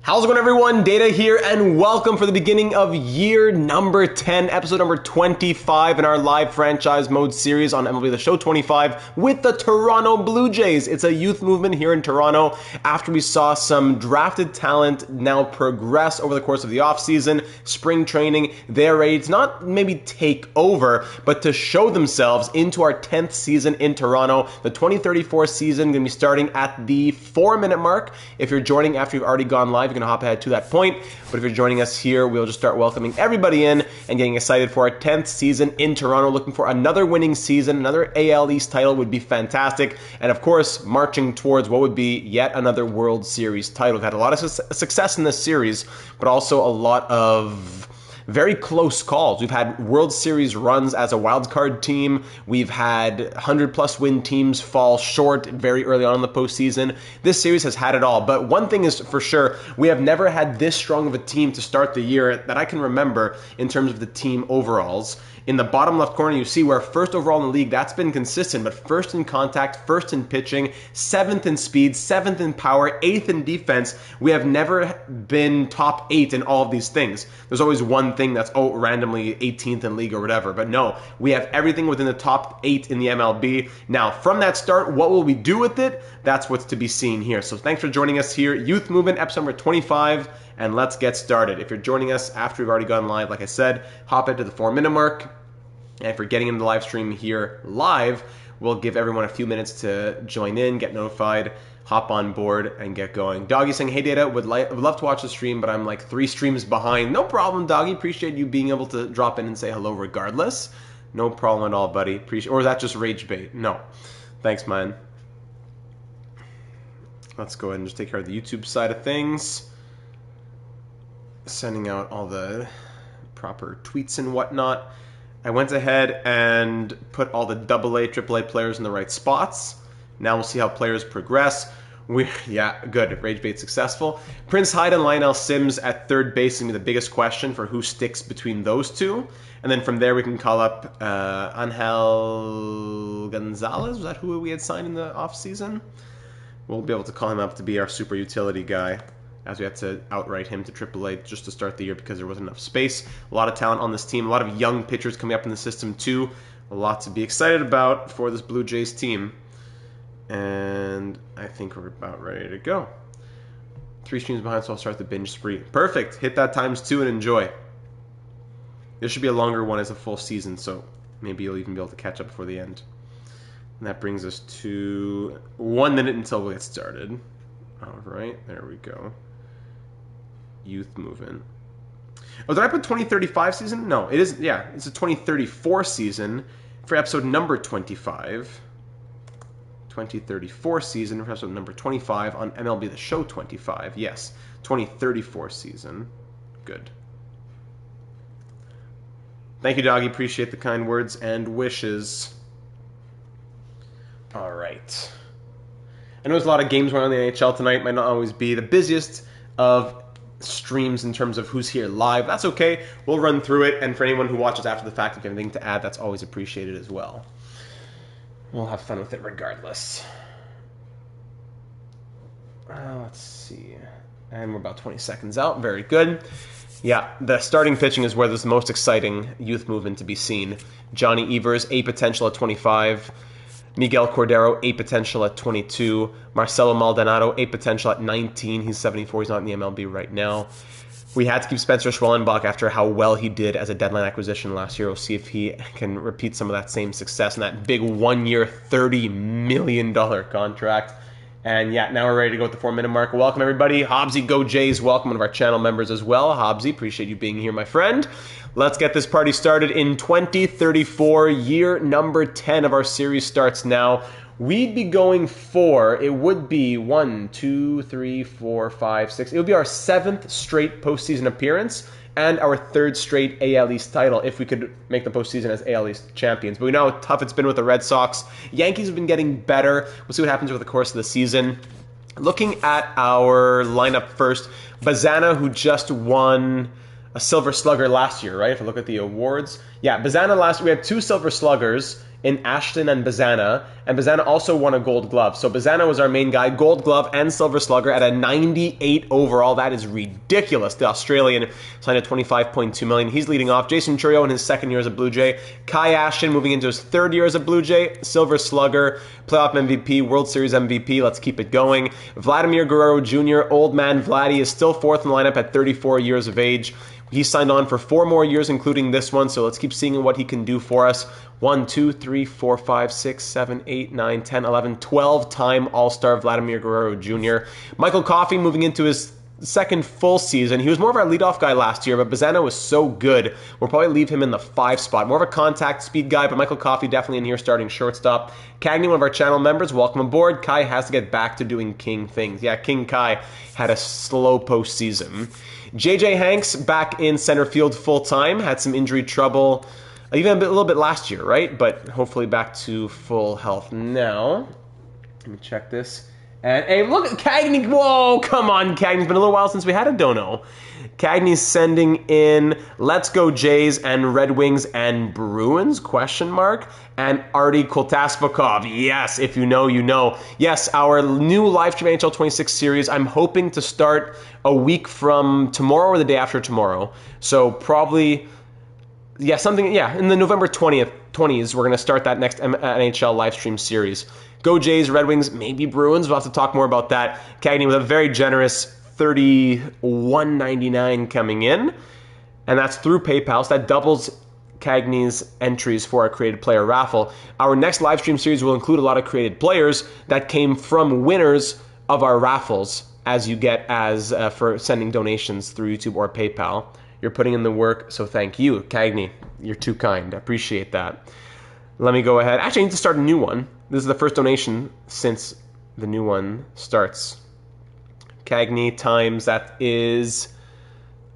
How's it going, everyone? Data here, and welcome for the beginning of year number 10, episode number 25 in our live franchise mode series on MLB The Show 25 with the Toronto Blue Jays. It's a youth movement here in Toronto after we saw some drafted talent now progress over the course of the offseason, spring training. They're ready to not maybe take over, but to show themselves into our 10th season in Toronto. The 2034 season going to be starting at the 4-minute mark. If you're joining after you've already gone live, going to hop ahead to that point, but if you're joining us here, we'll just start welcoming everybody in and getting excited for our 10th season in Toronto, looking for another winning season. Another AL East title would be fantastic, and of course marching towards what would be yet another World Series title. We've had a lot of success in this series, but also a lot of very close calls. We've had World Series runs as a wildcard team. We've had 100-plus win teams fall short very early on in the postseason. This series has had it all. But one thing is for sure, we have never had this strong of a team to start the year that I can remember in terms of the team overalls. In the bottom left corner, you see we're first overall in the league. That's been consistent, but first in contact, first in pitching, 7th in speed, 7th in power, 8th in defense. We have never been top 8 in all of these things. There's always one thing that's, randomly 18th in league or whatever. But no, we have everything within the top 8 in the MLB. Now, from that start, what will we do with it? That's what's to be seen here. So thanks for joining us here. Youth Movement, episode number 25. And let's get started. If you're joining us after we've already gone live, like I said, hop into the 4-minute mark. And if you're getting into the live stream here live, we'll give everyone a few minutes to join in, get notified, hop on board, and get going. Doggy saying, hey Data, would love to watch the stream, but I'm like 3 streams behind. No problem, Doggy. Appreciate you being able to drop in and say hello regardless. No problem at all, buddy. Or is that just rage bait? No. Thanks, man. Let's go ahead and just take care of the YouTube side of things. Sending out all the proper tweets and whatnot. I went ahead and put all the AA, AAA players in the right spots. Now we'll see how players progress. Yeah, good. Rage bait successful. Prince Hyde and Lionel Sims at third base is going to be the biggest question for who sticks between those two. And then from there we can call up Angel Gonzalez. Was that who we had signed in the offseason? We'll be able to call him up to be our super utility guy, as we had to outright him to AAA just to start the year because there wasn't enough space. A lot of talent on this team, a lot of young pitchers coming up in the system too. A lot to be excited about for this Blue Jays team. And I think we're about ready to go. 3 streams behind, so I'll start the binge spree. Perfect. Hit that ×2 and enjoy. This should be a longer one as a full season, so maybe you'll even be able to catch up before the end. And that brings us to 1 minute until we get started. All right, there we go. Youth movement. Oh, did I put 2035 season? No, it isn't. Yeah, it's a 2034 season for episode number 25. 2034 season for episode number 25 on MLB The Show 25. Yes, 2034 season. Good. Thank you, Doggy. Appreciate the kind words and wishes. All right. I know there's a lot of games going on in the NHL tonight. Might not always be the busiest of streams in terms of who's here live. That's okay. We'll run through it. And for anyone who watches after the fact, if you have anything to add, that's always appreciated as well. We'll have fun with it regardless. Let's see. And we're about 20 seconds out. Very good. Yeah, the starting pitching is where there's the most exciting youth movement to be seen. Johnny Evers, A potential at 25. Miguel Cordero, A potential at 22. Marcelo Maldonado, A potential at 19. He's 74. He's not in the MLB right now. We had to keep Spencer Schwellenbach after how well he did as a deadline acquisition last year. We'll see if he can repeat some of that same success in that big 1-year, $30 million contract. And yeah, now we're ready to go with the 4-minute mark. Welcome, everybody. Hobbsy Go Jays. Welcome, one of our channel members as well. Hobbsy, appreciate you being here, my friend. Let's get this party started in 2034. Year number 10 of our series starts now. We'd be going for, it would be 1, 2, 3, 4, 5, 6. It would be our 7th straight postseason appearance and our 3rd straight AL East title if we could make the postseason as AL East champions. But we know how tough it's been with the Red Sox. Yankees have been getting better. We'll see what happens over the course of the season. Looking at our lineup first, Bazana, who just won a Silver Slugger last year, right? If I look at the awards. Yeah, Bazana last year, we had 2 Silver Sluggers in Ashton and Bazana also won a Gold Glove. So Bazana was our main guy, Gold Glove and Silver Slugger at a 98 overall. That is ridiculous. The Australian signed at $25.2 million. He's leading off. Jason Chourio in his second year as a Blue Jay. Kai Ashton moving into his third year as a Blue Jay. Silver Slugger, playoff MVP, World Series MVP. Let's keep it going. Vladimir Guerrero Jr., old man Vladdy, is still fourth in the lineup at 34 years of age. He signed on for 4 more years, including this one, so let's keep seeing what he can do for us. 1, 2, 3, 4, 5, 6, 7, 8, 9, 10, 11, 12-time All-Star Vladimir Guerrero Jr. Michael Coffey moving into his second full season. He was more of our leadoff guy last year, but Bazana was so good, we'll probably leave him in the 5 spot. More of a contact speed guy, but Michael Coffey definitely in here starting shortstop. Cagney, one of our channel members, welcome aboard. Kai has to get back to doing King things. Yeah, King Kai had a slow postseason. JJ Hanks back in center field full-time, had some injury trouble, even a little bit last year, right? But hopefully back to full health now. Let me check this. And hey, look at Cagney. Whoa, come on, Cagney. It's been a little while since we had a dono. Cagney's sending in Let's Go Jays and Red Wings and Bruins, question mark. And Artie Koltasvikov. Yes, if you know, you know. Yes, our new live stream NHL 26 series, I'm hoping to start a week from tomorrow or the day after tomorrow. So probably, yeah, in the November 20th, we're going to start that next NHL live stream series. Go Jays, Red Wings, maybe Bruins. We'll have to talk more about that. Cagney with a very generous $31.99 coming in. And that's through PayPal. So that doubles Cagney's entries for our created player raffle. Our next live stream series will include a lot of created players that came from winners of our raffles, as you get as for sending donations through YouTube or PayPal. You're putting in the work, so thank you, Cagney. You're too kind. I appreciate that. Let me go ahead. Actually, I need to start a new one. This is the first donation since the new one starts. Cagney times, that is,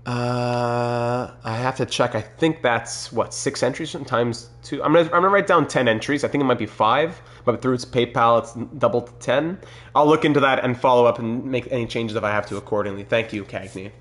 I have to check. I think that's, 6 entries times 2? I'm gonna write down 10 entries. I think it might be 5, but through its PayPal, it's double to 10. I'll look into that and follow up and make any changes if I have to accordingly. Thank you, Cagney.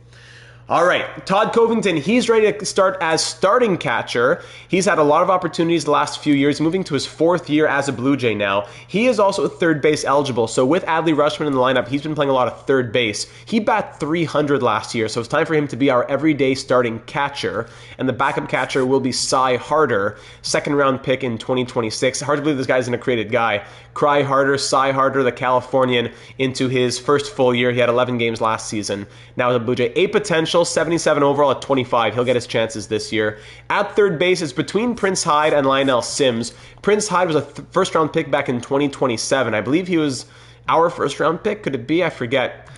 All right, Todd Covington, he's ready to start as starting catcher. He's had a lot of opportunities the last few years, moving to his 4th year as a Blue Jay now. He is also third base eligible, so with Adley Rutschman in the lineup, he's been playing a lot of third base. He bat .300 last year, so it's time for him to be our everyday starting catcher, and the backup catcher will be Cy Harder, 2nd-round pick in 2026. Hard to believe this guy's an accredited guy. Cry Harder, Cy Harder, the Californian, into his first full year. He had 11 games last season. Now as a Blue Jay, A potential, 77 overall at 25. He'll get his chances this year. At third base, it's between Prince Hyde and Lionel Sims. Prince Hyde was a first-round pick back in 2027. I believe he was our first-round pick. Could it be? I forget.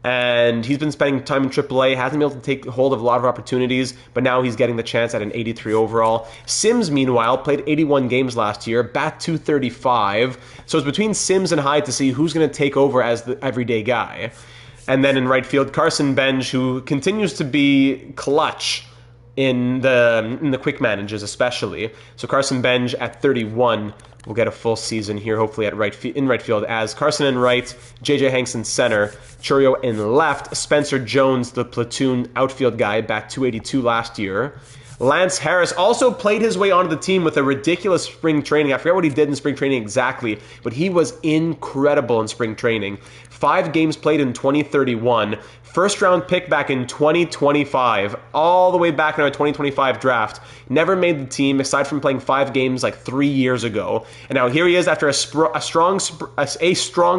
And he's been spending time in AAA, hasn't been able to take hold of a lot of opportunities, but now he's getting the chance at an 83 overall. Sims, meanwhile, played 81 games last year, bat .235. So it's between Sims and Hyde to see who's going to take over as the everyday guy. And then in right field, Carson Benj, who continues to be clutch in the quick manages especially. So Carson Benj at 31 will get a full season here, hopefully at in right field, as Carson in right, JJ Hanks in center, Chourio in left, Spencer Jones, the platoon outfield guy, bat .282 last year. Lance Harris also played his way onto the team with a ridiculous spring training. I forget what he did in spring training exactly, but he was incredible in spring training. 5 games played in 2031. First round pick back in 2025, all the way back in our 2025 draft. Never made the team aside from playing 5 games like 3 years ago. And now here he is after a strong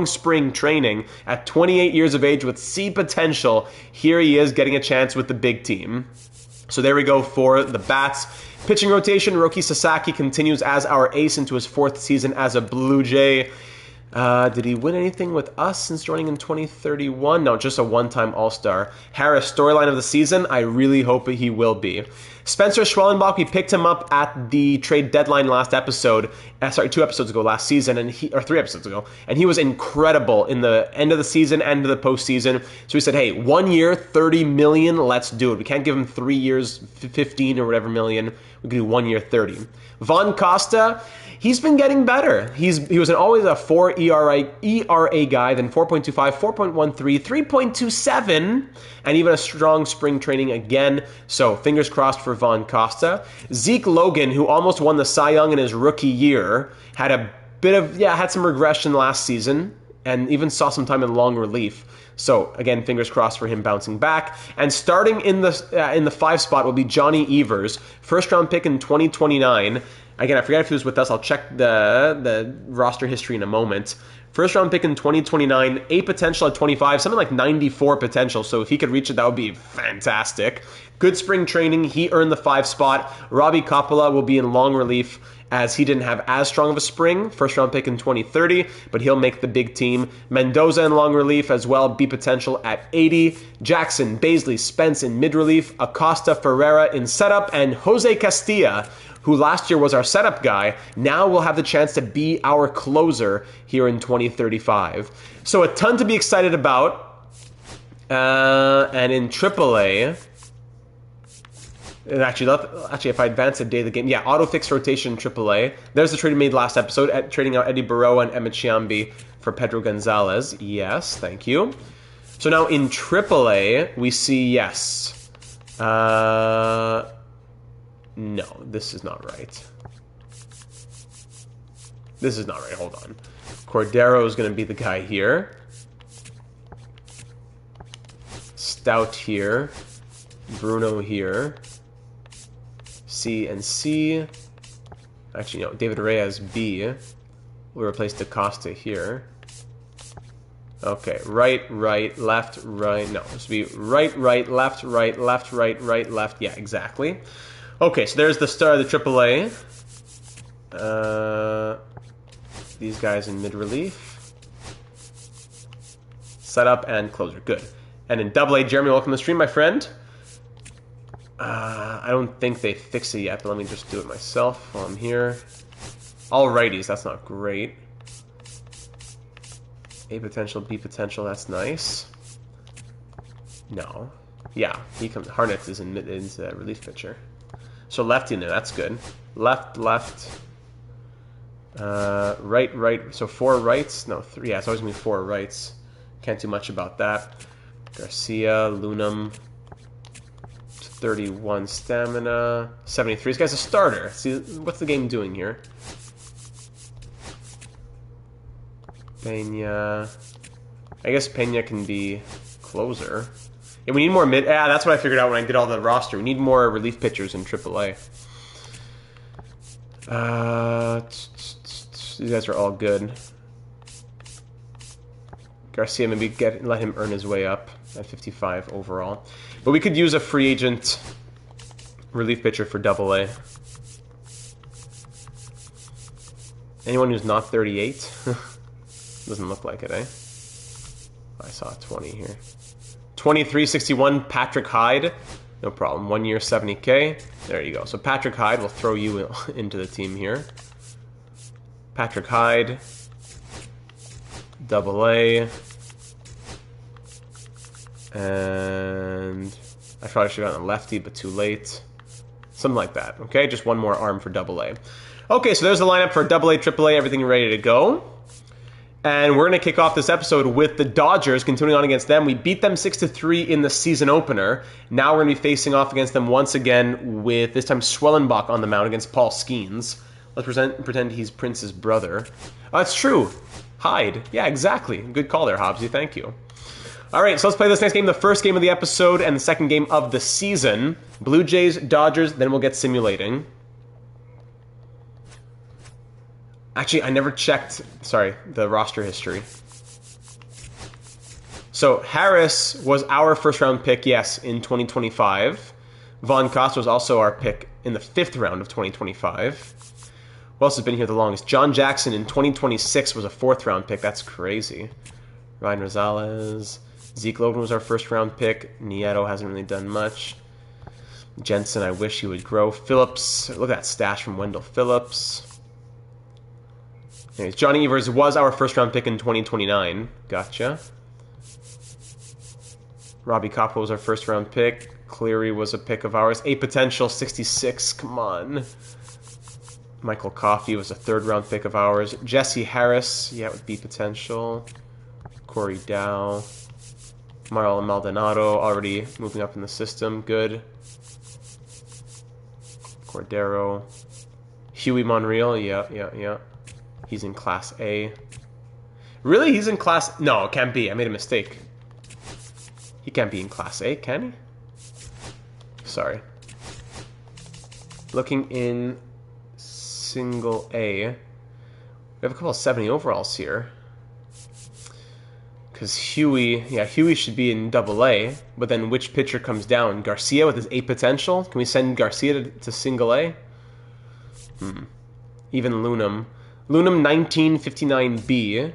spring training at 28 years of age with C potential. Here he is getting a chance with the big team. So there we go for the bats. Pitching rotation, Roki Sasaki continues as our ace into his 4th season as a Blue Jay. Did he win anything with us since joining in 2031? No, just a one-time All-Star. Harris, storyline of the season? I really hope he will be. Spencer Schwellenbach, we picked him up at the trade deadline last episode. 2 episodes ago last season, or 3 episodes ago. And he was incredible in the end of the season, end of the postseason. So we said, hey, 1 year, $30 million, let's do it. We can't give him 3 years, 15 or whatever million. We can do 1 year, 30. Von Costa, he's been getting better. He was always a 4 ERA guy, then 4.25, 4.13, 3.27, and even a strong spring training again. So fingers crossed for Von Costa. Zeke Logan, who almost won the Cy Young in his rookie year. Jr. had a bit of, had some regression last season and even saw some time in long relief. So again, fingers crossed for him bouncing back. And starting in the 5 spot will be Johnny Evers, first round pick in 2029. Again, I forget if he was with us. I'll check the roster history in a moment. First round pick in 2029, A potential at 25, something like 94 potential. So if he could reach it, that would be fantastic. Good spring training. He earned the 5 spot. Robbie Coppola will be in long relief as he didn't have as strong of a spring. First round pick in 2030, but he'll make the big team. Mendoza in long relief as well, B potential at 80. Jackson, Baisley, Spence in mid relief. Acosta, Ferreira in setup. And Jose Castilla, who last year was our setup guy, now will have the chance to be our closer here in 2035. So a ton to be excited about. And in AAA... Actually, if I advance a day of the game, auto fix rotation in AAA. There's the trade we made last episode, trading out Eddie Barroa and Emmett Chiambi for Pedro Gonzalez. Yes, thank you. So now in AAA, we see, yes. No, this is not right. This is not right, hold on. Cordero is going to be the guy here. Stout here. Bruno here. C and C. Actually, no, David Reyes B. We'll replace DaCosta here. Okay, right, left, right. No, this would be right, left, left, right, left. Yeah, exactly. Okay, so there's the start of the AAA. These guys in mid-relief. Setup and closer. Good. And in AA, Jeremy, welcome to the stream, my friend. I don't think they fixed it yet, but let me just do it myself while I'm here. All righties, that's not great. A potential, B potential, that's nice. No. Yeah, he comes. Harnett is in relief pitcher. So lefty in there, that's good. Left. Right. So 4 rights? No, 3. Yeah, it's always going to be 4 rights. Can't do much about that. Garcia, Lunam. 31 stamina, 73. This guy's a starter. See, what's the game doing here? Pena. I guess Pena can be closer. Yeah, we need more mid. Yeah, that's what I figured out when I did all the roster. We need more relief pitchers in AAA. These guys are all good. Garcia, maybe let him earn his way up at 55 overall. But we could use a free agent relief pitcher for AA. Anyone who's not 38? Doesn't look like it, eh? I saw 20 here. 2361, Patrick Hyde. No problem. 1 year, 70K. There you go. So Patrick Hyde will throw you into the team here. Patrick Hyde. AA. And I probably should have gotten a lefty, but too late. Something like that, okay? Just one more arm for AA. Okay, so there's the lineup for AA, AAA, everything ready to go. And we're going to kick off this episode with the Dodgers, continuing on against them. We beat them 6-3 in the season opener. Now we're going to be facing off against them once again with, this time, Swellenbach on the mound against Paul Skeens. Let's pretend he's Prince's brother. Oh, that's true. Hyde. Yeah, exactly. Good call there, Hobbsy. Thank you. All right, so let's play this next game, the first game of the episode and the second game of the season. Blue Jays, Dodgers, then we'll get simulating. Actually, I never checked, the roster history. So Harris was our first-round pick, yes, in 2025. Von Costa was also our pick in the 5th round of 2025. Who else has been here the longest? John Jackson in 2026 was a 4th-round pick. That's crazy. Ryan Rosales. Zeke Logan was our first-round pick. Nieto hasn't really done much. Jensen, I wish he would grow. Phillips, look at that stash from Wendell Phillips. Anyways, Johnny Evers was our first-round pick in 2029. Gotcha. Robbie Coppola was our first-round pick. Cleary was a pick of ours. A potential, 66. Come on. Michael Coffey was a 3rd-round pick of ours. Jesse Harris, with B potential. Corey Dow. Marlon Maldonado already moving up in the system. Good. Cordero. Huey Monreal, yeah. He's in Class A. Really? He's in Class... No, it can't be. I made a mistake. He can't be in Class A, can he? Sorry. Looking in Single A. We have a couple of 70 overalls here. Because Huey... Yeah, Huey should be in Double A. But then which pitcher comes down? Garcia with his A potential? Can we send Garcia to Single A? Even Lunam. Lunam 1959B.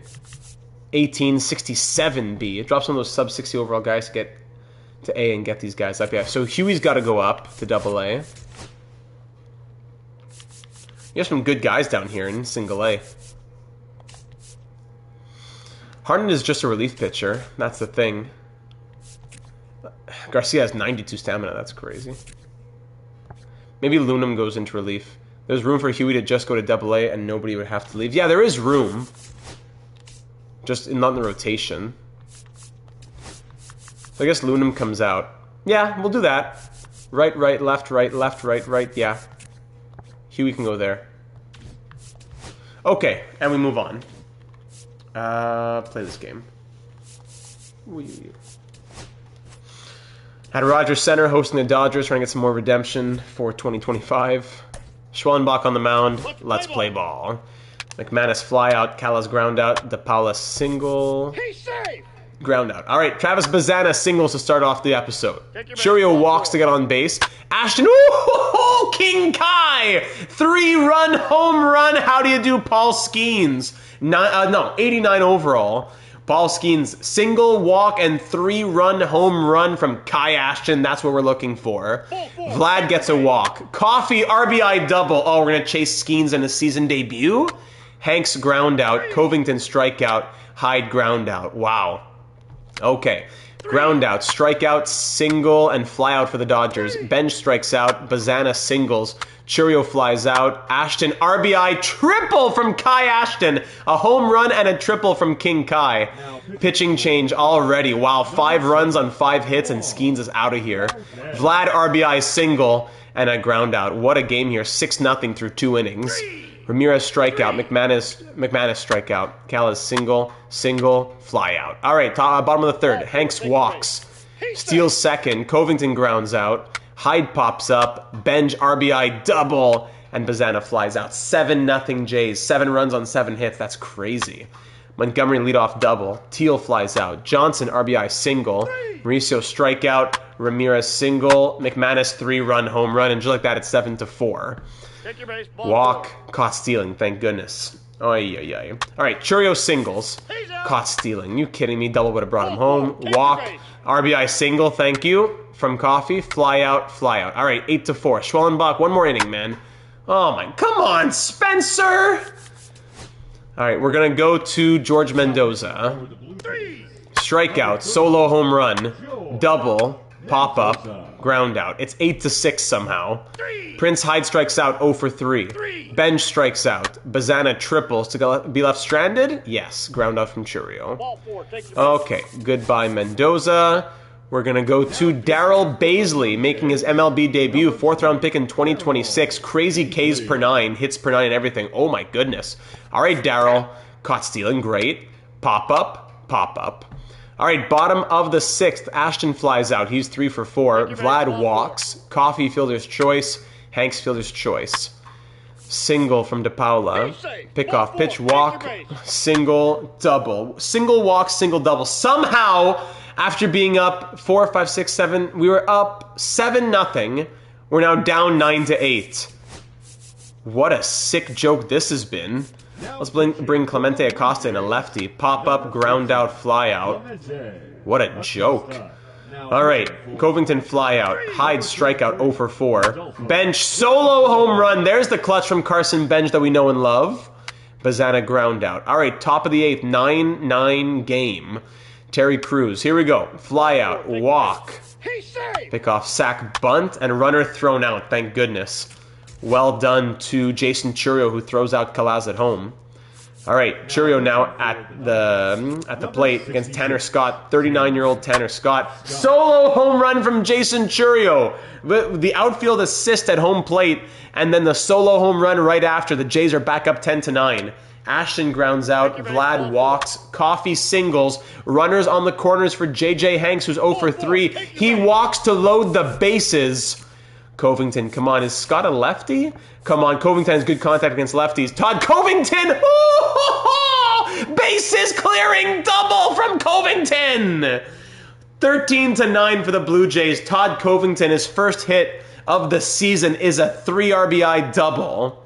1867B. It drops one of those sub 60 overall guys to get to A and get these guys up. Yeah, so Huey's got to go up to Double A. You have some good guys down here in Single A. Harden is just a relief pitcher. That's the thing. Garcia has 92 stamina. That's crazy. Maybe Lunam goes into relief. There's room for Huey to just go to Double A and nobody would have to leave. Yeah, there is room. Just not in the rotation. So I guess Lunam comes out. Yeah, we'll do that. Right, left, right. Yeah. Huey can go there. Okay, and we move on. Play this game. Had Rogers Center hosting the Dodgers, trying to get some more redemption for 2025. Schwellenbach on the mound. Let's play ball. McManus fly out, Callas ground out, DePaula single. He's safe. Ground out. All right, Travis Bazzana singles to start off the episode. Churio walks to get on base. Ashton, ooh, King Kai, 3-run home run. How do you do, Paul Skeens? 89 overall. Paul Skeens single, walk, and 3-run home run from Kai Ashton. That's what we're looking for. Vlad gets a walk. Coffee RBI double. Oh, we're gonna chase Skeens in his season debut. Hanks ground out, Covington strikeout, Hyde ground out. Wow. Okay. Ground out, strikeout, single, and fly out for the Dodgers. Bench strikes out, Bazzana singles, Churio flies out, Ashton RBI triple from Kai Ashton. A home run and a triple from King Kai. Pitching change already. Wow, 5 runs on 5 hits and Skeens is out of here. Vlad RBI single and a ground out. What a game here. 6-0 through 2 innings. Ramirez strikeout, McManus strikeout, Callas single, fly out. All right, bottom of the third. Hanks walks, steals second, Covington grounds out, Hyde pops up, Benj RBI double, and Bazzana flies out. 7-0 Jays, 7 runs on 7 hits. That's crazy. Montgomery leadoff double, Teal flies out, Johnson RBI single, Mauricio strikeout, Ramirez single, McManus 3-run home run, and just like that, it's 7-4. Walk, caught stealing, thank goodness. Oy. All right, Churio singles, caught stealing. You kidding me? Double would have brought him home. Walk, RBI single, thank you. From Coffee, fly out. All right, 8-4. Schwellenbach, one more inning, man. Oh my, come on, Spencer. All right, we're gonna go to George Mendoza. Strikeout, solo home run, double, pop up, ground out. It's 8-6 somehow. Prince Hyde strikes out 0-for-3. Benj strikes out. Bazzana triples to be left stranded. Yes, ground out from Churio. Okay, goodbye Mendoza. We're going to go to Darryl Baisley, making his MLB debut. 4th-round pick in 2026. Crazy Ks per 9, hits per 9 and everything. Oh my goodness. All right, Darryl. Caught stealing, great. Pop up. All right, bottom of the 6th. Ashton flies out. He's 3-for-4. Vlad walks. Coffee fielder's choice. Hanks fielder's choice. Single from DePaula. Pickoff, pitch, walk. Single, double. Single walk, single double. Somehow, after being up 4, 5, 6, 7, we were up 7-0. We're now down 9-8. What a sick joke this has been. Let's bring Clemente Acosta in, a lefty. Pop up, ground out, fly out. What a joke. All right, Covington fly out. Hyde strikeout 0-for-4. Bench solo home run. There's the clutch from Carson Bench that we know and love. Bazzana ground out. All right, top of the 8th, 9-9 game. Terry Crews, here we go. Fly out, walk. Pick off, sack, bunt, and runner thrown out. Thank goodness. Well done to Jason Churio, who throws out Calaz at home. All right, Churio now at the plate against Tanner Scott, 39-year-old Tanner Scott. Solo home run from Jason Churio. The outfield assist at home plate, and then the solo home run right after. The Jays are back up 10-9. Ashton grounds out, Vlad walks, Coffee singles, runners on the corners for J.J. Hanks, who's 0 for 3. He walks to load the bases. Covington, come on, is Scott a lefty? Come on, Covington has good contact against lefties. Todd Covington! Bases clearing double from Covington! 13-9 for the Blue Jays. Todd Covington, his first hit of the season, is a 3 RBI double.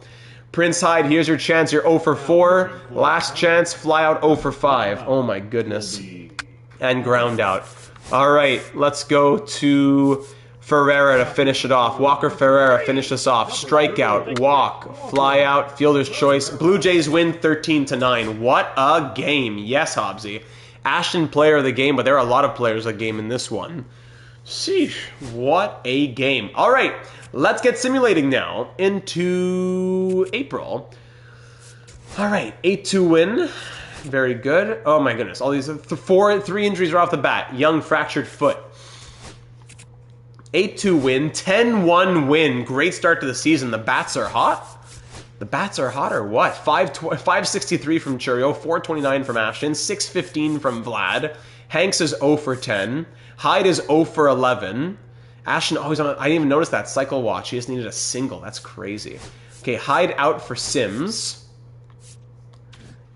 Prince Hyde, here's your chance. You're 0 for 4. Last chance, fly out 0 for 5. Oh my goodness. And ground out. All right, let's go to Ferreira to finish it off. Walker Ferreira finish this off. Strikeout, walk, fly out, fielder's choice. Blue Jays win 13-9. What a game. Yes, Hobbsy. Ashton player of the game, but there are a lot of players of the game in this one. Sheesh, what a game. All right, let's get simulating now into April. All right, 8-2 win. Very good. Oh my goodness, all these three injuries are off the bat. Young fractured foot. 8-2 win, 10-1 win. Great start to the season. The bats are hot. The bats are hot or what? 563 from Churio, 429 from Ashton, 615 from Vlad. Hanks is 0 for 10. Hyde is 0 for 11. Ashton always on. I didn't even notice that cycle watch. He just needed a single. That's crazy. Okay, Hyde out for Sims.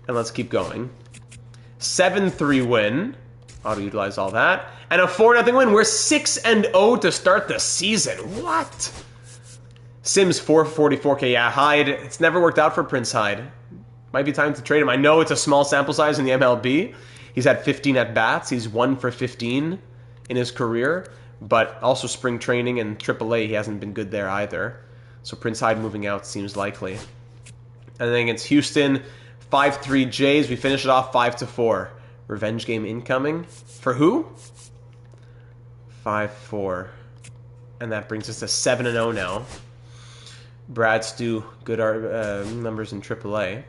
And let's keep going. 7-3 win. Auto-utilize all that. And a 4-0 win. We're 6-0 to start the season. What? Sims 444K. Yeah, Hyde. It's never worked out for Prince Hyde. Might be time to trade him. I know it's a small sample size in the MLB. He's had 15 at-bats. He's 1 for 15 in his career. But also spring training and AAA, he hasn't been good there either. So Prince Hyde moving out seems likely. And then against Houston, 5-3 Jays. We finish it off 5-4. Revenge game incoming. For who? 5-4. And that brings us to 7-0 now. Brad Stu, good numbers in AAA.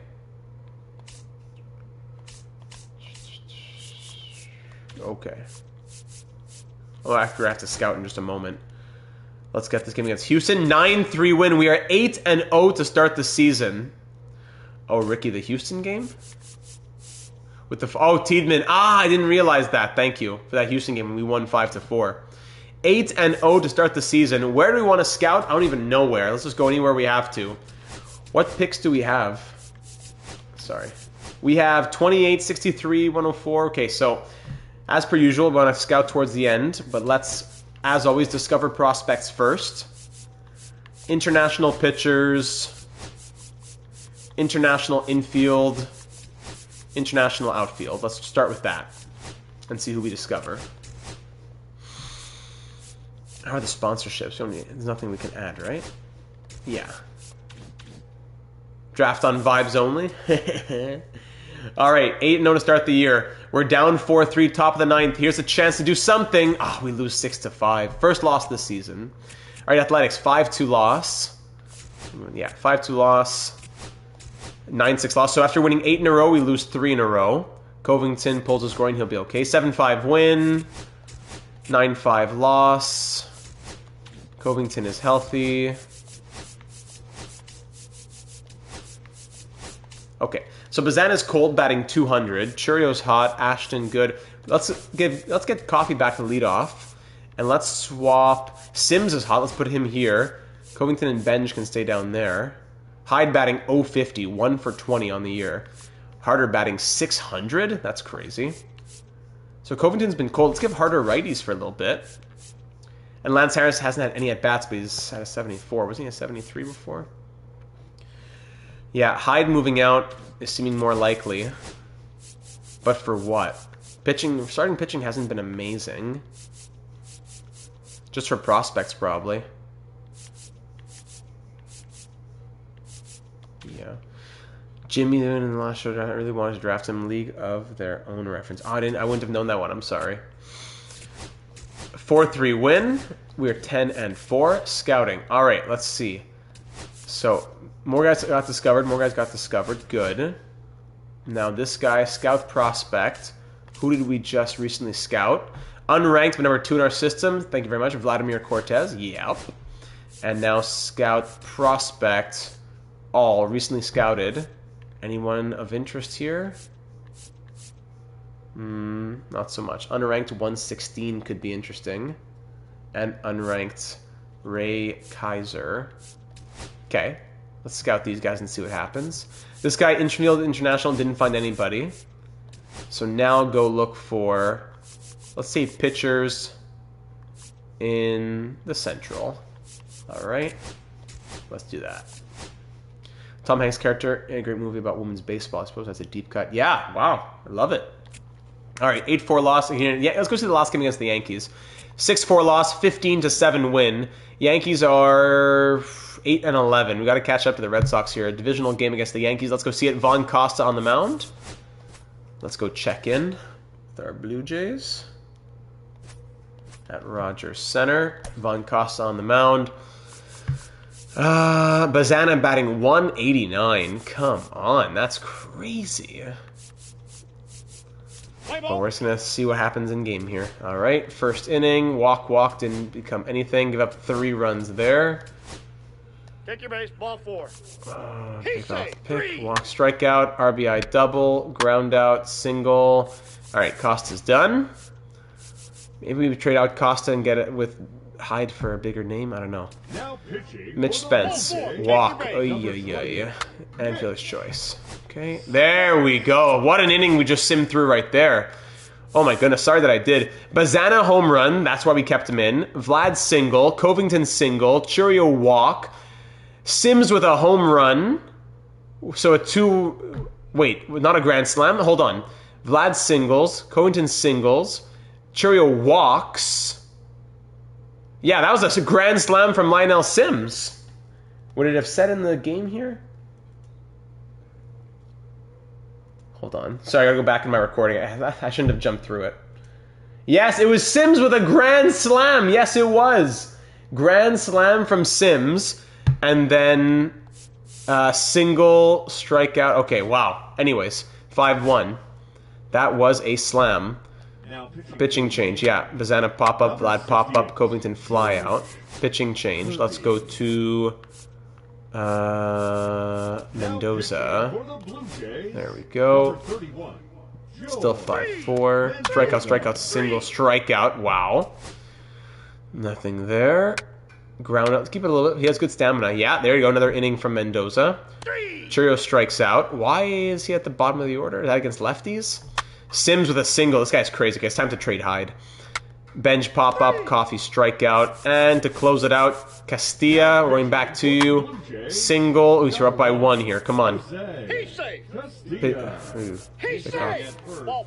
Okay. Oh, after I have to scout in just a moment. Let's get this game against Houston. 9-3 win. We are 8-0 to start the season. Oh, Ricky, the Houston game? With the Tiedemann. I didn't realize that. Thank you for that Houston game. We won 5-4. 8-0 to start the season. Where do we want to scout? I don't even know where. Let's just go anywhere we have to. What picks do we have? Sorry. We have 28, 63, 104. Okay, so as per usual, we want to scout towards the end, but let's, as always, discover prospects first. International pitchers, international infield, international outfield. Let's start with that and see who we discover. How are the sponsorships? There's nothing we can add, right? Yeah. Draft on vibes only. All right, 8-0 to start the year. We're down 4-3, top of the 9th. Here's a chance to do something. We lose 6-5. First loss of the season. All right, Athletics, 5-2 loss. Yeah, 5-2 loss. 9-6 loss. So after winning 8 in a row, we lose 3 in a row. Covington pulls his groin. He'll be okay. 7-5 win. 9-5 loss. Covington is healthy. Okay, so Bazana's cold, batting 200. Churio's hot. Ashton good. Let's get Coffee back to lead off, and let's swap. Sims is hot. Let's put him here. Covington and Benj can stay down there. Hyde batting 050, 1 for 20 on the year. Harder batting 600. That's crazy. So Covington's been cold. Let's give Harder righties for a little bit. And Lance Harris hasn't had any at-bats, but he's had a 74. Wasn't he a 73 before? Yeah, Hyde moving out is seeming more likely. But for what? Starting pitching hasn't been amazing. Just for prospects, probably. Yeah. Jimmy in the last show, I really wanted to draft him league of their own reference. I wouldn't have known that one. I'm sorry. 4-3 win. We're 10-4. Scouting. All right, let's see. So more guys got discovered. More guys got discovered. Good. Now this guy, scout prospect. Who did we just recently scout? Unranked, but number 2 in our system. Thank you very much, Vladimir Cortez. Yep. And now scout prospect. All recently scouted. Anyone of interest here? Not so much. Unranked 116 could be interesting. And unranked Ray Kaiser. Okay. Let's scout these guys and see what happens. This guy, Intrafield International, didn't find anybody. So now go look for, let's say, pitchers in the Central. Alright. Let's do that. Tom Hanks' character in a great movie about women's baseball. I suppose that's a deep cut. Yeah, wow. I love it. Alright, 8-4 loss. Yeah, let's go see the last game against the Yankees. 6-4 loss, 15-7 win. Yankees are 8-11. We got to catch up to the Red Sox here. A divisional game against the Yankees. Let's go see it. Von Costa on the mound. Let's go check in with our Blue Jays. At Rogers Center. Von Costa on the mound. Bazana batting 189. Come on, that's crazy. But we're just going to see what happens in game here. All right, first inning, walk, didn't become anything. Give up 3 runs there. Take your base, ball 4. Pick off, pick, walk, strikeout, RBI double, ground out, single. All right, Costa's done. Maybe we trade out Costa and get it with Hyde for a bigger name. I don't know. Mitch Spence, walk, and fielder's choice. Okay, there we go. What an inning we just simmed through right there. Oh my goodness, sorry that I did. Bazana home run, that's why we kept him in. Vlad single, Covington single, Churio walk, Sims with a home run. So a 2, wait, not a grand slam, hold on. Vlad singles, Covington singles, Churio walks. Yeah, that was a grand slam from Lionel Sims. Would it have said in the game here? Hold on. Sorry, I gotta go back in my recording. I shouldn't have jumped through it. Yes, it was Sims with a grand slam. Yes, it was. Grand slam from Sims. And then single strikeout. Okay, wow. Anyways, 5-1. That was a slam. Pitching change. Yeah, Bazana pop up, Vlad pop up, Covington fly out. Pitching change. Let's go to Mendoza. There we go. Still 5-4. Strikeout, single, strikeout. Wow. Nothing there. Ground out. Let's keep it a little bit. He has good stamina. Yeah, there you go. Another inning from Mendoza. Churio strikes out. Why is he at the bottom of the order? Is that against lefties? Sims with a single. This guy's crazy. Okay, it's time to trade Hyde. Bench pop-up, Coffee strikeout. And to close it out, Castilla, we're going back to you. Single. Ooh, you're up by 1 here. Come on.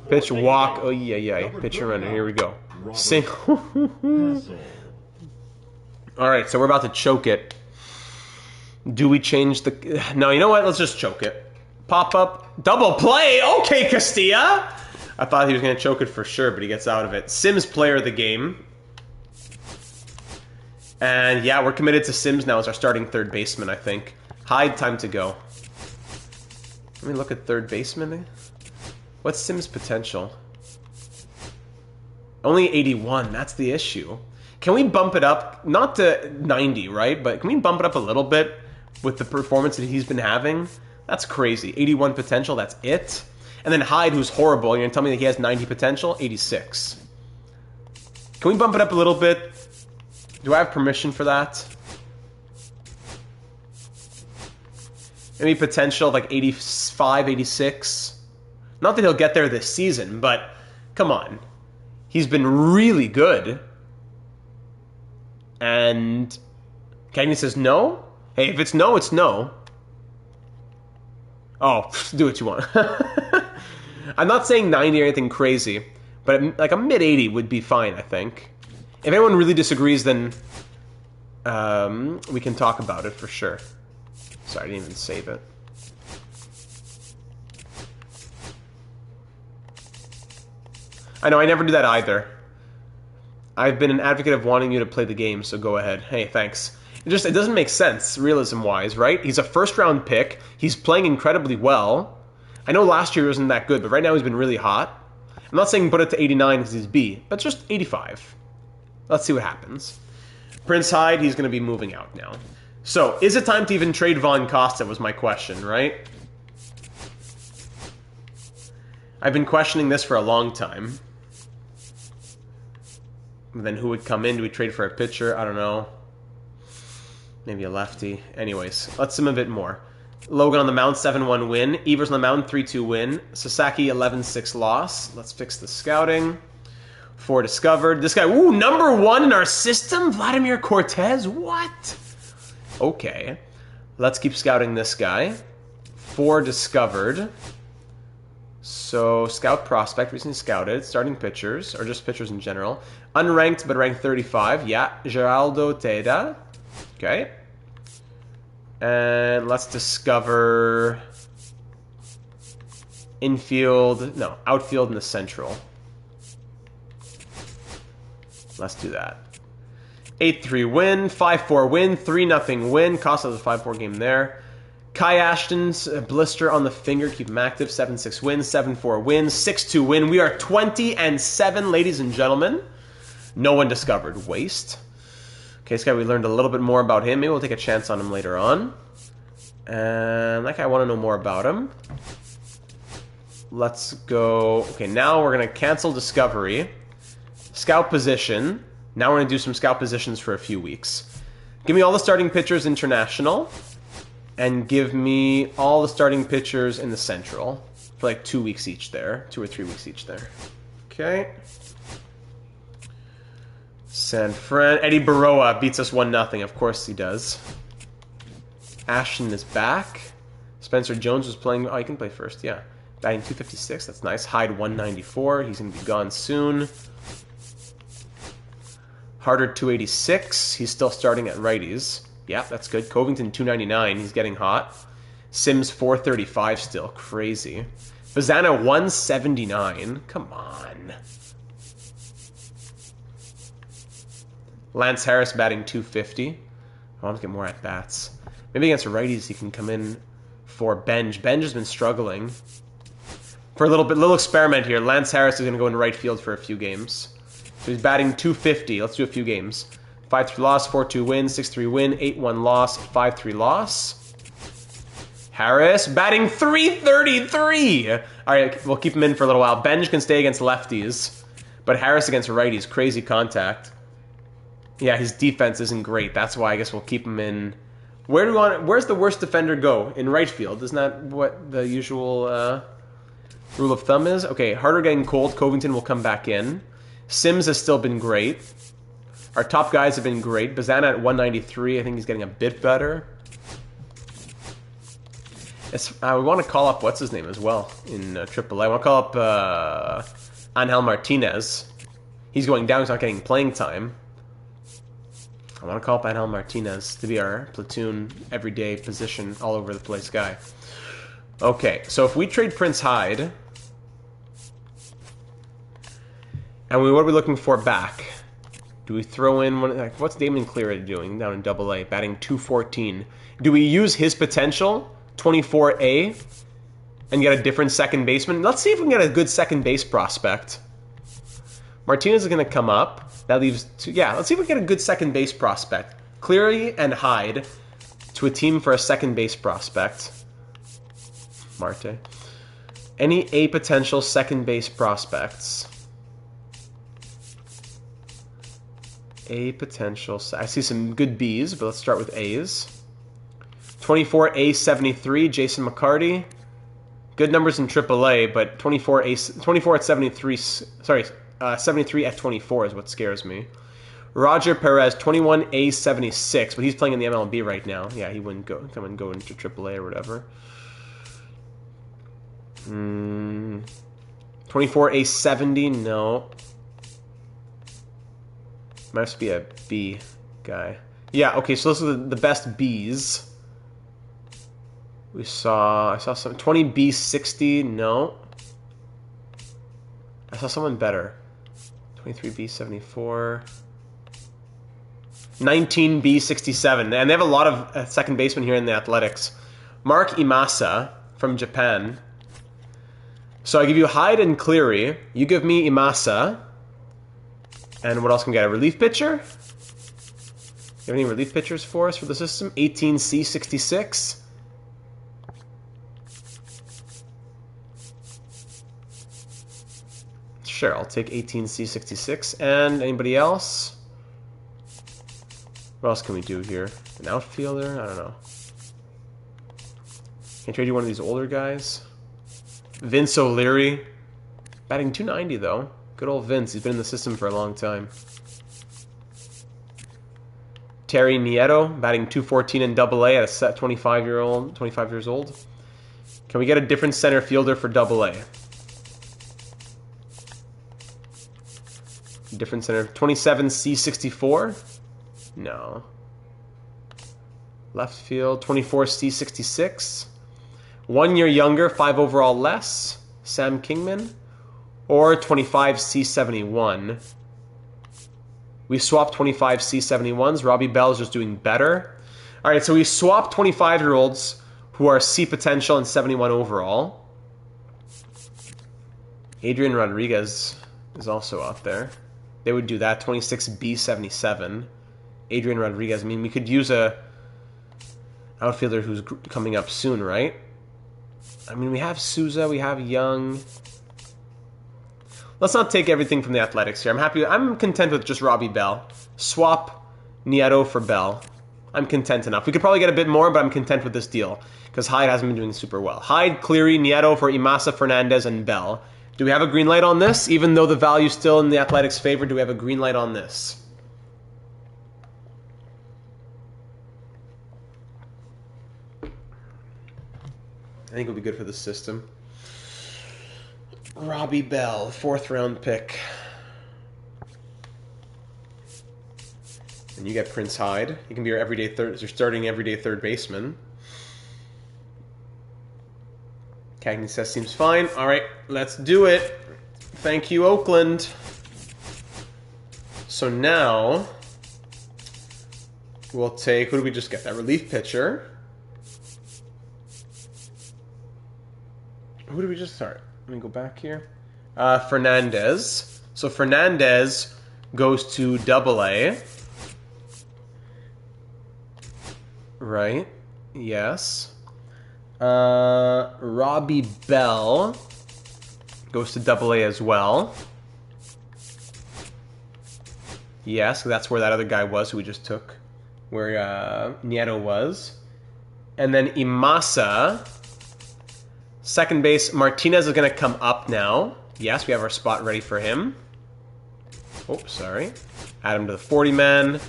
Pitch, walk. Oh, yeah. Pitch and runner. Here we go. Single. All right, so we're about to choke it. Do we change the... No, you know what? Let's just choke it. Pop-up. Double play. Okay, Castilla. I thought he was going to choke it for sure, but he gets out of it. Sims player of the game. And yeah, we're committed to Sims now as our starting third baseman, I think. Hyde, time to go. Let me look at third baseman. What's Sims' potential? Only 81, that's the issue. Can we bump it up? Not to 90, right? But can we bump it up a little bit with the performance that he's been having? That's crazy. 81 potential, that's it? And then Hyde, who's horrible, you're going to tell me that he has 90 potential? 86. Can we bump it up a little bit? Do I have permission for that? Maybe potential of like 85, 86? Not that he'll get there this season, but come on. He's been really good. And Cagney says no? Hey, if it's no, it's no. Oh, do what you want. I'm not saying 90 or anything crazy, but like a mid-80 would be fine, I think. If anyone really disagrees, then we can talk about it for sure. Sorry, I didn't even save it. I know, I never do that either. I've been an advocate of wanting you to play the game, so go ahead. Hey, thanks. It doesn't make sense, realism-wise, right? He's a first-round pick. He's playing incredibly well. I know last year wasn't that good, but right now he's been really hot. I'm not saying put it to 89 because he's B, but just 85. Let's see what happens. Prince Hyde, he's going to be moving out now. So, is it time to even trade Von Costa was my question, right? I've been questioning this for a long time. And then who would come in? Do we trade for a pitcher? I don't know. Maybe a lefty. Anyways, let's sim a bit more. Logan on the mound, 7-1 win. Evers on the mound, 3-2 win. Sasaki, 11-6 loss. Let's fix the scouting. 4 discovered. This guy, ooh, number 1 in our system? Vladimir Cortez? What? Okay. Let's keep scouting this guy. 4 discovered. So, scout prospect, recently scouted. Starting pitchers, or just pitchers in general. Unranked, but ranked 35. Yeah, Geraldo Tejeda. Okay. And let's discover infield, no, outfield in the central. Let's do that. 8-3 win, 5-4 win, 3-0 win. Cost us a 5-4 game there. Kai Ashton's blister on the finger, keep him active. 7-6 win, 7-4 win, 6-2 win. We are 20-7, ladies and gentlemen. No one discovered. Waste. Okay, this guy, we learned a little bit more about him. Maybe we'll take a chance on him later on. And like I want to know more about him. Let's go. Okay, now we're going to cancel discovery. Scout position. Now we're going to do some scout positions for a few weeks. Give me all the starting pitchers international. And give me all the starting pitchers in the central. For like 2 weeks each there. 2 or 3 weeks each there. Okay. San Fran. Eddie Baroa beats us 1-0. Of course he does. Ashton is back. Spencer Jones was playing. Oh, he can play first, yeah. Batting 256. That's nice. Hyde 194. He's going to be gone soon. Harder 286. He's still starting at righties. Yeah, that's good. Covington 299. He's getting hot. Sims 435 still. Crazy. Bazana 179. Come on. Lance Harris batting 250. I want to get more at bats. Maybe against righties he can come in for Benj. Benj has been struggling. For a little experiment here. Lance Harris is going to go in right field for a few games. So he's batting 250. Let's do a few games. 5-3 loss, 4-2 win, 6-3 win, 8-1 loss, 5-3 loss. Harris batting 333. All right, we'll keep him in for a little while. Benj can stay against lefties, but Harris against righties, crazy contact. Yeah, his defense isn't great. That's why I guess we'll keep him in. Where's the worst defender go? In right field. Isn't that what the usual rule of thumb is? Okay, Harder getting cold. Covington will come back in. Sims has still been great. Our top guys have been great. Bazana at 193. I think he's getting a bit better. We want to call up, what's his name as well, in AAA. I want to call up Angel Martinez. He's going down. He's not getting playing time. I want to call up Angel Martinez to be our platoon, everyday position, all over the place guy. Okay, so if we trade Prince Hyde, and what are we looking for back? Do we throw in one? Like, what's Damon Cleary doing down in AA, batting 214? Do we use his potential, 24A, and get a different second baseman? Let's see if we can get a good second base prospect. Martinez is going to come up. That leaves two. Yeah, let's see if we can get a good second base prospect. Cleary and Hyde to a team for a second base prospect. Marte. Any A potential second base prospects? A potential. I see some good Bs, but let's start with A's. 24 A73, Jason McCarty. Good numbers in AAA, but 24 at 73. Sorry, 73 at 24 is what scares me. Roger Perez, 21 A76, but he's playing in the MLB right now. Yeah, he wouldn't go into AAA or whatever. 24 A70, no. Must be a B guy. Yeah, okay, so those are the best Bs. I saw some 20 B60, no. I saw someone better. 23 B74. 19 B67. And they have a lot of second basemen here in the Athletics. Mark Imasa from Japan. So I give you Hyde and Cleary. You give me Imasa. And what else can we get? A relief pitcher? You have any relief pitchers for us for the system? 18C66. Sure, I'll take 18C66. And anybody else? What else can we do here? An outfielder? I don't know. Can I trade you one of these older guys? Vince O'Leary. Batting 290, though. Good old Vince. He's been in the system for a long time. Terry Nieto, batting 214 in Double-A at a set 25 years old. Can we get a different center fielder for Double-A? Different center. 27C64? No. Left field. 24C66. 1 year younger, 5 overall less. Sam Kingman. Or 25C71. We swapped 25C71s. Robbie Bell's just doing better. All right, so we swapped 25-year-olds who are C potential and 71 overall. Adrian Rodriguez is also out there. They would do that. 26B77. Adrian Rodriguez. I mean, we could use a outfielder who's coming up soon, right? I mean, we have Souza, we have Young. Let's not take everything from the Athletics here. I'm content with just Robbie Bell. Swap Nieto for Bell. I'm content enough. We could probably get a bit more, but I'm content with this deal because Hyde hasn't been doing super well. Hyde, Cleary, Nieto for Imasa, Fernandez, and Bell. Do we have a green light on this? Even though the value's still in the Athletics' favor, do we have a green light on this? I think it'll be good for the system. Robbie Bell, 4th round pick. And you get Prince Hyde. He can be your starting everyday third baseman. Cagney says seems fine. All right, let's do it. Thank you, Oakland. So now we'll take, who do we just get? That relief pitcher. Who did we just start? Let me go back here. Fernandez. So Fernandez goes to Double-A. Right. Yes. Robbie Bell goes to Double-A as well. Yes, that's where that other guy was who we just took. Where Nieto was. And then Imasa. Second base, Martinez is going to come up now. Yes, we have our spot ready for him. Oh, sorry. Add him to the 40-man.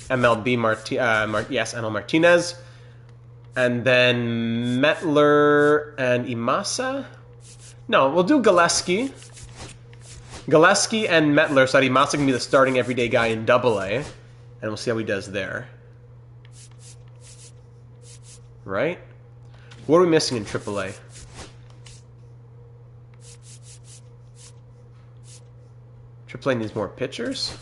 MLB NL Martinez. And then Metler and Imasa. No, we'll do Gillespie. Gillespie and Metler, so that Imasa can be the starting everyday guy in Double-A. And we'll see how he does there. Right? What are we missing in Triple-A? AAA needs more pitchers.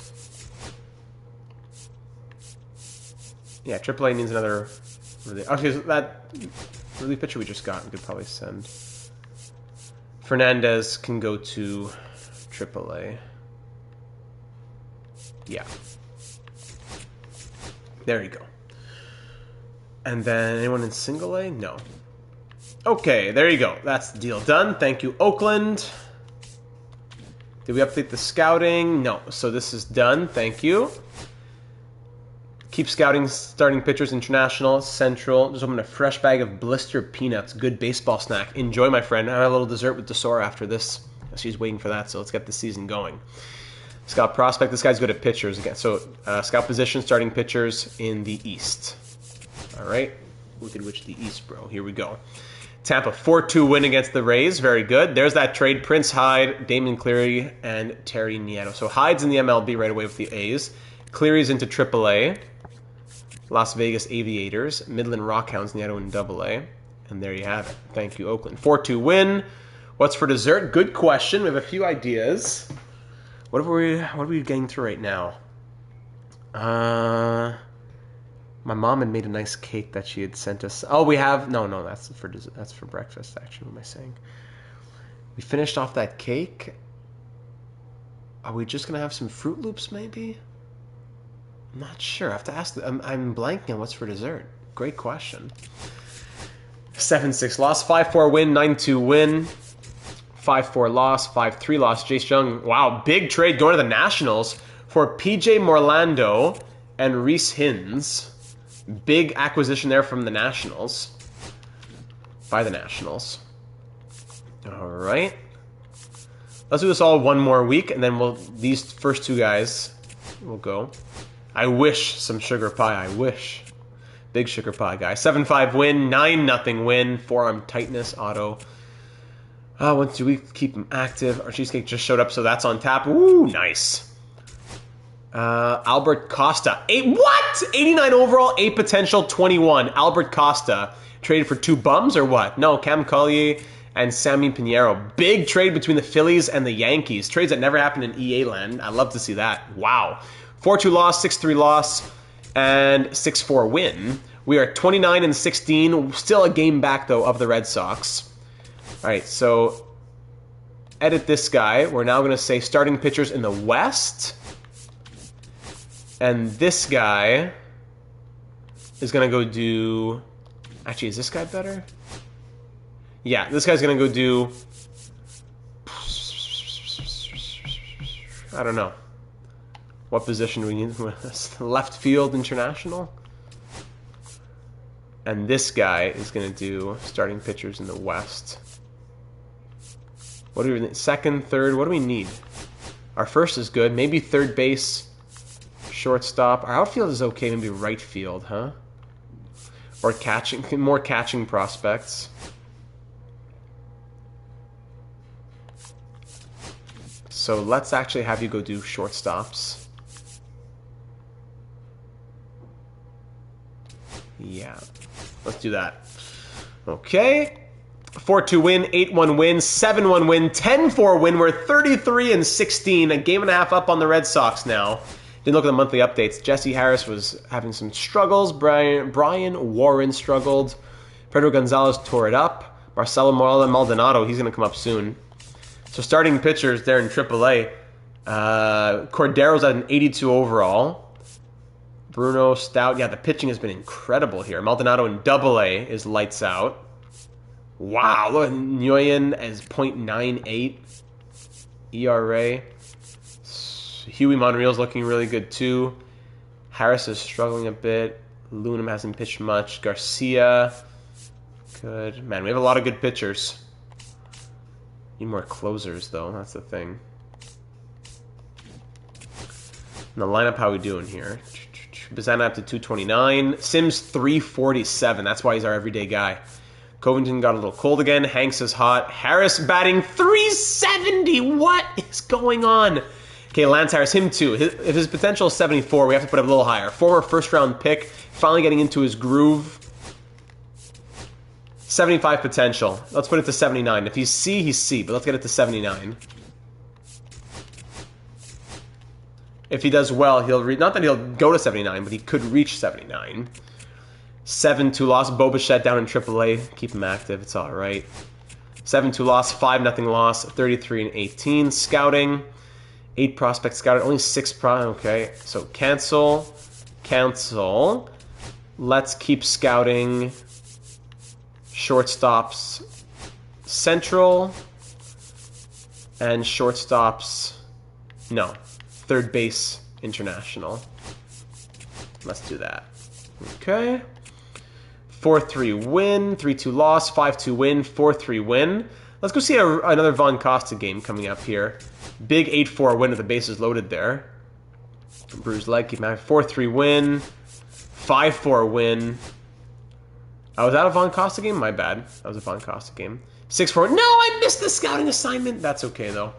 Yeah, AAA needs another. Okay, so that relief pitcher we just got, we could probably send. Fernandez can go to AAA. Yeah. There you go. And then anyone in Single A? No. Okay, there you go. That's the deal done. Thank you, Oakland. Did we update the scouting? No. So this is done. Thank you. Keep scouting starting pitchers, international, central. Just open a fresh bag of blister peanuts. Good baseball snack. Enjoy, my friend. I have a little dessert with Desora after this. She's waiting for that, so let's get the season going. Scout prospect. This guy's good at pitchers again. So scout position, starting pitchers in the East. All right. Look at which the East, bro. Here we go. Tampa 4-2 win against the Rays. Very good. There's that trade. Prince Hyde, Damon Cleary, and Terry Nieto. So Hyde's in the MLB right away with the A's. Cleary's into AAA. Las Vegas Aviators. Midland Rockhounds, Nieto in AA. And there you have it. Thank you, Oakland. 4-2 win. What's for dessert? Good question. We have a few ideas. What are we getting through right now? My mom had made a nice cake that she had sent us. Oh, we have... No, that's for breakfast, actually. What am I saying? We finished off that cake. Are we just gonna have some Fruit Loops, maybe? I'm not sure. I have to ask. I'm blanking on what's for dessert. Great question. 7-6 loss, 5-4 win, 9-2 win, 5-4 loss, 5-3 loss. Jace Jung, wow, big trade going to the Nationals for PJ Morlando and Reese Hins. Big acquisition there from the Nationals. By the Nationals. All right. Let's do this all one more week, and then these first two guys will go. I wish some sugar pie. I wish. Big sugar pie guy. 7-5 win, 9-0 win, forearm tightness, auto. Once a week, keep him active. Our cheesecake just showed up, so that's on tap. Ooh, nice. Albert Costa. 89 overall, 8 potential, 21. Albert Costa. Traded for 2 bums or what? No, Cam Collier and Sammy Pinheiro. Big trade between the Phillies and the Yankees. Trades that never happened in EA land. I love to see that. Wow. 4-2 loss, 6-3 loss, and 6-4 win. We are 29-16. Still a game back, though, of the Red Sox. All right, so edit this guy. We're now going to say starting pitchers in the West. And this guy is going to go do... Actually, is this guy better? Yeah, this guy's going to go do... I don't know. What position do we need? Left field international? And this guy is going to do starting pitchers in the West. What do we need? Second, third, what do we need? Our first is good. Maybe third base, shortstop. Our outfield is okay. Maybe right field, huh? Or catching, more catching prospects. So let's actually have you go do shortstops. Yeah, let's do that. Okay. 4-2 win, 8-1 win, 7-1 win, 10-4 win. We're 33-16, a game and a half up on the Red Sox now. Didn't look at the monthly updates. Jesse Harris was having some struggles. Brian Warren struggled. Pedro Gonzalez tore it up. Marcelo Maldonado, he's going to come up soon. So starting pitchers there in AAA. Cordero's at an 82 overall. Bruno Stout. Yeah, the pitching has been incredible here. Maldonado in AA is lights out. Wow, look at Nguyen as .98 ERA. Huey Monreal's looking really good too. Harris is struggling a bit. Lunam hasn't pitched much. Garcia, good. Man, we have a lot of good pitchers. Need more closers though, that's the thing. In the lineup, how we doing here? Bazana up to 229. Sims 347, that's why he's our everyday guy. Covington got a little cold again. Hanks is hot. Harris batting 370. What is going on? Okay, Lance Harris, him too. If his potential is 74, we have to put him a little higher. Former first-round pick, finally getting into his groove. 75 potential. Let's put it to 79. If he's C, he's C, but let's get it to 79. If he does well, he'll not that he'll go to 79, but he could reach 79. 7-2 loss. Bo Bichette down in AAA. Keep him active. It's all right. 7-2 loss. 5-0 loss. 33-18. Scouting. 8 prospects scouted. Only 6 okay. So cancel. Cancel. Let's keep scouting. Shortstops. Central. And shortstops. No. Third base international. Let's do that. Okay. 4-3 win, 3-2 loss, 5-2 win, 4-3 win. Let's go see another Von Costa game coming up here. Big 8-4 win with the bases loaded there. Bruised leg, keep him out. 4-3 win, 5-4 win. Oh, was that a Von Costa game? My bad. That was a Von Costa game. 6-4. No, I missed the scouting assignment. That's okay, though.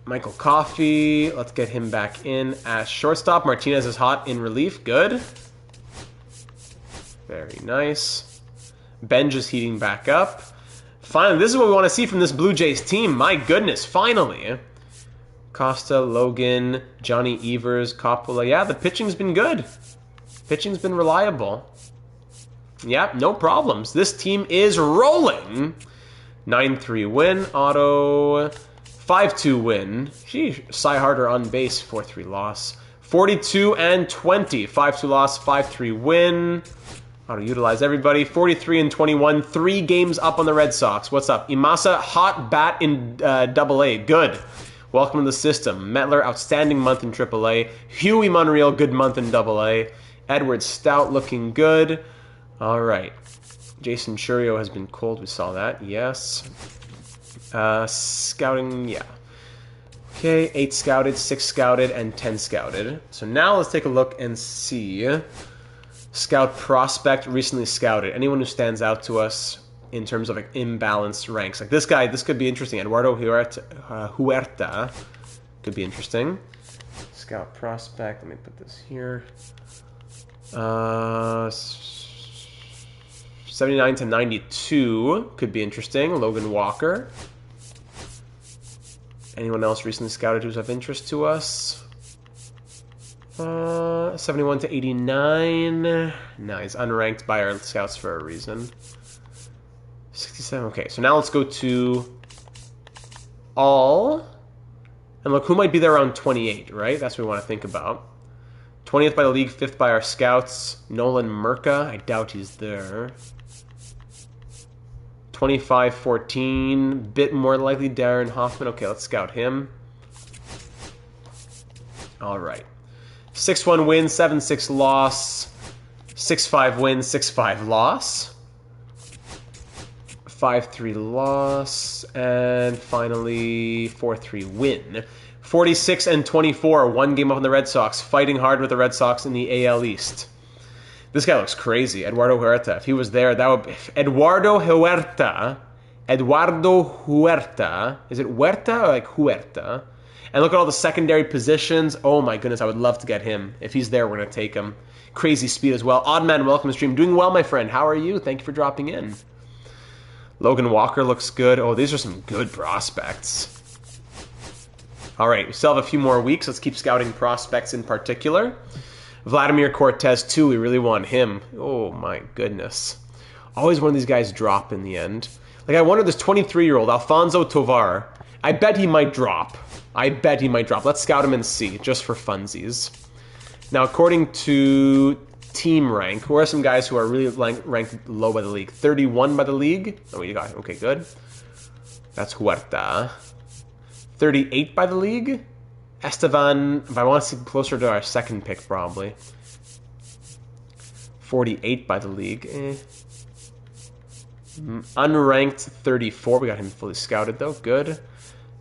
Michael Coffey. Let's get him back in as shortstop. Martinez is hot in relief. Good. Very nice. Benj is heating back up. Finally, this is what we want to see from this Blue Jays team. My goodness, finally. Costa, Logan, Johnny Evers, Coppola. Yeah, the pitching's been good. Pitching's been reliable. Yep, no problems. This team is rolling. 9-3 win. Auto. 5-2 win. Gee, Cy Harder on base. 4-3 loss. 42 and 20. 5-2 loss. 5-3 win. Auto utilize everybody. 43 and 21. 3 games up on the Red Sox. What's up? Imasa, hot bat in AA. Good. Welcome to the system. Metler, outstanding month in AAA. Huey Monreal, good month in AA. Edward Stout, looking good. All right. Jason Churio has been cold. We saw that. Yes. Scouting, yeah. Okay, 8 scouted, 6 scouted, and 10 scouted. So now let's take a look and see. Scout prospect, recently scouted. Anyone who stands out to us in terms of like imbalanced ranks. Like this guy, this could be interesting. Eduardo Huerta could be interesting. Scout prospect, let me put this here. 79 to 92 could be interesting. Logan Walker. Anyone else recently scouted who's of interest to us? 71 to 89. Nice. Unranked by our scouts for a reason. 67. Okay, so now let's go to all. And look, who might be there around 28, right? That's what we want to think about. 20th by the league, 5th by our scouts. Nolan Merca. I doubt he's there. 25-14. Bit more likely Darren Hoffman. Okay, let's scout him. All right. 6-1 win, 7-6 loss. 6-5 win, 6-5 loss. 5-3 loss. And finally, 4-3 win. 46 and 24, 1 game up on the Red Sox. Fighting hard with the Red Sox in the AL East. This guy looks crazy. Eduardo Huerta. If he was there, that would be... Eduardo Huerta. Is it Huerta or like Huerta? And look at all the secondary positions. Oh my goodness, I would love to get him. If he's there, we're going to take him. Crazy speed as well. Oddman, welcome to stream. Doing well, my friend. How are you? Thank you for dropping in. Logan Walker looks good. Oh, these are some good prospects. All right, we still have a few more weeks. Let's keep scouting prospects in particular. Vladimir Cortez, too. We really want him. Oh, my goodness. Always one of these guys drop in the end. Like, I wonder, this 23-year-old, Alfonso Tovar, I bet he might drop. Let's scout him and see, just for funsies. Now, according to team rank, who are some guys who are really ranked low by the league? 31 by the league? Oh, you got it. Okay, good. That's Huerta. 38 by the league? Estevan, if I want to see closer to our second pick, probably. 48 by the league. Unranked 34. We got him fully scouted, though. Good.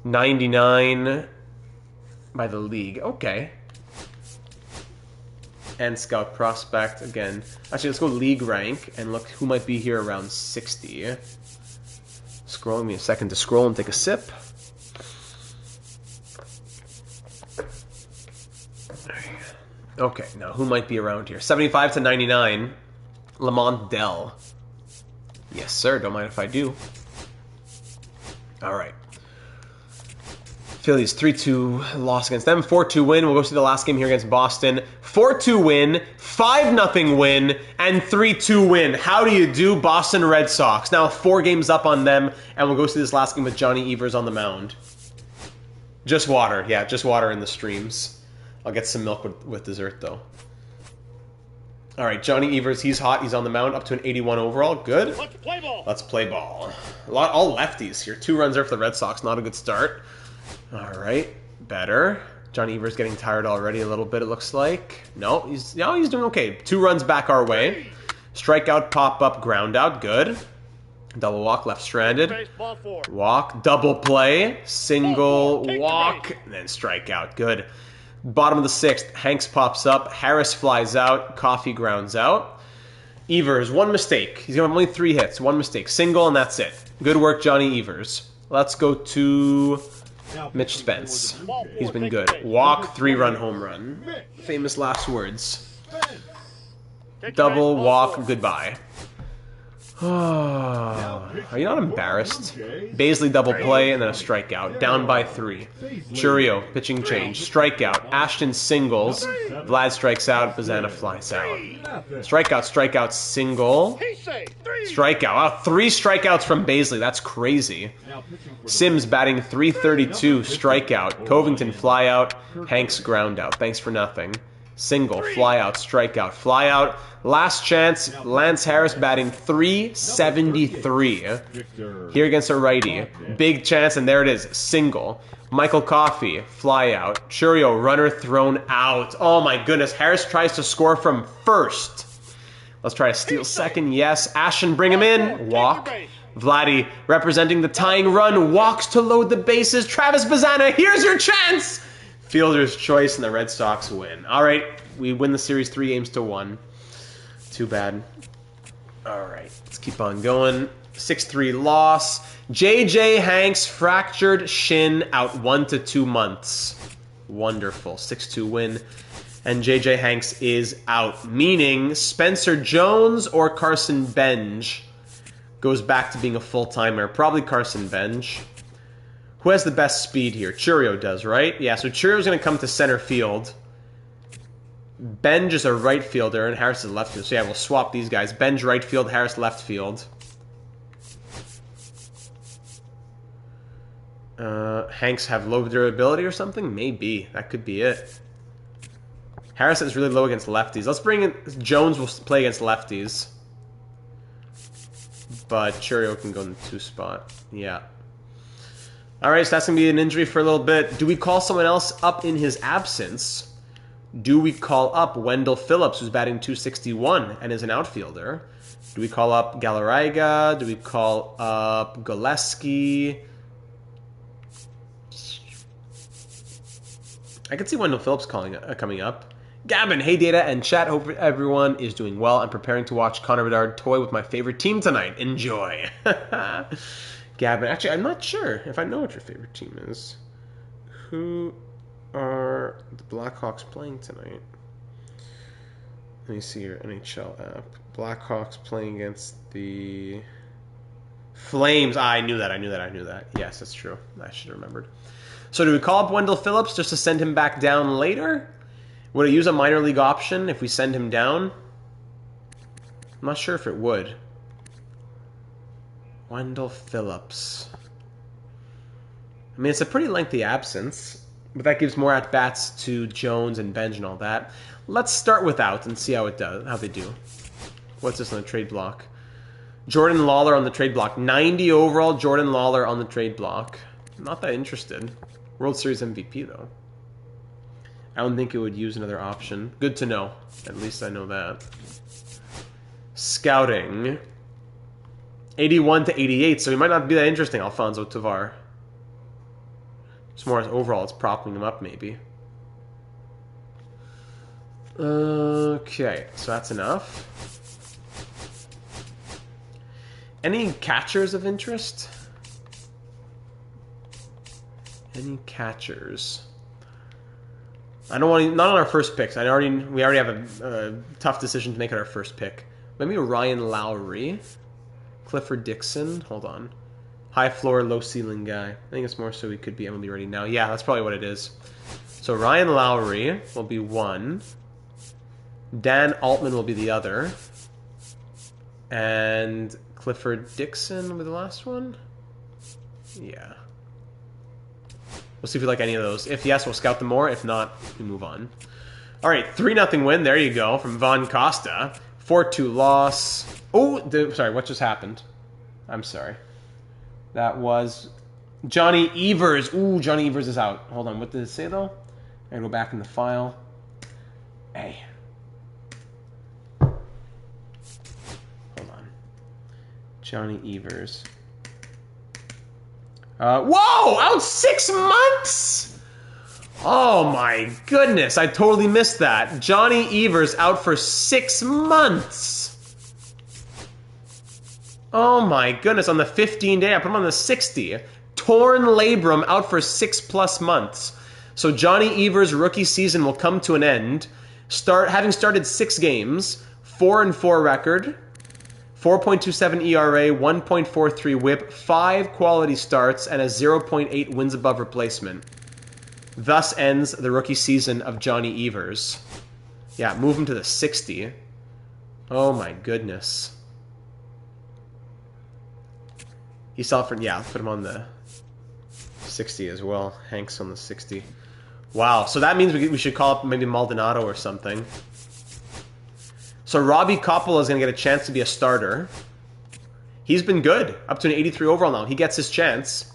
99 by the league. Okay. And scout prospect again. Actually, let's go league rank and look who might be here around 60. Scroll me a second to scroll and take a sip. Okay, now who might be around here? 75 to 99. Lamont Dell. Yes, sir. Don't mind if I do. All right. Phillies 3-2 loss against them. 4-2 win. We'll go see the last game here against Boston. 4-2 win, 5-0 win, and 3-2 win. How do you do, Boston Red Sox? Now 4 games up on them, and we'll go see this last game with Johnny Evers on the mound. Just water. Yeah, just water in the streams. I'll get some milk with dessert, though. All right, Johnny Evers, he's hot. He's on the mound, up to an 81 overall. Good. Let's play ball. Let's play ball. All lefties here. 2 runs there for the Red Sox. Not a good start. All right, better. Johnny Evers getting tired already a little bit, it looks like. No, he's doing okay. 2 runs back our way. Strikeout, pop-up, ground out. Good. Double walk, left stranded. Base, ball 4. Walk, double play, single, walk, and then strikeout. Good. Bottom of the 6th, Hanks pops up, Harris flies out, Coffee grounds out. Evers, 1 mistake. He's going to have only 3 hits, 1 mistake. Single, and that's it. Good work, Johnny Evers. Let's go to Mitch Spence. He's been good. Walk, 3-run home run. Famous last words. Double, walk, goodbye. Are you not embarrassed? Baisley double play and then a strikeout. Down by 3. Churio, pitching change. Strikeout. Ashton singles. Vlad strikes out. Bazana flies out. Strikeout, strikeout, single. Strikeout. Wow, 3 strikeouts from Baisley. That's crazy. Sims batting 332. Strikeout. Covington fly out. Hanks ground out. Thanks for nothing. Single, fly out, strikeout, fly out. Last chance, Lance Harris batting 373 here against a righty. Big chance, and there it is, single. Michael Coffey, fly out. Churio, runner thrown out. Oh my goodness, Harris tries to score from first. Let's try to steal second, yes. Ashton, bring him in, walk. Vladdy, representing the tying run, walks to load the bases. Travis Bazana, here's your chance! Fielder's choice, and the Red Sox win. All right, we win the series 3-1. Too bad. All right, let's keep on going. 6-3 loss. J.J. Hanks fractured shin, out 1 to 2 months. Wonderful. 6-2 win. And J.J. Hanks is out, meaning Spencer Jones or Carson Benj goes back to being a full-timer. Probably Carson Benj. Who has the best speed here? Churio does, right? Yeah, so Churio's going to come to center field. Benj is a right fielder, and Harris is left field. So yeah, we'll swap these guys. Benj right field, Harris left field. Hanks have low durability or something? Maybe. That could be it. Harris is really low against lefties. Let's bring in... Jones will play against lefties. But Churio can go in the 2 spot. Yeah. All right, so that's going to be an injury for a little bit. Do we call someone else up in his absence? Do we call up Wendell Phillips, who's batting 261 and is an outfielder? Do we call up Galarraga? Do we call up Gillespie? I can see Wendell Phillips coming up. Gavin, hey Data and chat, hope everyone is doing well. I'm preparing to watch Connor Bedard toy with my favorite team tonight. Enjoy. Gavin, actually, I'm not sure if I know what your favorite team is. Who are the Blackhawks playing tonight? Let me see your NHL app. Blackhawks playing against the Flames. Ah, I knew that. Yes, that's true. I should have remembered. So do we call up Wendell Phillips just to send him back down later? Would it use a minor league option if we send him down? I'm not sure if it would. Wendell Phillips. I mean, it's a pretty lengthy absence, but that gives more at-bats to Jones and Benj and all that. Let's start without and see how they do. What's this on the trade block? Jordan Lawler on the trade block. 90 overall, Jordan Lawler on the trade block. Not that interested. World Series MVP, though. I don't think it would use another option. Good to know. At least I know that. Scouting. 81 to 88, so he might not be that interesting, Alfonso Tovar. It's more as overall, it's propping him up, maybe. Okay, so that's enough. Any catchers of interest? Any catchers? I don't want to, not on our first picks. We already have a tough decision to make at our first pick. Maybe Ryan Lowry, Clifford Dixon. Hold on, high floor, low ceiling guy. I think it's more so he could be MLB ready now. Yeah, that's probably what it is. So Ryan Lowry will be one. Dan Altman will be the other, and Clifford Dixon will be the last one. Yeah. We'll see if we like any of those. If yes, we'll scout them more. If not, we move on. All right, 3-0 win. There you go from Von Costa. 4-2 loss. Oh, sorry, what just happened? I'm sorry. That was Johnny Evers. Ooh, Johnny Evers is out. Hold on, what did it say, though? I gotta go back in the file. Hey. Hold on. Johnny Evers. Whoa! Out 6 months? Oh my goodness, I totally missed that. Johnny Evers out for 6 months. Oh my goodness, on the 15-day, I put him on the 60. Torn labrum out for 6+ months. So Johnny Evers' rookie season will come to an end. Having started 6 games, 4-4 record, 4.27 ERA, 1.43 whip, 5 quality starts, and a 0.8 wins above replacement. Thus ends the rookie season of Johnny Evers. Yeah, move him to the 60. Oh my goodness. He saw for, yeah, let's put him on the 60 as well. Hank's on the 60. Wow, so that means we should call up maybe Maldonado or something. So Robbie Coppola is going to get a chance to be a starter. He's been good, up to an 83 overall now. He gets his chance.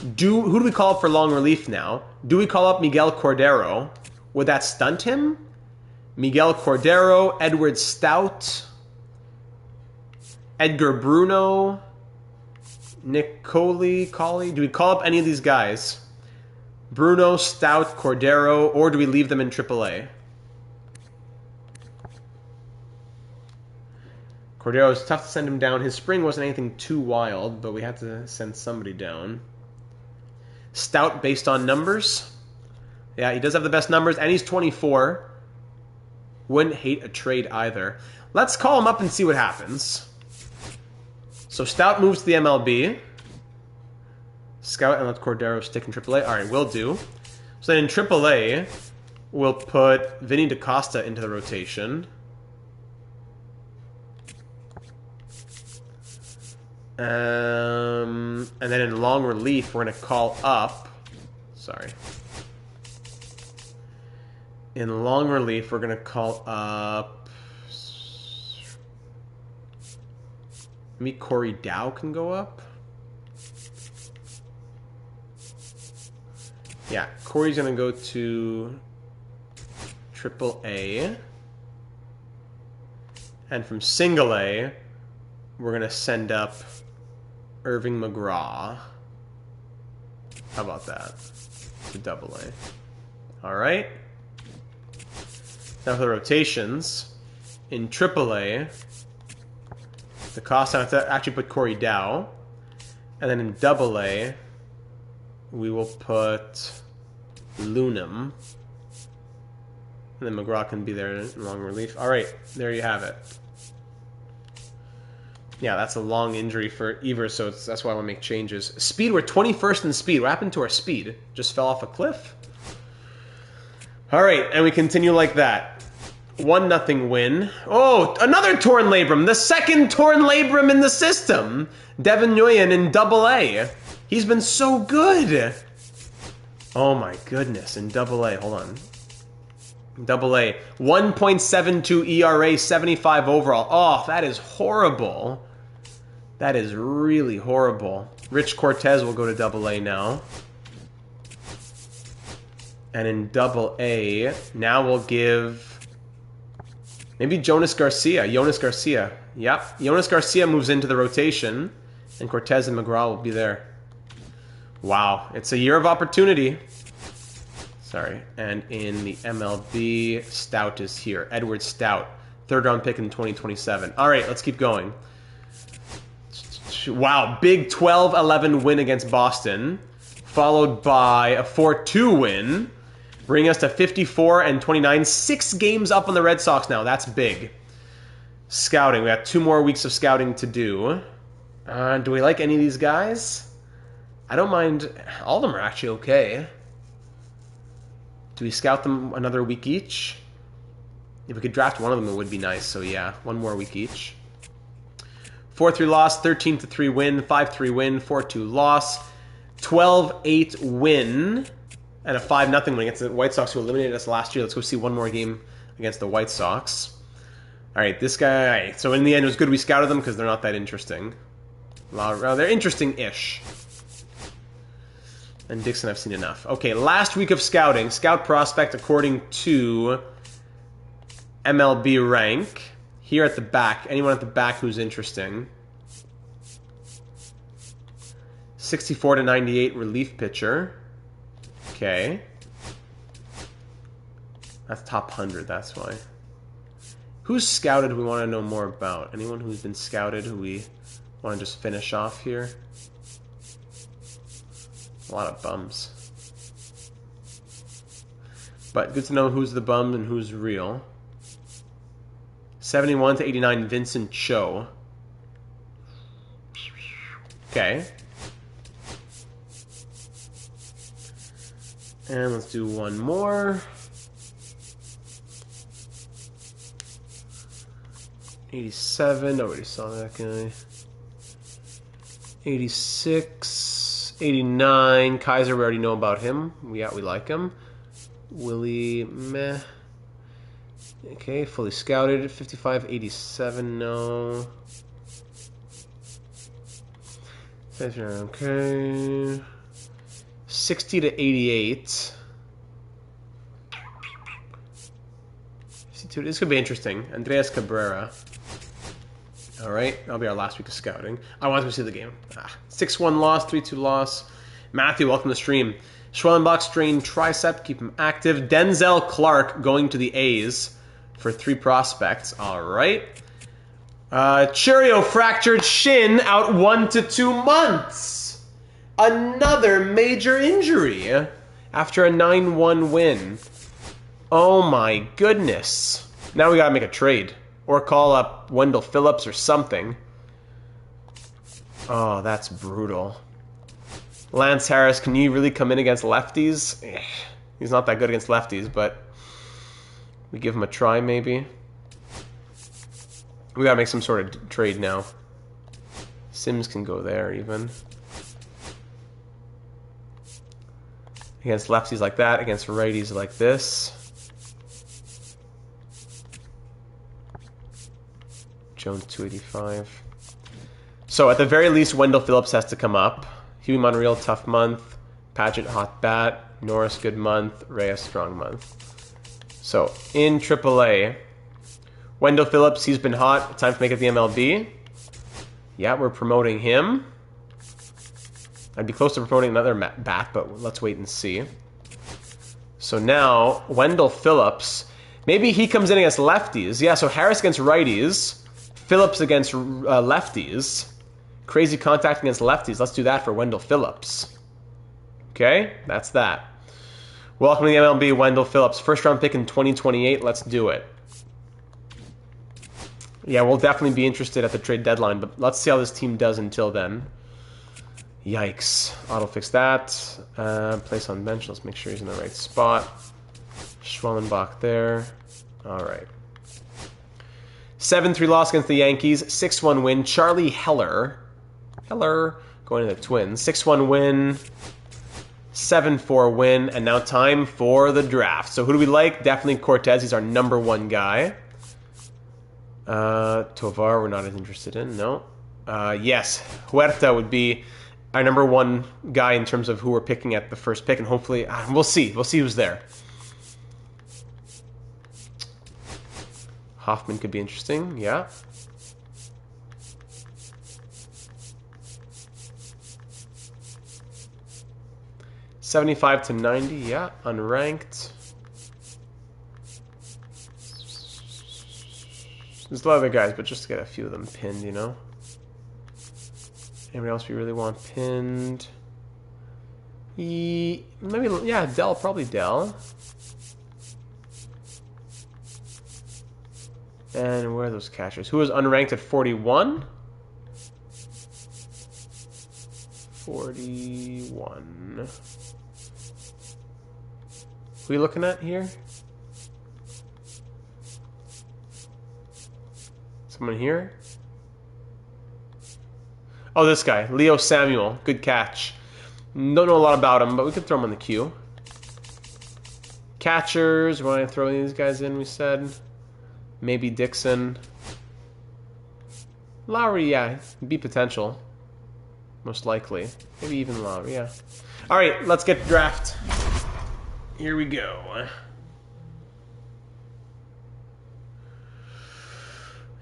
Who do we call up for long relief now? Do we call up Miguel Cordero? Would that stunt him? Miguel Cordero, Edward Stout, Edgar Bruno, Nick Coley. Do we call up any of these guys? Bruno, Stout, Cordero, or do we leave them in AAA? Cordero, it's tough to send him down. His spring wasn't anything too wild, but we had to send somebody down. Stout based on numbers. Yeah, he does have the best numbers, and he's 24. Wouldn't hate a trade either. Let's call him up and see what happens. So Stout moves to the MLB. Scout and let Cordero stick in AAA. All right, will do. So then in AAA, we'll put Vinny DaCosta into the rotation. And then in long relief, we're going to call up... Sorry. In long relief, we're going to call up... Maybe Corey Dow can go up? Yeah, Corey's going to go to AAA. And from single A, we're going to send up Irving McGraw. How about that? To double A. All right. Now for the rotations. In AAA, the cost, I have to actually put Corey Dow. And then in double A, we will put Lunam. And then McGraw can be there in long relief. All right, there you have it. Yeah, that's a long injury for Evers, so that's why I want to make changes. Speed, we're 21st in speed. What happened to our speed? Just fell off a cliff? All right, and we continue like that. 1-0 win. Oh, another torn labrum. The second torn labrum in the system. Devin Nguyen in double A. He's been so good. Oh my goodness, in double A. Hold on. Double A. 1.72 ERA, 75 overall. Oh, that is horrible. That is really horrible. Rich Cortez will go to double A now. And in double A, now we'll give maybe Jonas Garcia. Jonas Garcia. Yep. Jonas Garcia moves into the rotation. And Cortez and McGraw will be there. Wow. It's a year of opportunity. Sorry. And in the MLB, Stout is here. Edward Stout. 3rd round pick in 2027. All right, let's keep going. Wow. Big 12-11 win against Boston. Followed by a 4-2 win. Bringing us to 54-29. 6 games up on the Red Sox now. That's big. Scouting. We got 2 more weeks of scouting to do. Do we like any of these guys? I don't mind. All of them are actually okay. Do we scout them another week each? If we could draft one of them, it would be nice. So yeah, 1 more week each. 4-3 loss, 13-3 win, 5-3 win, 4-2 loss, 12-8 win, and a 5-0 win against the White Sox who eliminated us last year. Let's go see 1 more game against the White Sox. All right, this guy. So in the end, it was good we scouted them because they're not that interesting. Well, they're interesting-ish. And Dixon, I've seen enough. Okay, last week of scouting. Scout prospect according to MLB rank. Here at the back. Anyone at the back who's interesting. 64-98 relief pitcher. Okay. That's top 100, that's why. Who's scouted we want to know more about? Anyone who's been scouted who we want to just finish off here? A lot of bums. But good to know who's the bum and who's real. 71-89, Vincent Cho. Okay. And let's do one more. 87, nobody saw that guy. 86, 89, Kaiser, we already know about him. Yeah, we like him. Willie, meh. Okay, fully scouted. 55, 87, no. Okay. 60 to 88. 52, this could be interesting. Andreas Cabrera. All right, that'll be our last week of scouting. I want to see the game. 6-1 loss, 3-2 loss. Matthew, welcome to the stream. Schwellenbach strained tricep, keep him active. Denzel Clark going to the A's for 3 prospects. All right. Cheerio fractured shin, out 1 to 2 months. Another major injury after a 9-1 win. Oh my goodness. Now we gotta make a trade. Or call up Wendell Phillips or something. Oh, that's brutal. Lance Harris, can you really come in against lefties? He's not that good against lefties, but we give him a try maybe. We gotta make some sort of trade now. Sims can go there even. Against lefties like that, against righties like this. Jones 285. So at the very least, Wendell Phillips has to come up. Huey Monreal, tough month. Padgett, hot bat. Norris, good month. Reyes, strong month. So in AAA, Wendell Phillips, he's been hot. Time to make it the MLB. Yeah, we're promoting him. I'd be close to promoting another bat, but let's wait and see. So now, Wendell Phillips, maybe he comes in against lefties. Yeah, so Harris against righties. Phillips against lefties. Crazy contact against lefties. Let's do that for Wendell Phillips. Okay, that's that. Welcome to the MLB, Wendell Phillips. First round pick in 2028. Let's do it. Yeah, we'll definitely be interested at the trade deadline, but let's see how this team does until then. Yikes. Auto fix that. Place on bench. Let's make sure he's in the right spot. Schwellenbach there. All right. 7-3 loss against the Yankees. 6-1 win. Charlie Heller going to the Twins. 6-1 win. 7-4 win. And now time for the draft. So who do we like? Definitely Cortez. He's our #1 guy. Tovar we're not as interested in. No. Yes. Huerta would be our #1 guy in terms of who we're picking at the first pick. And hopefully, we'll see. We'll see who's there. Hoffman could be interesting, yeah. $75 to $90, yeah, unranked. There's a lot of other guys, but just to get a few of them pinned, you know. Anybody else we really want pinned? Maybe, yeah, Dell, probably Dell. And where are those catchers? Who was unranked at 41? 41. Who are we looking at here? Someone here? Oh, this guy. Leo Samuel. Good catch. Don't know a lot about him, but we could throw him in the queue. Catchers. We want to throw these guys in, we said. Maybe Dixon. Lowry, yeah. Be potential. Most likely. Maybe even Lowry, yeah. Alright, let's get the draft. Here we go.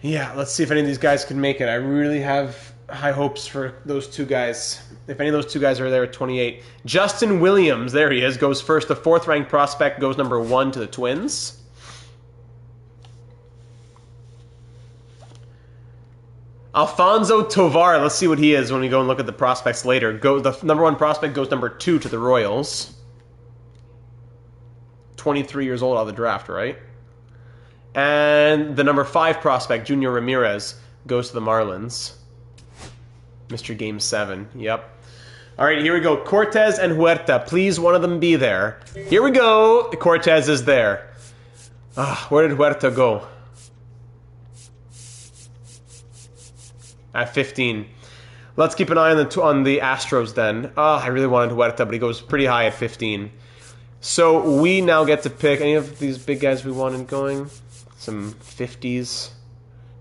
Yeah, let's see if any of these guys can make it. I really have high hopes for those two guys. If any of those two guys are there at 28. Justin Williams, there he is, goes first. The 4th ranked prospect goes #1 to the Twins. Alfonso Tovar, let's see what he is when we go and look at the prospects later. The #1 prospect goes #2 to the Royals. 23 years old out of the draft, right? And the #5 prospect, Junior Ramirez, goes to the Marlins. Mr. Game 7. Yep. All right, here we go. Cortez and Huerta. Please, one of them be there. Here we go. Cortez is there. Where did Huerta go? At 15. Let's keep an eye on the Astros then. I really wanted Huerta, but he goes pretty high at 15. So we now get to pick any of these big guys we wanted going. Some 50s.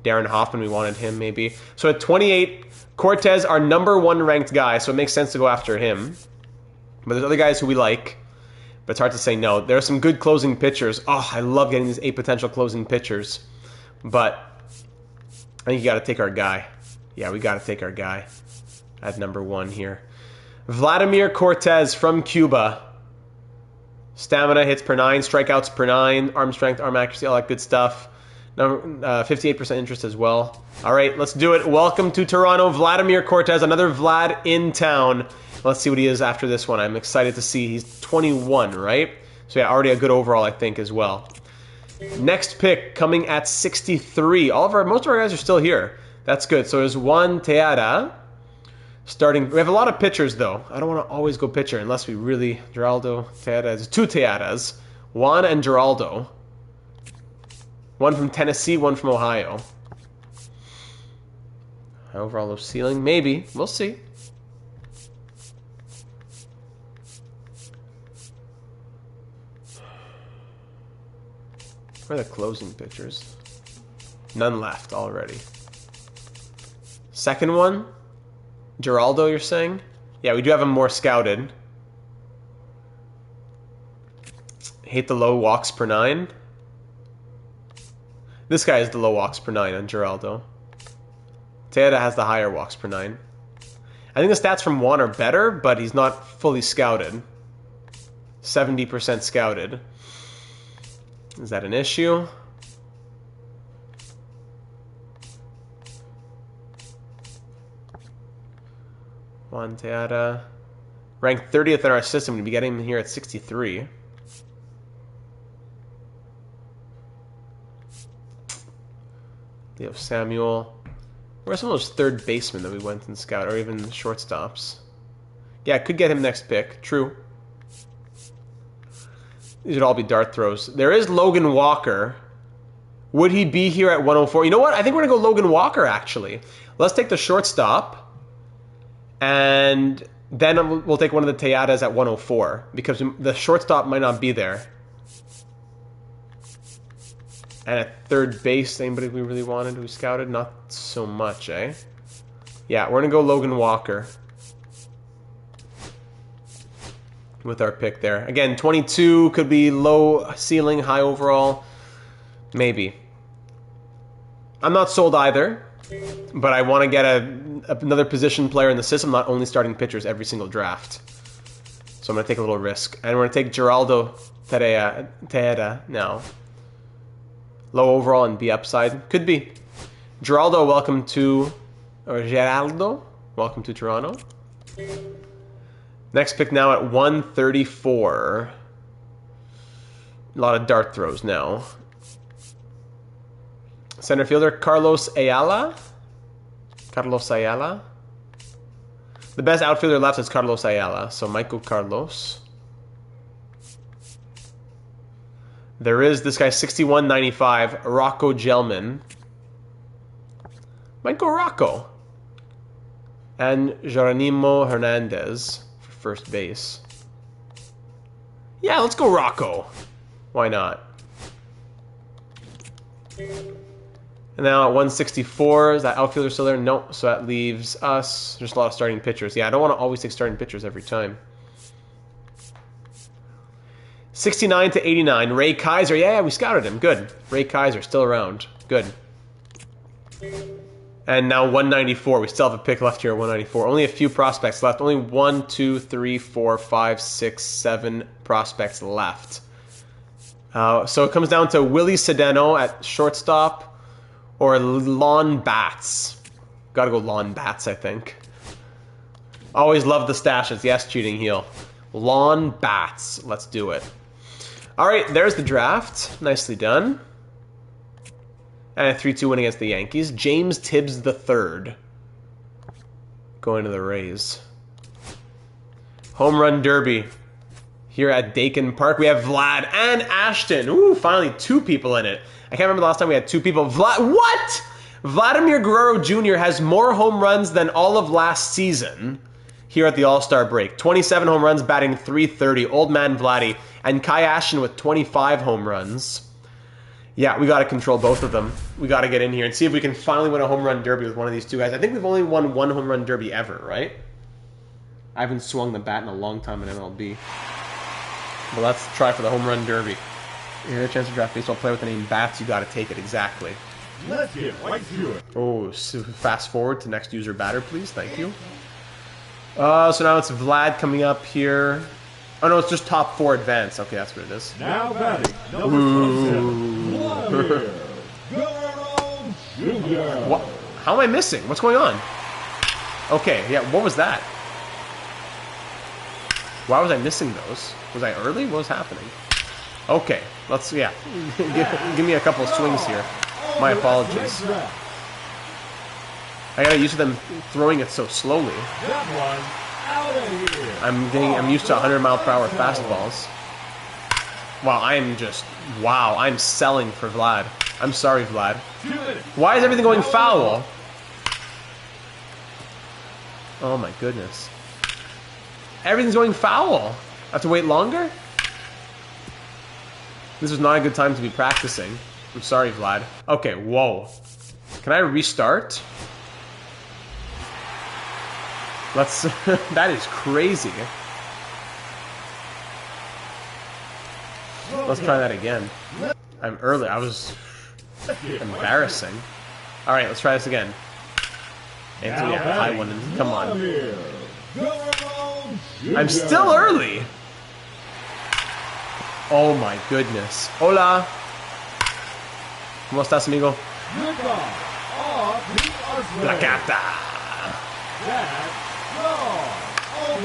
Darren Hoffman, we wanted him maybe. So at 28, Cortez, our #1 ranked guy, so it makes sense to go after him. But there's other guys who we like, but it's hard to say no. There are some good closing pitchers. I love getting these 8 potential closing pitchers. But I think you got to take our guy. Yeah, we got to take our guy at #1 here. Vladimir Cortez from Cuba. Stamina, hits per 9, strikeouts per 9, arm strength, arm accuracy, all that good stuff. 58% interest as well. All right, let's do it. Welcome to Toronto, Vladimir Cortez, another Vlad in town. Let's see what he is after this one. I'm excited to see. He's 21, right? So yeah, already a good overall, I think, as well. Next pick coming at 63. Most of our guys are still here. That's good. So there's Juan Tejada. Starting. We have a lot of pitchers, though. I don't want to always go pitcher unless we really... Geraldo, Tejada. There's 2 Tejadas. Juan and Geraldo. One from Tennessee, one from Ohio. Overall low ceiling? Maybe. We'll see. Where are the closing pitchers? None left already. Second one? Geraldo, you're saying? Yeah, we do have him more scouted. Hate the low walks per 9. This guy is the low walks per 9 on Geraldo. Tejada has the higher walks per 9. I think the stats from Juan are better, but he's not fully scouted. 70% scouted. Is that an issue? Juan Tejada. Ranked 30th in our system. We'd be getting him here at 63. Leo Samuel. Where's some of those third basemen that we went and scouted, or even shortstops? Yeah, could get him next pick. True. These would all be dart throws. There is Logan Walker. Would he be here at 104? You know what? I think we're going to go Logan Walker, actually. Let's take the shortstop. And then we'll take one of the Tejadas at 104. Because the shortstop might not be there. And at third base, anybody we really wanted who scouted? Not so much, eh? Yeah, we're going to go Logan Walker. With our pick there. Again, 22 could be low ceiling, high overall. Maybe. I'm not sold either. But I want to get another position player in the system, not only starting pitchers every single draft. So I'm going to take a little risk. And we're going to take Geraldo Tejada now. Low overall and B upside. Could be. Geraldo, welcome to... Or Geraldo, welcome to Toronto. Next pick now at 134. A lot of dart throws now. Center fielder, Carlos Ayala. Carlos Ayala. The best outfielder left is Carlos Ayala. So Michael Carlos. There is this guy, 61.95, Rocco Gelman. Might go Rocco. And Geronimo Hernandez for first base. Yeah, let's go Rocco. Why not? And now at 164, is that outfielder still there? Nope, so that leaves us. There's a lot of starting pitchers. Yeah, I don't want to always take starting pitchers every time. 69 to 89, Ray Kaiser. Yeah, we scouted him. Good. Ray Kaiser, still around. Good. And now 194. We still have a pick left here at 194. Only a few prospects left. Only 1, 2, 3, 4, 5, 6, 7 prospects left. So it comes down to Willie Sedano at shortstop or Lon Bats. Gotta go Lon Bats, I think. Always love the stashes. Yes, cheating heel. Lon Bats. Let's do it. All right, there's the draft. Nicely done. And a 3-2 win against the Yankees. James Tibbs III. going to the Rays. Home run derby here at Dakin Park. We have Vlad and Ashton. Ooh, finally 2 people in it. I can't remember the last time we had 2 people. What? Vladimir Guerrero Jr. has more home runs than all of last season here at the All-Star break. 27 home runs, batting .330. Old man Vladdy. And Kai Ashton with 25 home runs. Yeah, we got to control both of them. We got to get in here and see if we can finally win a home run derby with one of these 2 guys. I think we've only won 1 home run derby ever, right? I haven't swung the bat in a long time in MLB. But let's try for the home run derby. You get a chance to draft baseball player with the name Bats, you got to take it, exactly. Let's get right to it. Oh, so fast forward to next user batter, please. Thank you. So now it's Vlad coming up here. Oh no, it's just top 4 advance. Okay, that's what it is. Now batting, number 27, Guerrero Jr. What? How am I missing? What's going on? Okay, yeah, what was that? Why was I missing those? Was I early? What was happening? Okay, let's, yeah. give me a couple of swings here. My apologies. I gotta used to them throwing it so slowly. I'm used to 100-mile-per-hour fastballs. Wow, I'm selling for Vlad. I'm sorry, Vlad. Why is everything going foul? Oh my goodness. Everything's going foul. I have to wait longer? This is not a good time to be practicing. I'm sorry, Vlad. Okay, whoa. Can I restart? Let's... that is crazy. Let's try that again. I'm early. I was... embarrassing. Alright, let's try this again. Anthony, high one. Come on. I'm still early! Oh my goodness. Hola! ¿Cómo estás, amigo? La Cata!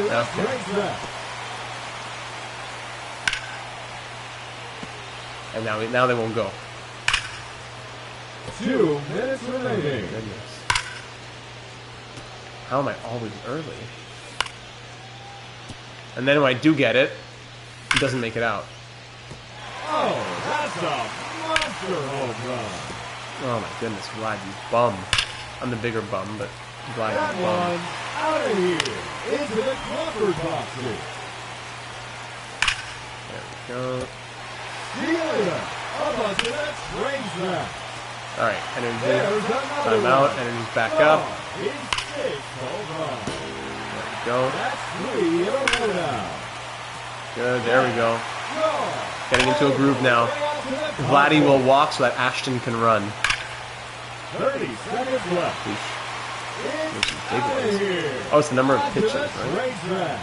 Okay. And now they won't go. 2 minutes remaining. Goodness. How am I always early? And then when I do get it, he doesn't make it out. Oh, that's a monster home run. Oh my goodness, Vlad, you bum. I'm the bigger bum, but Vlad, That you bum. one out of here into the clubber boxes. There we go. Celia up onto that train track. Alright, energy. There's another Time out, one. energy's back up. It's 6 home runs. There we go. That's 3 in a row now. Good, there we go. Go. Getting into a groove now. Vladdy will walk so that Ashton can run. 30 seconds left. There's some big Out of ones. here. Oh, it's the number of Onto pitches, the right? train track.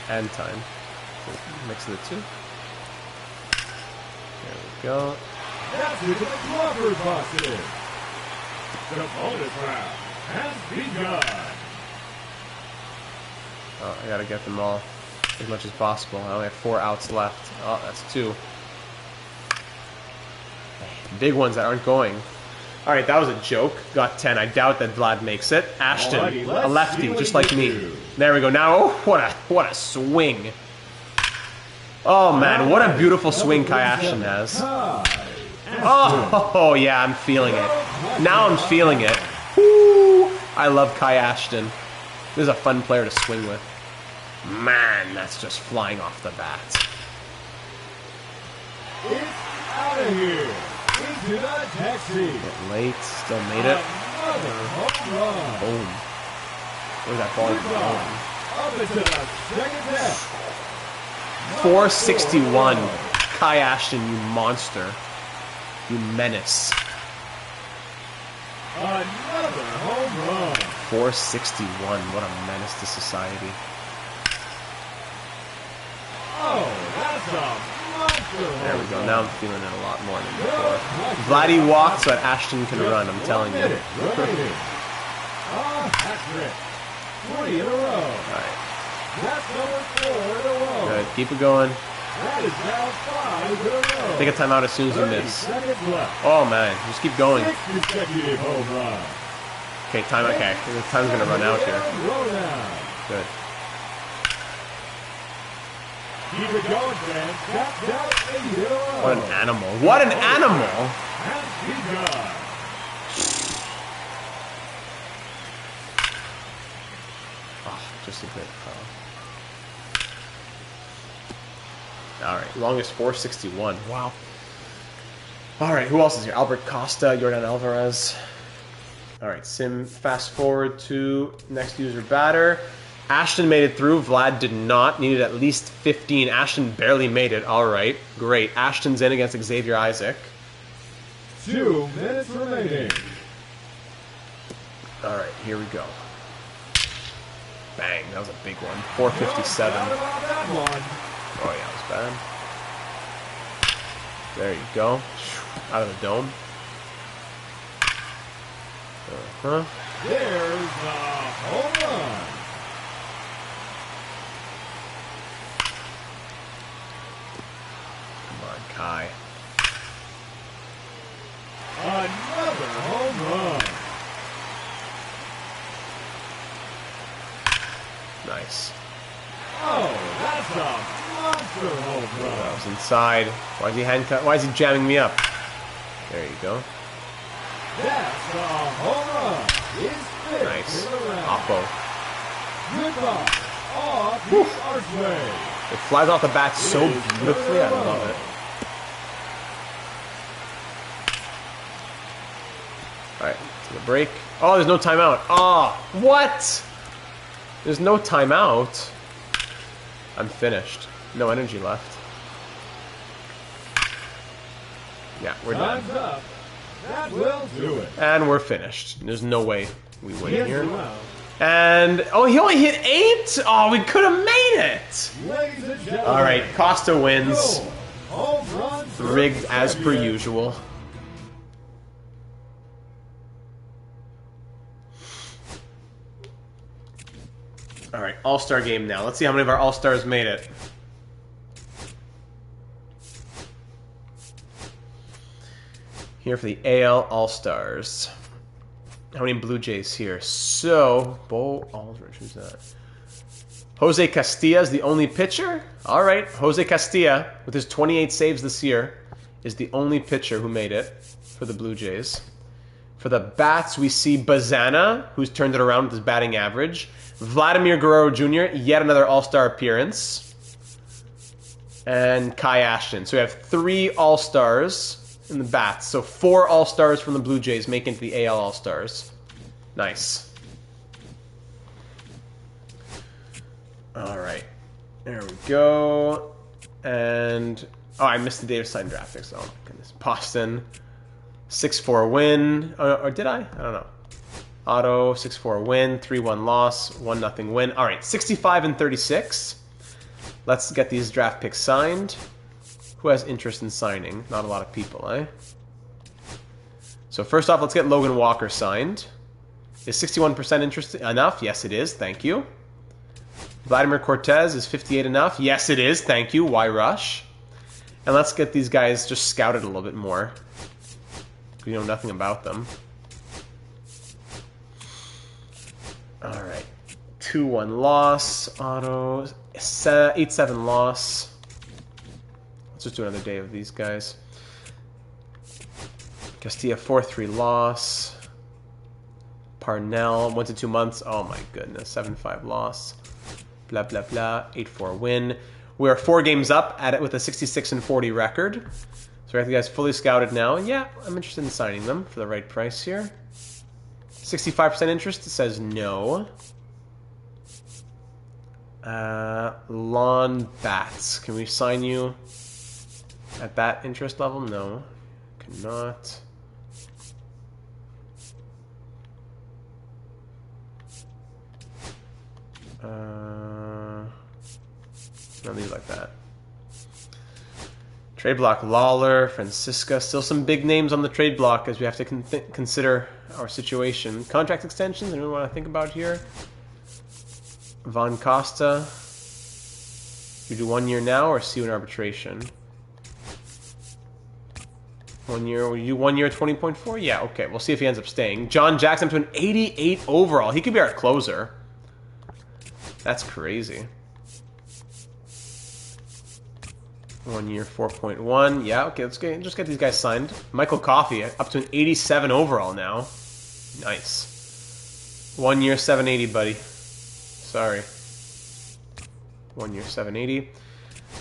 And time. So mix of the 2. There we go. That's into the clubber boxes. The bonus round has begun. Oh, I gotta get them all as much as possible. I only have 4 outs left. Oh, that's 2. Big ones that aren't going. Alright, that was a joke. Got 10. I doubt that Vlad makes it. Ashton, Alrighty, a let's see lefty, what just he like can me. do. There we go. Now, oh, what a swing. Oh man, what a beautiful swing Kai Ashton has. Oh, yeah, I'm feeling it. Now I'm feeling it. Woo! I love Kai Ashton. This is a fun player to swing with. Man, that's just flying off the bat. It's out of here. Into the taxi. Bit late, still made it. Another home run. Boom. Where's that ball even going? Up into the second deck. 461. Kai Ashton, you monster. You menace. Another home run. 461. What a menace to society. Oh, that's a monster. There we go. Now I'm feeling it a lot more than before. Vladdy walked so that Ashton can run, I'm telling you. Remaining. A hat trick. 3 in a row. Alright. That's number 4 in a row. Good. Keep it going. That is now 5 in a row. Take a timeout as soon as you 30 miss. seconds left. Oh man, just keep going. 6 consecutive home runs. Okay, time. Okay, the time's gonna run out here. Good. Keep it going, fans. That's out 8 in a row. What an animal! What an animal! Has begun. Oh, just a bit. All right, longest 461. Wow. All right, who else is here? Albert Costa, Jordan Alvarez. All right, sim. Fast forward to next user batter. Ashton made it through. Vlad did not. Needed at least 15. Ashton barely made it. All right, great. Ashton's in against Xavier Isaac. 2 minutes remaining. All right, here we go. Bang, that was a big one. 457. Not about that one. Oh yeah, that was bad. There you go. Out of the dome. Uh-huh. There's the home run. Come on, Kai. Another home run. Nice. Oh, that's a monster home That run. was inside. Why is he handcuffed? Why is he jamming me up? There you go. That's a home run. His fifth Nice. in the round. Oppo. Goodbye. Off the archway. It flies off the bat so beautifully. I love it. Alright, to the break. Oh, there's no timeout. Oh, what? There's no timeout. I'm finished. No energy left. Yeah, we're done. Time's up. That will do it. And we're finished. There's no way we win Yes, here. well. And, oh, he only hit 8? Oh, we could have made it. Ladies and gentlemen. All right, Costa wins. Home run. Rigged as per usual. All right, All-Star game now. Let's see how many of our All-Stars made it. Here for the AL All-Stars. How many Blue Jays here? So, Bo Aldridge, who's that? Jose Castilla is the only pitcher? All right, Jose Castilla, with his 28 saves this year, is the only pitcher who made it for the Blue Jays. For the Bats, we see Bazana, who's turned it around with his batting average. Vladimir Guerrero Jr., yet another All-Star appearance. And Kai Ashton. So we have 3 All-Stars in the Bats. So 4 All-Stars from the Blue Jays make it to the AL All-Stars. Nice. All right. There we go. And, oh, I missed the Davis sign draft picks. Oh, my goodness. Boston, 6-4 win. Or did I? I don't know. Otto, 6-4 win, 3-1 loss, 1-0 win. All right, 65 and 36. Let's get these draft picks signed. Who has interest in signing? Not a lot of people, eh? So first off, let's get Logan Walker signed. Is 61% interest enough? Yes, it is. Thank you. Vladimir Cortez, is 58 enough? Yes, it is. Thank you. Why rush? And let's get these guys just scouted a little bit more. We know nothing about them. All right. 2-1 loss. Otto. 8-7 loss. Let's just do another day of these guys. Castilla, 4-3 loss. Parnell, 1 to 2 months. Oh my goodness. 7-5 loss. Blah, blah, blah. 8-4 win. We are 4 games up at it with a 66-40 record. So we have the guys fully scouted now. And yeah, I'm interested in signing them for the right price here. 65% interest says no. Lawn Bats. Can we sign you at that interest level? No. Cannot. I'll leave it like that. Trade block, Lawler, Francisca. Still some big names on the trade block as we have to consider our situation. Contract extensions, anyone want to think about here? Von Costa. You do 1 year now or see you in arbitration? 1 year, will you do 1 year 20.4? Yeah, okay. We'll see if he ends up staying. John Jackson to an 88 overall. He could be our closer. That's crazy. 1 year 4.1. Yeah, okay, let's just get these guys signed. Michael Coffey up to an 87 overall now. Nice. 1 year 780, buddy. Sorry. 1 year 780.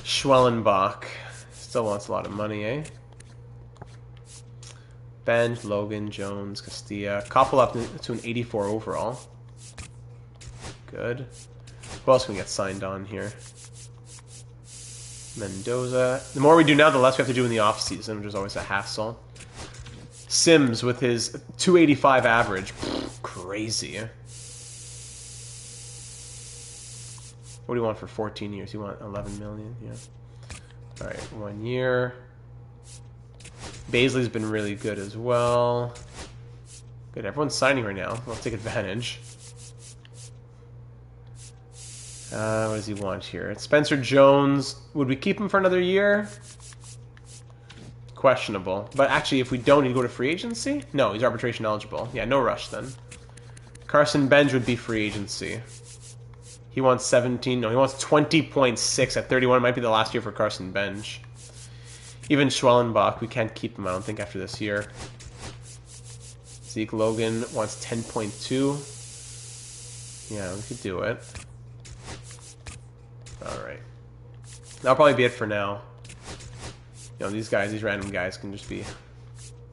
Schwellenbach. Still wants a lot of money, eh? Benj, Logan, Jones, Castilla. Koppel up to an 84 overall. Good. Who else can we get signed on here? Mendoza. The more we do now, the less we have to do in the off-season, which is always a hassle. Sims with his 285 average. Pfft, crazy. What do you want for 14 years? You want 11 million? Yeah. All right, 1 year. Baisley's been really good as well. Good, everyone's signing right now. Let's take advantage. What does he want here? It's Spencer Jones. Would we keep him for another year? Questionable. But actually, if we don't, he'd go to free agency? No, he's arbitration eligible. Yeah, no rush then. Carson Benj would be free agency. He wants 17. No, he wants 20.6 at 31. It might be the last year for Carson Benj. Even Schwellenbach, we can't keep him, I don't think, after this year. Zeke Logan wants 10.2. Yeah, we could do it. Alright. That'll probably be it for now. You know, these guys, these random guys can just be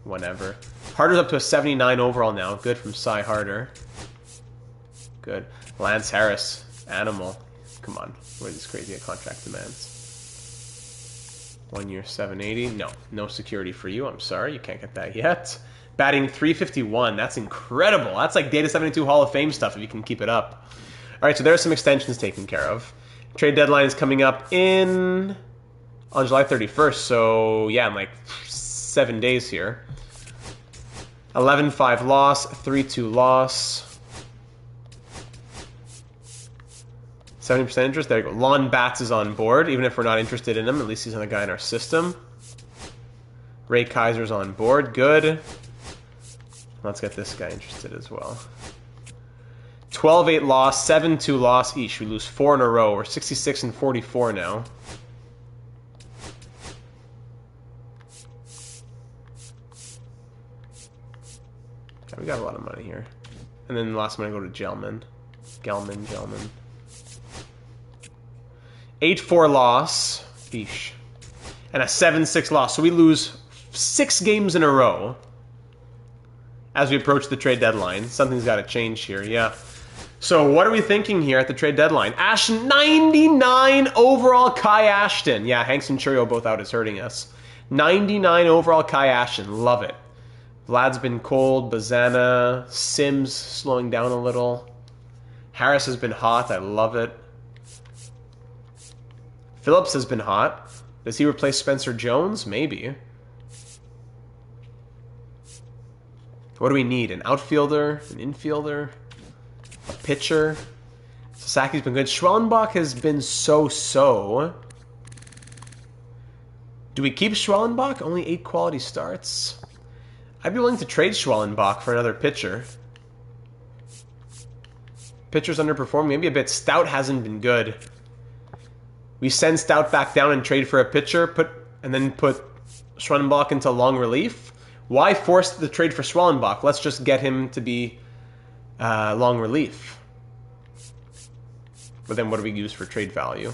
whenever. Harder's up to a 79 overall now. Good from Cy Harder. Good. Lance Harris. Animal. Come on. What are these crazy contract demands? 1 year 780. No. No security for you. I'm sorry. You can't get that yet. Batting 351. That's incredible. That's like Data 72 Hall of Fame stuff if you can keep it up. Alright, so there's some extensions taken care of. Trade deadline is coming up on July 31st. So, yeah, in like 7 days here. 11-5 loss. 3-2 loss. 70% interest. There you go. Lon Batts is on board. Even if we're not interested in him, at least he's another guy in our system. Ray Kaiser's on board. Good. Let's get this guy interested as well. 12-8 loss, 7-2 loss. Eesh, we lose 4 in a row. We're 66-44 now. Yeah, we got a lot of money here. And then the last one I go to Gelman. Gelman. 8-4 loss. Eesh. And a 7-6 loss. So we lose 6 games in a row as we approach the trade deadline. Something's got to change here, yeah. So what are we thinking here at the trade deadline? 99 overall Kai Ashton. Yeah, Hanks and Churio both out is hurting us. 99 overall Kai Ashton. Love it. Vlad's been cold. Bazana. Sims slowing down a little. Harris has been hot. I love it. Phillips has been hot. Does he replace Spencer Jones? Maybe. What do we need? An outfielder? An infielder? A pitcher? Sasaki's been good. Schwellenbach has been so-so. Do we keep Schwellenbach? Only 8 quality starts. I'd be willing to trade Schwellenbach for another pitcher. Pitcher's underperforming maybe a bit. Stout hasn't been good. We send Stout back down and trade for a pitcher, and then put Schwellenbach into long relief. Why force the trade for Schwellenbach? Let's just get him to be long relief. But then what do we use for trade value?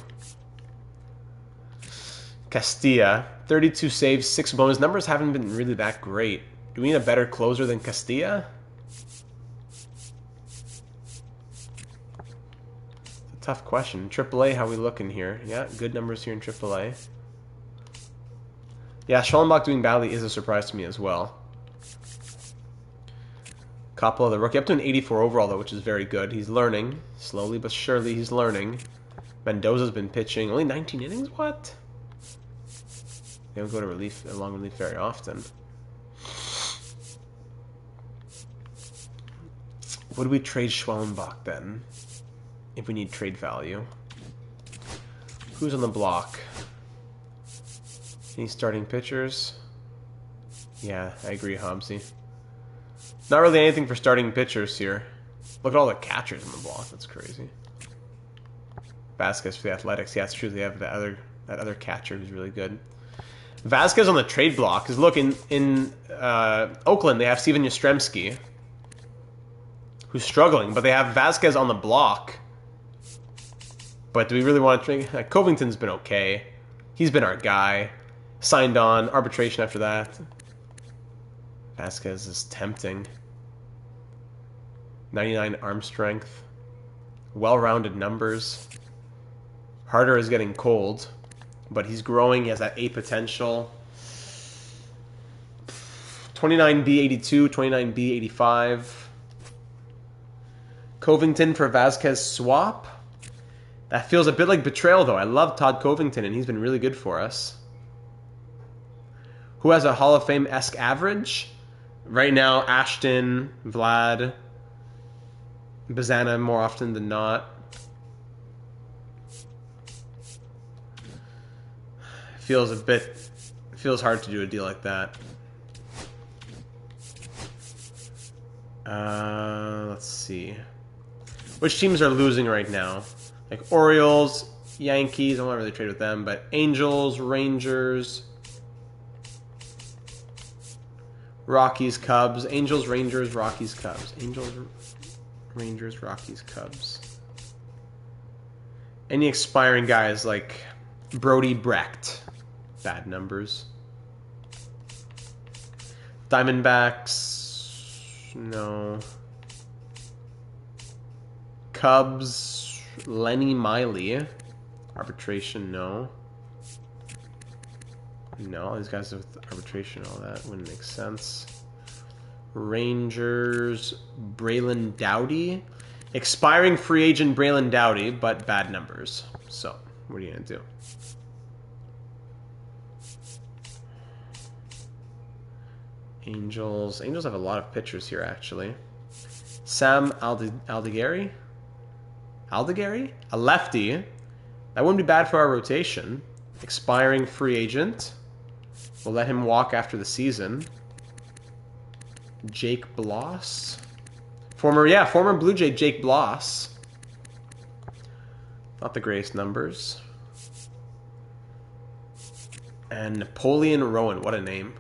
Castilla, 32 saves, 6 bonus. Numbers haven't been really that great. Do we need a better closer than Castilla? Tough question. AAA, how we looking here? Yeah, good numbers here in AAA. Yeah, Schwellenbach doing badly is a surprise to me as well. Coppola, the rookie, up to an 84 overall, though, which is very good. He's learning. Slowly but surely, he's learning. Mendoza's been pitching. Only 19 innings? What? They don't go to relief, long relief very often. What do we trade Schwellenbach, then? If we need trade value. Who's on the block? Any starting pitchers? Yeah, I agree, Hobbsy. Not really anything for starting pitchers here. Look at all the catchers on the block. That's crazy. Vasquez for the Athletics. Yeah, it's true. They have that other catcher who's really good. Vasquez on the trade block. Because look, in Oakland, they have Steven Yastrzemski, who's struggling, but they have Vasquez on the block. But do we really want to trade? Covington's been okay. He's been our guy. Signed on. Arbitration after that. Vasquez is tempting. 99 arm strength. Well-rounded numbers. Harder is getting cold, but he's growing. He has that A potential. 29B82, 29B85. Covington for Vasquez swap. That feels a bit like betrayal, though. I love Todd Covington, and he's been really good for us. Who has a Hall of Fame-esque average? Right now, Ashton, Vlad, Bazana more often than not. Feels hard to do a deal like that. Let's see. Which teams are losing right now? Like Orioles, Yankees, I don't really trade with them, but Angels, Rangers, Rockies, Cubs. Angels, Rangers, Rockies, Cubs. Angels, Rangers, Rockies, Cubs. Any expiring guys like Brody Brecht. Bad numbers. Diamondbacks. No. Cubs. Lenny Miley. Arbitration, no. No, all these guys with arbitration and all that wouldn't make sense. Rangers, Braylon Dowdy. Expiring free agent Braylon Dowdy, but bad numbers. So, what are you going to do? Angels. Angels have a lot of pitchers here, actually. Sam Aldeguerri? Aldeguerri? A lefty. That wouldn't be bad for our rotation. Expiring free agent. We'll let him walk after the season. Jake Bloss. Former Blue Jay Jake Bloss. Not the greatest numbers. And Napoleon Rowan. What a name.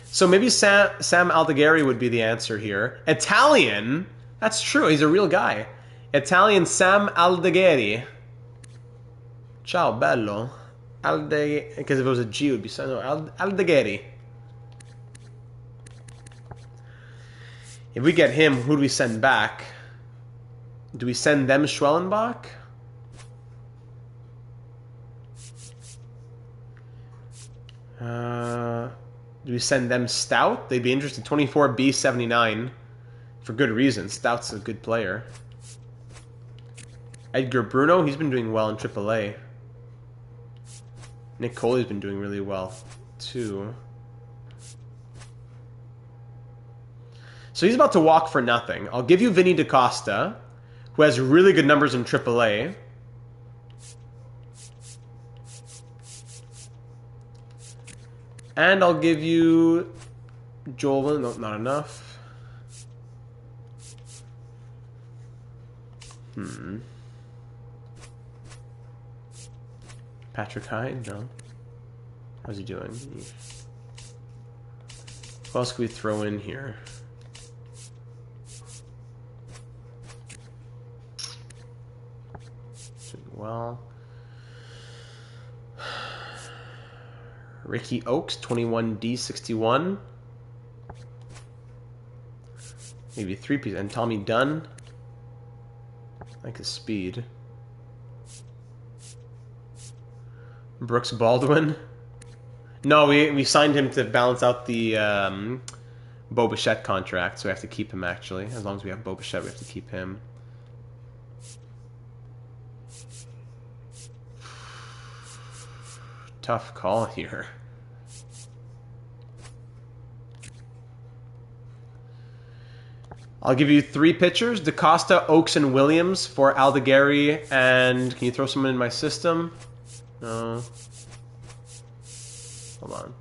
So maybe Sam Aldeguerri would be the answer here. Italian? That's true. He's a real guy. Italian Sam Aldeguerri. Ciao, bello. Because if it was a G, it would be Aldeguerri. If we get him, who do we send back? Do we send them Schwellenbach? Do we send them Stout? They'd be interested. 24B79. For good reason. Stout's a good player. Edgar Bruno, he's been doing well in AAA. Nick Coley's been doing really well, too. So he's about to walk for nothing. I'll give you Vinny DaCosta, who has really good numbers in AAA. And I'll give you Joel. No, not enough. Patrick Hyde? No. How's he doing? Who else can we throw in here? Doing well. Ricky Oakes, 21D61. Maybe 3-piece. And Tommy Dunn. I like his speed. Brooks Baldwin. No, we signed him to balance out the Bo Bichette contract, so we have to keep him, actually. As long as we have Bo Bichette, we have to keep him. Tough call here. I'll give you 3 pitchers. DaCosta, Oakes, and Williams for Aldeguerri. And can you throw someone in my system? No. Hold on.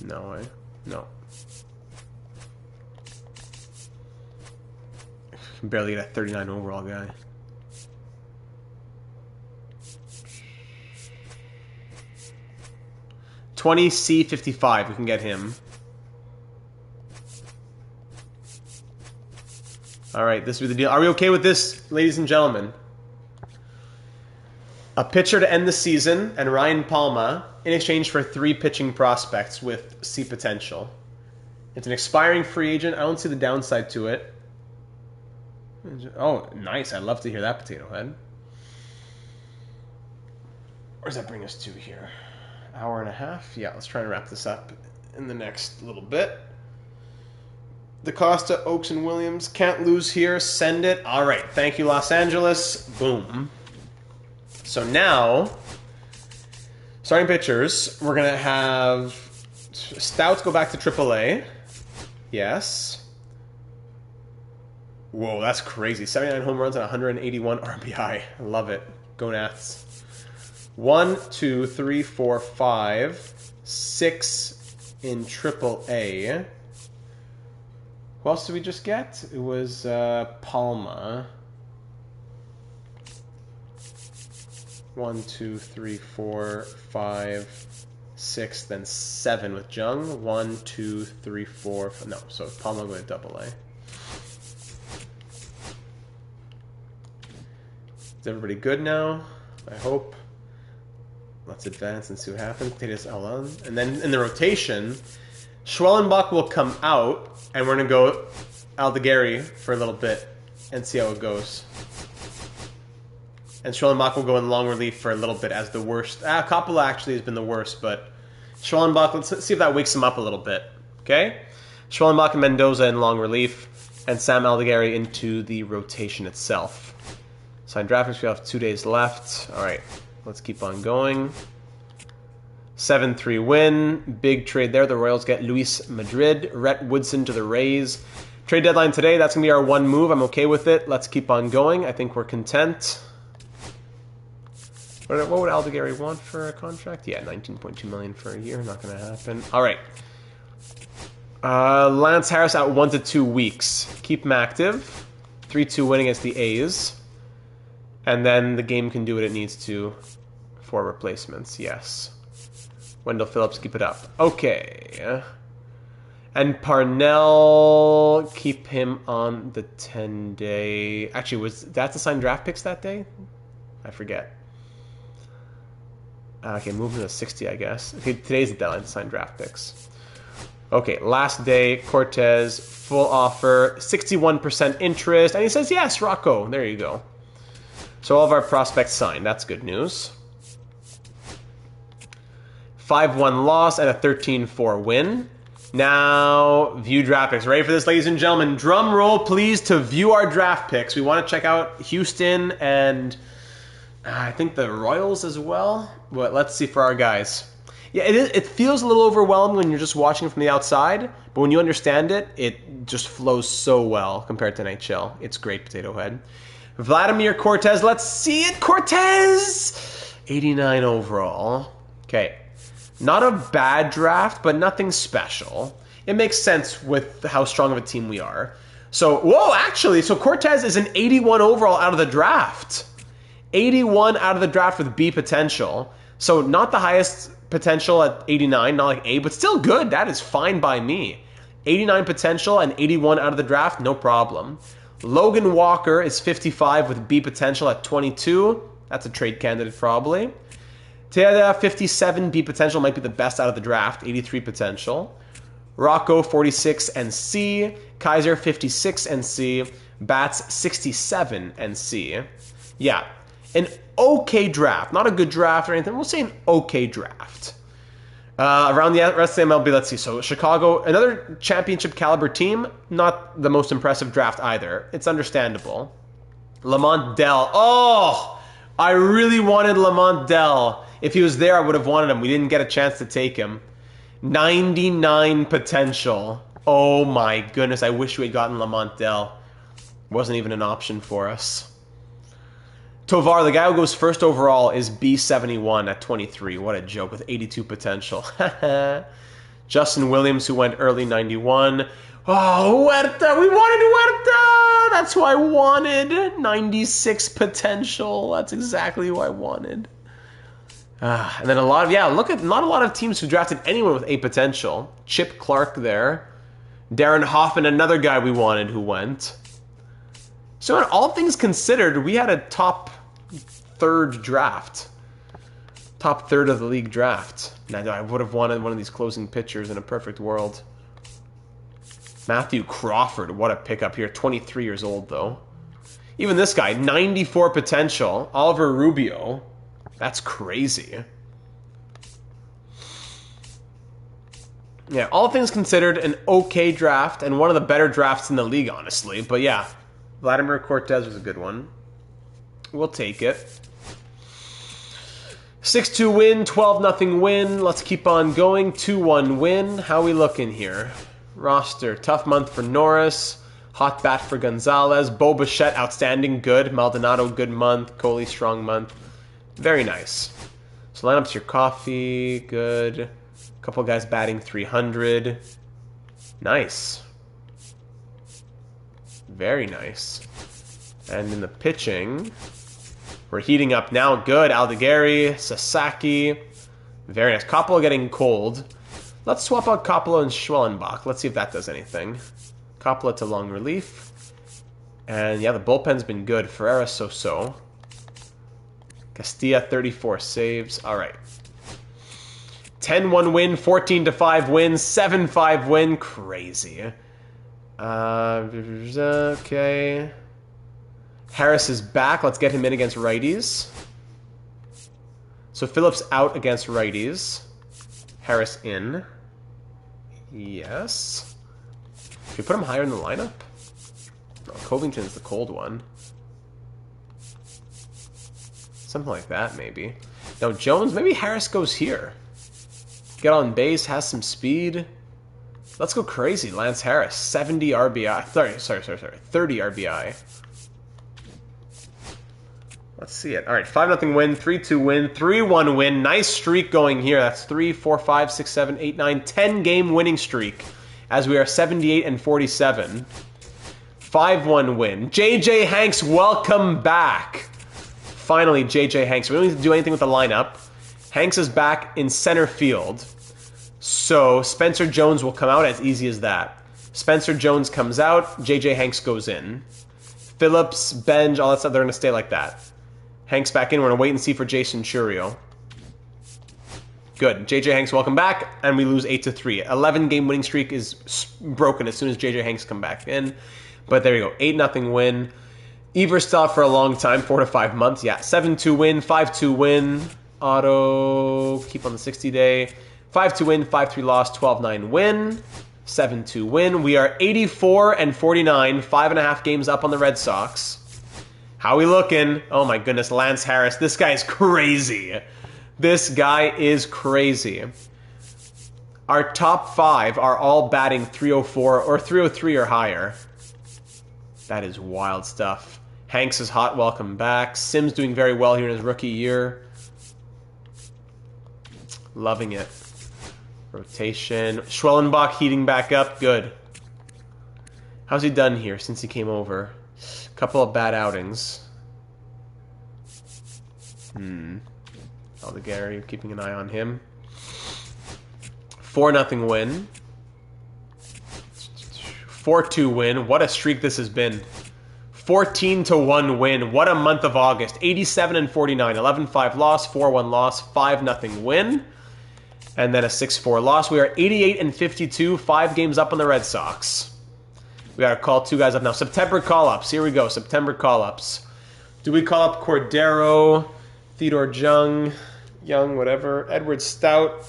No way. No. Can barely get a 39 overall guy. C55, we can get him. Alright, this will be the deal. Are we okay with this, ladies and gentlemen? A pitcher to end the season and Ryan Palma in exchange for 3 pitching prospects with C potential. It's an expiring free agent. I don't see the downside to it. Oh, nice. I'd love to hear that, Potato Head. Where does that bring us to here? Hour and a half? Yeah, let's try and wrap this up in the next little bit. DaCosta, Oaks, and Williams. Can't lose here. Send it. All right. Thank you, Los Angeles. Boom. So now, starting pitchers, we're going to have Stouts go back to AAA. Yes. Whoa, that's crazy. 79 home runs and 181 RBI. I love it. Go Nats. 1, 2, 3, 4, 5, 6 in AAA. Who else did we just get? It was Palma. 1, 2, 3, 4, 5, 6, then 7 with Jung. 1, 2, 3, 4. No, so Palma going to AA. Is everybody good now? I hope. Let's advance and see what happens. Potatoes Alon. And then in the rotation, Schwellenbach will come out, and we're going to go Aldegari for a little bit and see how it goes. And Schwellenbach will go in long relief for a little bit as the worst. Coppola actually has been the worst, but Schwellenbach, let's see if that wakes him up a little bit. Okay? Schwellenbach and Mendoza in long relief, and Sam Aldegari into the rotation itself. Signed drafters, we have 2 days left. All right. Let's keep on going. 7-3 win. Big trade there. The Royals get Luis Madrid. Rhett Woodson to the Rays. Trade deadline today. That's going to be our one move. I'm okay with it. Let's keep on going. I think we're content. What would Aldegari want for a contract? Yeah, $19.2 million for a year. Not going to happen. All right. Lance Harris out 1 to 2 weeks. Keep him active. 3-2 win against the A's. And then the game can do what it needs to for replacements, yes. Wendell Phillips, keep it up. Okay. And Parnell, keep him on the 10-day... Actually, was that to sign draft picks that day? I forget. Okay, move to the 60, I guess. Okay, today's the deadline to sign draft picks. Okay, last day, Cortez, full offer, 61% interest. And he says, yes, Rocco. There you go. So all of our prospects signed. That's good news. 5-1 loss and a 13-4 win. Now, view draft picks. Ready for this, ladies and gentlemen? Drum roll, please, to view our draft picks. We want to check out Houston and I think the Royals as well. But let's see for our guys. Yeah, it feels a little overwhelming when you're just watching from the outside. But when you understand it, it just flows so well compared to NHL. It's great, Potato Head. Vladimir Cortez, let's see it, Cortez! 89 overall. Okay, not a bad draft, but nothing special. It makes sense with how strong of a team we are. So, whoa, actually, so Cortez is an 81 overall out of the draft. 81 out of the draft with B potential. So not the highest potential at 89, not like A, but still good. That is fine by me. 89 potential and 81 out of the draft, no problem. Logan Walker is 55 with B potential at 22. That's a trade candidate probably. Tejeda, 57 B potential, might be the best out of the draft, 83 potential. Rocco, 46 and C. Kaiser, 56 and C. Bats, 67 and C. Yeah, an okay draft. Not a good draft or anything. We'll say an okay draft. Around the rest of the MLB, let's see. So Chicago, another championship caliber team. Not the most impressive draft either. It's understandable. Lamont Dell. Oh, I really wanted Lamont Dell. If he was there, I would have wanted him. We didn't get a chance to take him. 99 potential. Oh my goodness. I wish we had gotten Lamont Dell. Wasn't even an option for us. Tovar, the guy who goes first overall, is B71 at 23. What a joke with 82 potential. Justin Williams, who went early, 91. Oh, Huerta! We wanted Huerta! That's who I wanted. 96 potential. That's exactly who I wanted. And then a lot of, look at, not a lot of teams who drafted anyone with A potential. Chip Clark there. Darren Hoffman, another guy we wanted who went. So in all things considered, we had a top third draft. Top third of the league draft. Now, I would have wanted one of these closing pitchers in a perfect world. Matthew Crawford, what a pickup here. 23 years old, though. Even this guy, 94 potential. Oliver Rubio. That's crazy. Yeah, all things considered, an okay draft, and one of the better drafts in the league, honestly. But yeah, Vladimir Cortez was a good one. We'll take it. 6-2 win, 12-0 win. Let's keep on going. 2-1 win. How we looking here? Roster, tough month for Norris. Hot bat for Gonzalez. Bo Bichette, outstanding, good. Maldonado, good month. Coley, strong month. Very nice. So lineup's your coffee, good. A couple guys batting 300. Nice. Very nice. And in the pitching, we're heating up now. Good. Aldegari, Sasaki. Very nice. Coppola getting cold. Let's swap out Coppola and Schwellenbach. Let's see if that does anything. Coppola to long relief. And yeah, the bullpen's been good. Ferreira so-so. Castilla, 34 saves. All right. 10-1 win, 14-5 win, 7-5 win. Crazy. Okay. Harris is back. Let's get him in against righties. So Phillips out against righties. Harris in. Yes. Should we put him higher in the lineup? No, Covington's the cold one. Something like that, maybe. No, Jones, maybe Harris goes here. Get on base, has some speed. Let's go crazy. Lance Harris, 70 RBI. Sorry. 30 RBI. Let's see it. All right, 5-0 win, 3-2 win, 3-1 win. Nice streak going here. That's 3, 4, 5, 6, 7, 8, 9, 10-game winning streak as we are 78 and 47. 5-1 win. JJ Hanks, welcome back. Finally, JJ Hanks. We don't need to do anything with the lineup. Hanks is back in center field. So Spencer Jones will come out, as easy as that. Spencer Jones comes out, JJ Hanks goes in. Phillips, Benj, all that stuff, they're going to stay like that. Hanks back in. We're going to wait and see for Jason Churio. Good. JJ Hanks, welcome back. And we lose 8-3. 11-game winning streak is broken as soon as JJ Hanks come back in. But there you go. 8-0 win. Evers still out for a long time. 4 to 5 months. Yeah. 7-2 win. 5-2 win. Auto. Keep on the 60-day. 5-2 win. 5-3 loss. 12-9 win. 7-2 win. We are 84 and 49. 5.5 games up on the Red Sox. How we looking? Oh my goodness, Lance Harris. This guy is crazy. This guy is crazy. Our top 5 are all batting 304 or 303 or higher. That is wild stuff. Hanks is hot, welcome back. Sims doing very well here in his rookie year. Loving it. Rotation. Schwellenbach heating back up. Good. How's he done here since he came over? Couple of bad outings. Aldegari, keeping an eye on him. 4-0 win. 4-2 win. What a streak this has been. 14-1 win. What a month of August. 87 and 49. 11-5 loss, 4-1 loss, 5-0 win. And then a 6-4 loss. We are 88 and 52. 5 games up on the Red Sox. We gotta call 2 guys up now. September call-ups. Here we go. September call-ups. Do we call up Cordero, Theodore Young, whatever, Edward Stout,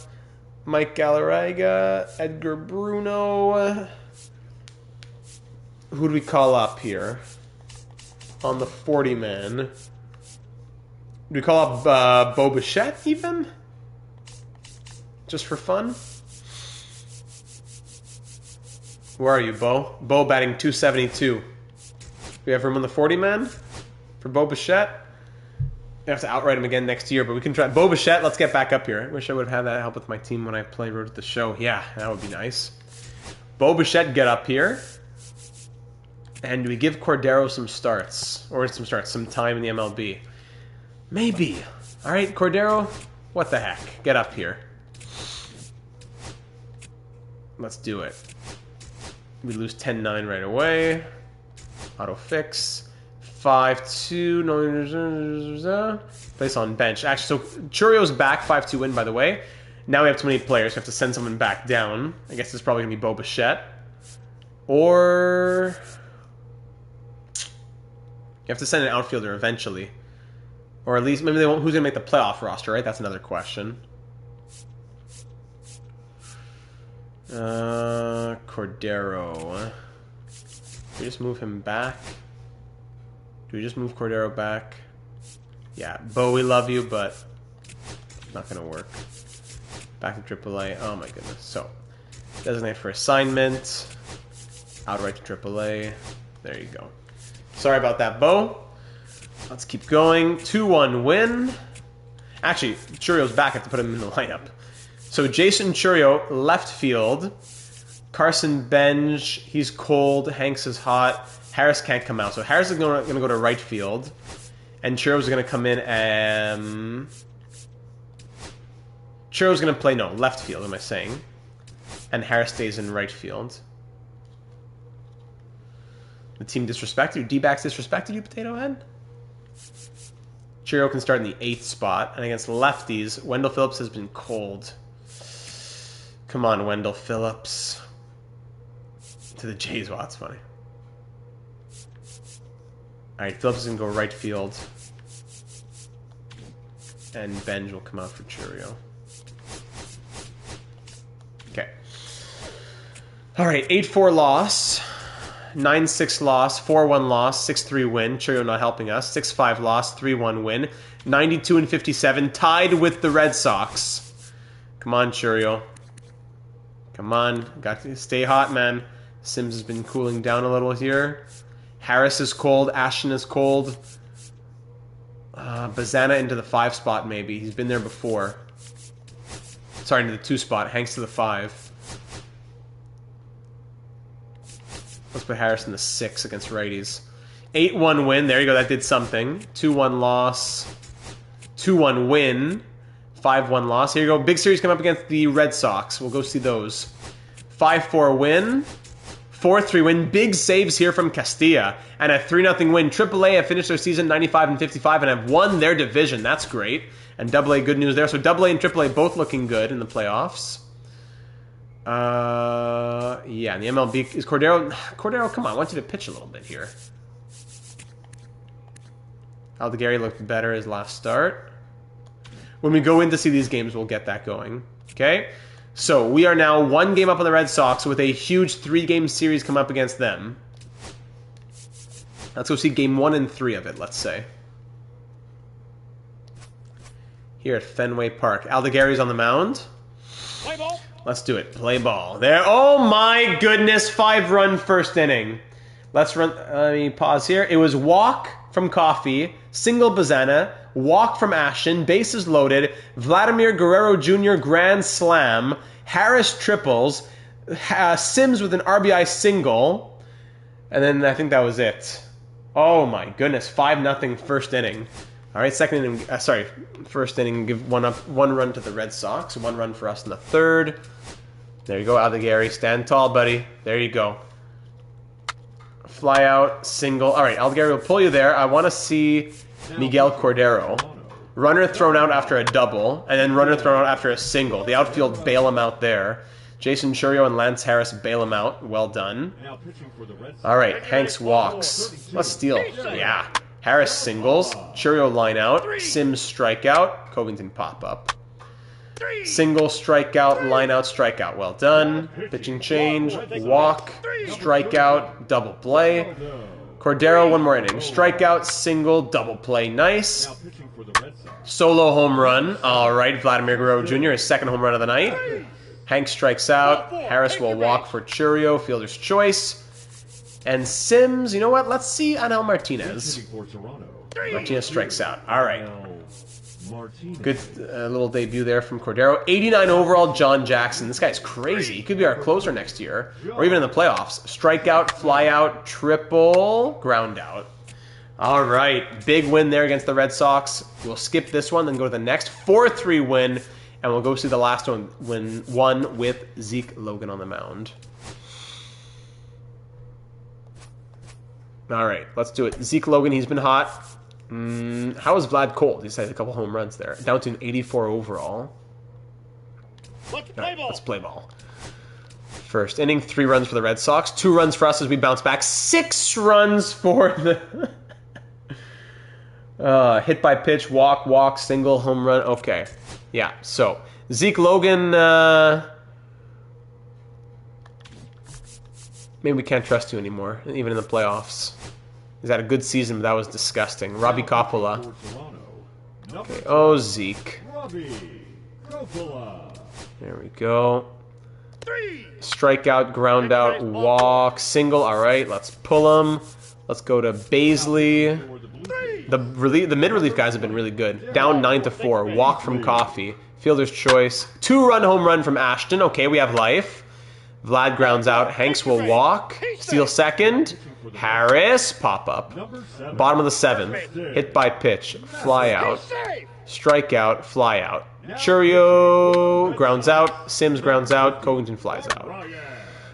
Mike Galarraga, Edgar Bruno? Who do we call up here on the 40-man? Do we call up Bo Bichette even? Just for fun? Where are you, Bo? Bo batting 272. We have room on the 40-man for Bo Bichette. have to outright him again next year, but we can try. Bo Bichette, let's get back up here. I wish I would have had that help with my team when I play Road to the Show. Yeah, that would be nice. Bo Bichette, get up here. And we give Cordero some starts. Or some time in the MLB. Maybe. Alright, Cordero, what the heck? Get up here. Let's do it. We lose 10-9 right away. Auto fix. 5-2. No. Place on bench. Actually, so Churio's back. 5-2 win, by the way. Now we have too many players. We have to send someone back down. I guess it's probably going to be Bo Bichette. Or... you have to send an outfielder eventually. Or at least, maybe they won't. Who's going to make the playoff roster, right? That's another question. Cordero. Do we just move him back? Do we just move Cordero back? Yeah, Bo, we love you, but not going to work. Back to AAA. Oh my goodness. So, designate for assignment. Outright to AAA. There you go. Sorry about that, Bo. Let's keep going. 2-1 win. Actually, Churio's back. I have to put him in the lineup. So Jason Churio, left field. Carson Benj, he's cold. Hanks is hot. Harris can't come out. So Harris is going to go to right field. And Churio's going to come in and... Churio's going to play, no, left field, what am I saying? And Harris stays in right field. The team disrespected you? D-backs disrespected you, Potato Head? Churio can start in the 8th spot. And against lefties, Wendell Phillips has been cold. Come on, Wendell Phillips. To the Jays. Wow, that's funny. Alright, Phillips is going to go right field. And Benj will come out for Churio. Okay. Alright, 8-4 loss. 9-6 loss, 4-1 loss, 6-3 win. Churio not helping us. 6-5 loss, 3-1 win. 92-57, tied with the Red Sox. Come on, Churio. Come on. Got to stay hot, man. Sims has been cooling down a little here. Harris is cold. Ashton is cold. Bazana into the 5 spot, maybe. He's been there before. Sorry, into the 2 spot. Hanks to the 5. Let's put Harris in the 6 against righties. 8-1 win. There you go. That did something. 2-1 loss. 2-1 win. 5-1 loss. Here you go. Big series come up against the Red Sox. We'll go see those. 5-4 win. 4-3 win. Big saves here from Castilla. And a 3-0 win. AAA have finished their season 95-55 and have won their division. That's great. And AA, good news there. So AA and AAA both looking good in the playoffs. Yeah, and the MLB is Cordero. Cordero, come on, I want you to pitch a little bit here. Aldegari looked better his last start. When we go in to see these games, we'll get that going. Okay? So, we are now 1 game up on the Red Sox with a huge 3-game series come up against them. Let's go see game 1 and 3 of it, let's say. Here at Fenway Park. Aldegari's on the mound. Play ball. Let's do it. Play ball. There. Oh my goodness. 5-run first inning. Let's run. Let me pause here. It was walk from Coffee, single Bazana, walk from Ashton, bases loaded, Vladimir Guerrero Jr. grand slam, Harris triples, Sims with an RBI single, and then I think that was it. Oh my goodness. 5-0 first inning. All right, second inning. First inning. Give one run to the Red Sox. 1 run for us in the 3rd. There you go, Aldegari. Stand tall, buddy. There you go. Fly out, single. All right, Aldegari will pull you there. I want to see Miguel Cordero. Runner thrown out after a double, and then runner thrown out after a single. The outfield bail him out there. Jason Churio and Lance Harris bail him out. Well done. All right, Hanks walks. Let's steal. Yeah. Harris singles. Churio line out. Sims strikeout. Covington pop up. Single, strikeout, line out, strikeout. Well done. Pitching change. Walk. Strikeout. Double play. Cordero, 1 more inning. Strikeout, single, double play. Nice. Solo home run. All right. Vladimir Guerrero Jr. his 2nd home run of the night. Hank strikes out. Harris will walk for Churio. Fielder's choice. And Sims, you know what? Let's see Anel Martinez. Martinez strikes out. All right. Martinez. Good little debut there from Cordero. 89 overall, John Jackson. This guy's crazy. He could be our closer next year, or even in the playoffs. Strikeout, flyout, triple, ground out. All right, big win there against the Red Sox. We'll skip this one, then go to the next 4-3 win, and we'll go see the last one with Zeke Logan on the mound. All right, let's do it. Zeke Logan, he's been hot. How is Vlad cold? He's had a couple home runs there. Down to an 84 overall. Let's play ball. First inning, 3 runs for the Red Sox. 2 runs for us as we bounce back. 6 runs for the... hit by pitch, walk, single, home run. Okay. Yeah, so Zeke Logan... maybe we can't trust you anymore, even in the playoffs. He's had a good season, but that was disgusting. Robbie Coppola. Okay. Oh, Zeke. There we go. Strikeout, ground out, walk, single. All right, let's pull him. Let's go to Baisley. The mid-relief guys have been really good. Down 9-4. Walk from Coffee. Fielder's choice. 2-run home run from Ashton. Okay, we have life. Vlad grounds out. Hanks will walk. Steal second. Harris, pop up. Bottom of the 7th. Hit by pitch. Fly out. Strikeout, fly out. Churio grounds out. Sims grounds out. Covington flies out.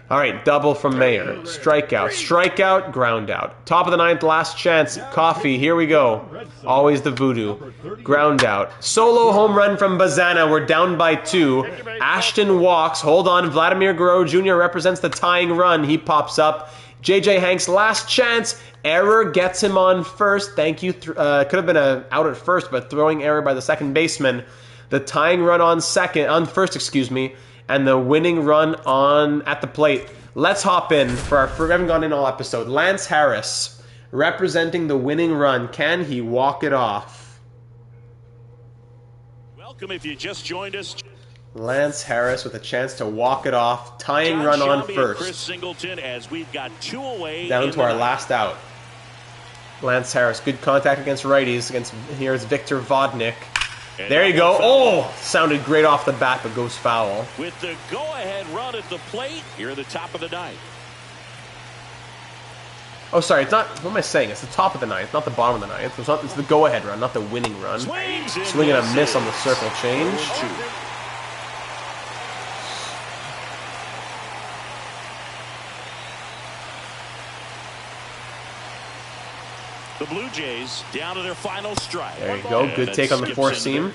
All right, double from Mayer. Strikeout, ground out. Top of the 9th, last chance. Coffee, here we go. Always the voodoo. Ground out. Solo home run from Bazana. We're down by 2. Ashton walks. Hold on. Vladimir Guerrero Jr. represents the tying run. He pops up. JJ Hanks, last chance. Error gets him on first. Thank you. Could have been an out at first, but throwing error by the second baseman. The tying run on first, excuse me, and the winning run on at the plate. Let's hop in we haven't gone in all episode. Lance Harris representing the winning run. Can he walk it off? Welcome if you just joined us. Lance Harris with a chance to walk it off. Tying run on first. Chris Singleton as we've got 2 away. Down to our last out. Lance Harris, good contact against righties. Here's Victor Vodnik. There you go. Oh, sounded great off the bat, but goes foul. With the go-ahead run at the plate, here at the top of the 9th. Oh, sorry, it's not. What am I saying? It's the top of the 9th, not the bottom of the 9th. It's the go-ahead run, not the winning run. Swing and a miss on the circle change. The Blue Jays down to their final strike. There you go. Good take on the 4-seam.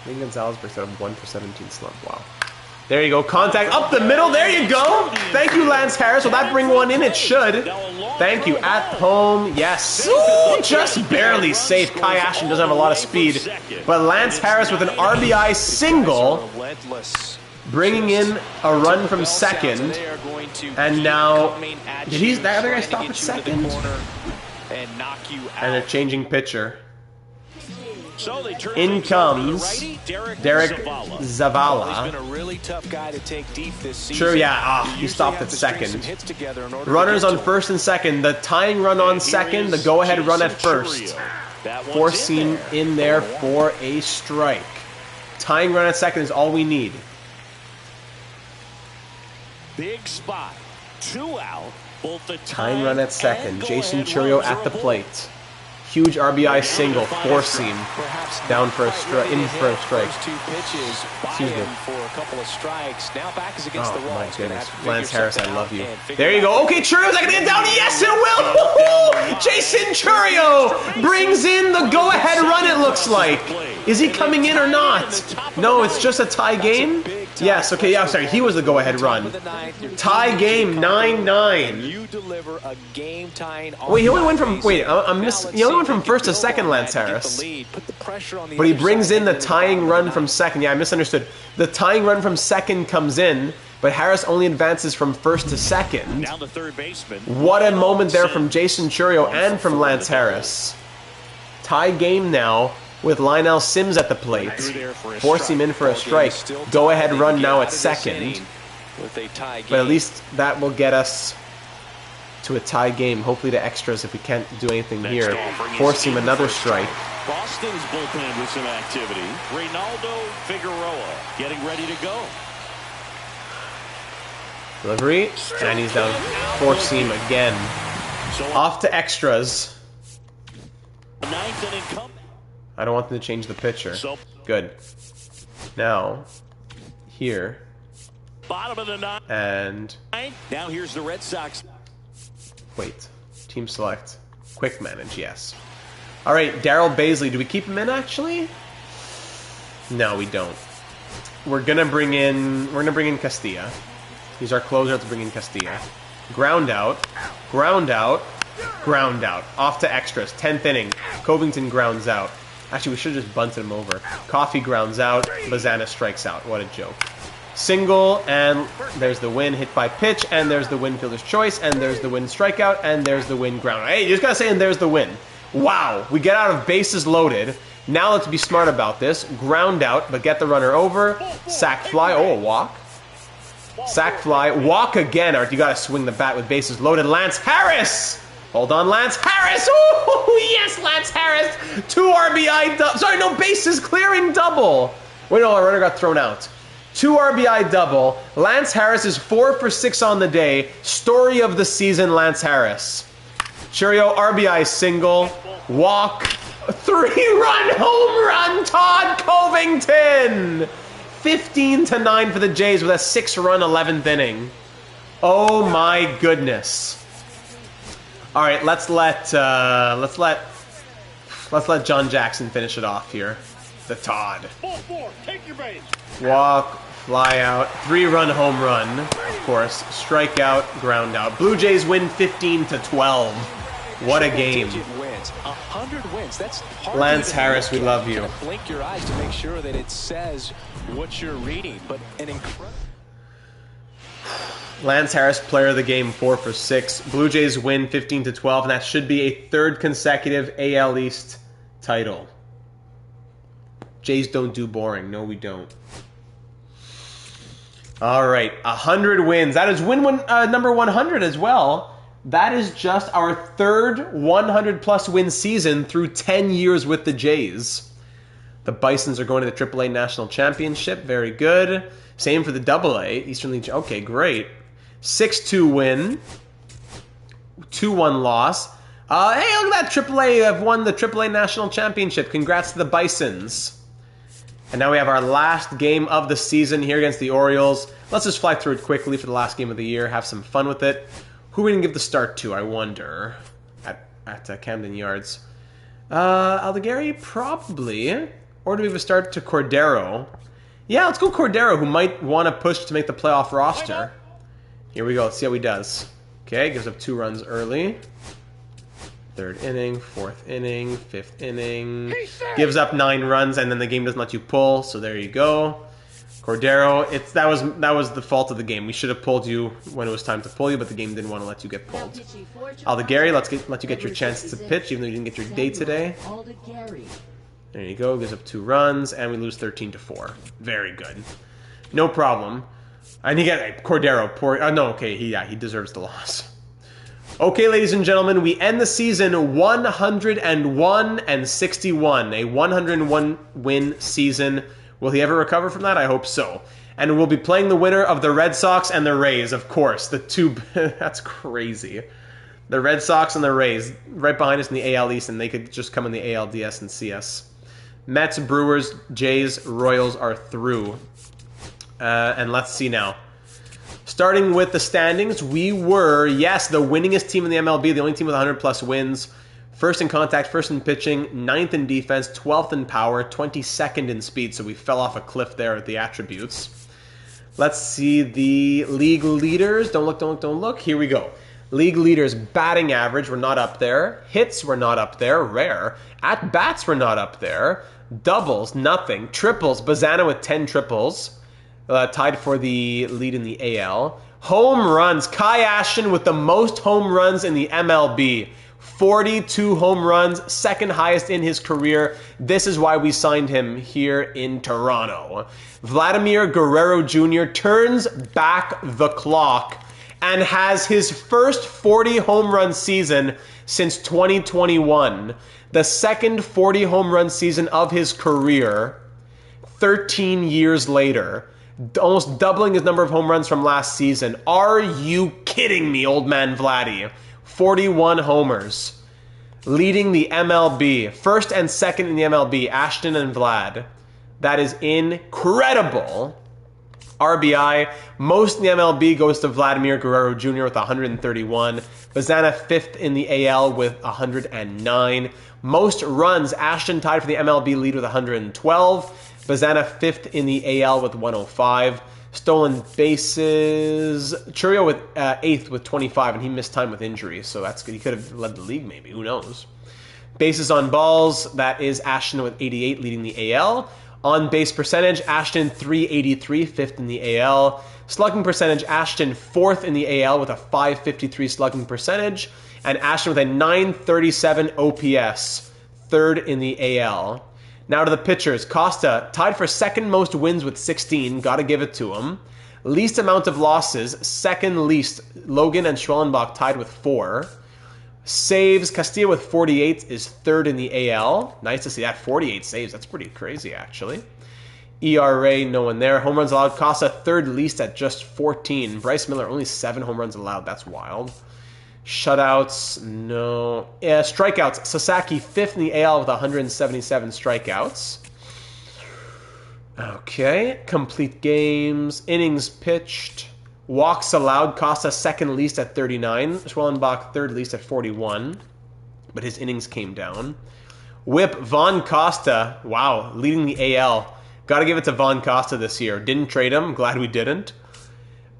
Lee Gonzalez breaks out of 1 for 17 slump. Wow. There you go. Contact up the middle. There you go. Thank you, Lance Harris. Will that bring one in? It should. Thank you. At home. Yes. Ooh, just barely safe. Kai Ashton doesn't have a lot of speed. But Lance Harris with an RBI single. Bringing in a run from second, and now did the other guy stop at second? And they're changing pitcher. In comes Derek Zavala. Sure, yeah, he stopped at second. Runners on first and second. The tying run on second, the go-ahead run at first. 4-seam in there for a strike. Tying run at second is all we need. Big spot. 2 out. Both the tying run at second. Jason Churio at the plate. Huge RBI single. 4-seam. Down for a strike. In for a strike. Excuse me. Oh my goodness. Lance Harris, I love you. There you go. Okay, Churio's not going to get down. Yes, it will. Jason Churio brings in the go-ahead run, it looks like. Is he coming in or not? No, it's just a tie game? Yes, okay, yeah, sorry. He was the go-ahead run. Tie game, 9-9. You deliver a game-tying. Wait, he only went from he only went from first to second, Lance Harris. But he brings in the tying run from second. Yeah, I misunderstood. The tying run from second comes in, but Harris only advances from first to second. Down the third baseman. What a moment there from Jason Churio and from Lance Harris. Tie game now with Lionel Sims at the plate. 4-seam in for a strike. Go-ahead run now at second. with a tie game. But at least that will get us to a tie game, hopefully to extras if we can't do anything here. Forcing another strike. Boston's bullpen with some activity. Reynaldo Figueroa getting ready to go. Delivery, and he's down. Four-seam again. Off to extras. Ninth inning comeback. I don't want them to change the pitcher. Good. Now, here. Bottom of the ninth. And now here's the Red Sox. wait. Team select. Quick manage, yes. All right, Daryl Baisley. Do we keep him in actually? No, we don't. We're gonna bring in Castilla. He's our closer to bring in Castilla. Ground out. Ground out. Ground out. Off to extras. 10th inning. Covington grounds out. Actually, we should have just bunted him over. Coffee grounds out. Bazana strikes out. What a joke. Single, and there's the win. Hit by pitch, and there's the win fielder's choice, and there's the win strikeout, and there's the win ground. Hey, you just gotta say, and there's the win. Wow. We get out of bases loaded. Now let's be smart about this. Ground out, but get the runner over. Sack fly. Oh, a walk. Sack fly. Walk again, Art. You got to swing the bat with bases loaded. Lance Harris! Hold on, Lance Harris! Ooh, yes, Lance Harris! 2 RBI double. Sorry, no, bases clearing double. Wait, no, our runner got thrown out. 2 RBI double. Lance Harris is 4 for 6 on the day. Story of the season, Lance Harris. Cheerio, RBI single. Walk. 3-run home run, Todd Covington! 15-9 for the Jays with a 6-run 11th inning. Oh my goodness! All right, let's let John Jackson finish it off here. The Todd. Take your base. Walk, fly out, 3-run home run. Of course, strikeout, ground out. Blue Jays win 15-12. What a game! 100 wins. That's hard. Lance Harris, we love you. Blink your eyes to make sure that it says what you're reading, but an incredible. Lance Harris, player of the game, 4 for 6. Blue Jays win 15-12, and that should be a 3rd consecutive AL East title. Jays don't do boring. No, we don't. All right, 100 wins. That is number 100 as well. That is just our 3rd 100-plus win season through 10 years with the Jays. The Bisons are going to the AAA National Championship. Very good. Same for the AA, Eastern League. Okay, great. 6-2 win. 2-1 loss. Hey, look at that. AAA have won the AAA National Championship. Congrats to the Bisons. And now we have our last game of the season here against the Orioles. Let's just fly through it quickly for the last game of the year. Have some fun with it. Who are we going to give the start to, I wonder, at Camden Yards? Aldegari, probably. Or do we have a start to Cordero? Yeah, let's go Cordero, who might want to push to make the playoff roster. Here we go. Let's see how he does. Okay, gives up 2 runs early. 3rd inning, 4th inning, 5th inning. Gives up 9 runs, and then the game doesn't let you pull, so there you go. Cordero, that was the fault of the game. We should have pulled you when it was time to pull you, but the game didn't want to let you get pulled. Aldegari, let you get your chance to pitch, even though you didn't get your day today. There you go. Gives up 2 runs, and we lose 13-4. Very good. No problem. And you get Cordero. No, okay, he deserves the loss. Okay, ladies and gentlemen, we end the season 101-61, a 101 win season. Will he ever recover from that? I hope so. And we'll be playing the winner of the Red Sox and the Rays, of course. The two... That's crazy. The Red Sox and the Rays, right behind us in the AL East, and they could just come in the ALDS and see us. Mets, Brewers, Jays, Royals are through. And let's see now. Starting with the standings, we were, yes, the winningest team in the MLB, the only team with 100-plus wins. First in contact, first in pitching, 9th in defense, 12th in power, 22nd in speed, so we fell off a cliff there with the attributes. Let's see the league leaders. Don't look. Here we go. League leaders, batting average, we're not up there. Hits, we're not up there. Rare. At-bats, we're not up there. Doubles, nothing. Triples, Bazana with 10 triples. Tied for the lead in the AL. Home runs, Kai Ashton with the most home runs in the MLB. 42 home runs, second highest in his career. This is why we signed him here in Toronto. Vladimir Guerrero Jr. turns back the clock and has his first 40 home run season since 2021. The second 40 home run season of his career, 13 years later. Almost doubling his number of home runs from last season. Are you kidding me, old man Vladdy? 41 homers. Leading the MLB. First and second in the MLB, Ashton and Vlad. That is incredible. RBI, most in the MLB goes to Vladimir Guerrero Jr. with 131. Bazana fifth in the AL with 109. Most runs, Ashton tied for the MLB lead with 112. Bazana fifth in the AL with 105. Stolen bases, Churio with eighth with 25, and he missed time with injury, so that's good. He could have led the league maybe, who knows. Bases on balls, that is Ashton with 88 leading the AL. On base percentage, Ashton 383, fifth in the AL. Slugging percentage, Ashton fourth in the AL with a 553 slugging percentage. And Ashton with a 937 OPS, third in the AL. Now to the pitchers. Costa tied for second most wins with 16. Got to give it to him. Least amount of losses, second least. Logan and Schwellenbach tied with 4. Saves, Castillo with 48 is third in the AL. Nice to see that. 48 saves. That's pretty crazy, actually. ERA, no one there. Home runs allowed, Costa third least at just 14. Bryce Miller, only 7 home runs allowed. That's wild. Shutouts, no. Strikeouts, Sasaki fifth in the AL with 177 strikeouts. Okay, complete games, innings pitched, walks allowed, Costa second least at 39, Schwellenbach third least at 41, but his innings came down. Whip, Von Costa, wow, leading the AL. Got to give it to Von Costa this year. Didn't trade him, glad we didn't.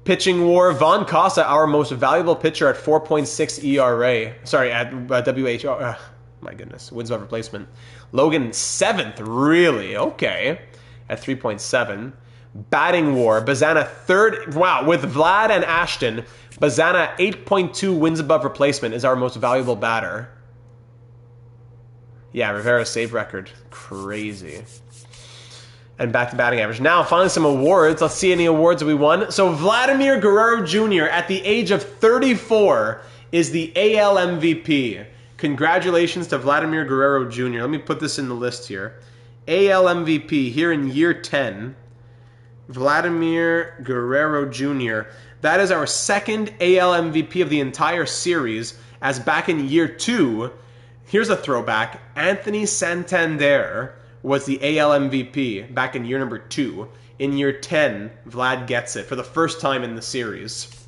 Pitching war, Von Costa, our most valuable pitcher at 4.6 ERA. Sorry, at WHR. My goodness, wins above replacement. Logan, 7th, really? Okay. At 3.7. Batting war, Bazana, 3rd. Wow, with Vlad and Ashton, Bazana, 8.2 wins above replacement is our most valuable batter. Yeah, Rivera's save record. Crazy. And back to batting average. Now, finally some awards. Let's see any awards we won. So, Vladimir Guerrero Jr. at the age of 34 is the AL MVP. Congratulations to Vladimir Guerrero Jr. Let me put this in the list here. AL MVP here in year 10. Vladimir Guerrero Jr. That is our second AL MVP of the entire series, as back in year 2, here's a throwback, Anthony Santander was the AL MVP back in year number 2. In year 10, Vlad gets it for the first time in the series.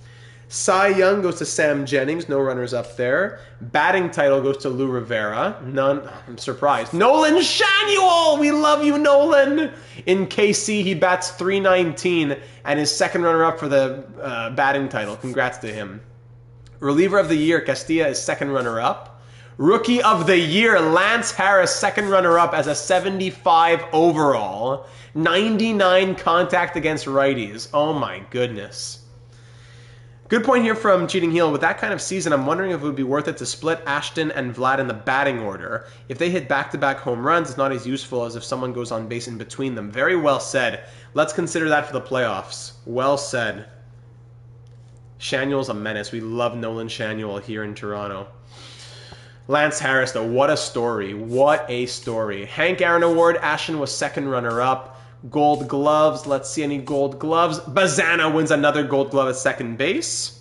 Cy Young goes to Sam Jennings, no runners up there. Batting title goes to Lou Rivera, none, I'm surprised. Nolan Shanuel, we love you, Nolan. In KC, he bats .319 and is second runner-up for the batting title. Congrats to him. Reliever of the year, Castilla is second runner-up. Rookie of the year, Lance Harris, second runner-up as a 75 overall. 99 contact against righties. Oh my goodness. Good point here from Cheating Heel. With that kind of season, I'm wondering if it would be worth it to split Ashton and Vlad in the batting order. If they hit back-to-back home runs, it's not as useful as if someone goes on base in between them. Very well said. Let's consider that for the playoffs. Well said. Shanuel's a menace. We love Nolan Shanuel here in Toronto. Lance Harris, though, what a story. What a story. Hank Aaron Award, Ashton was second runner-up. Gold gloves, let's see any gold gloves. Bazana wins another gold glove at second base.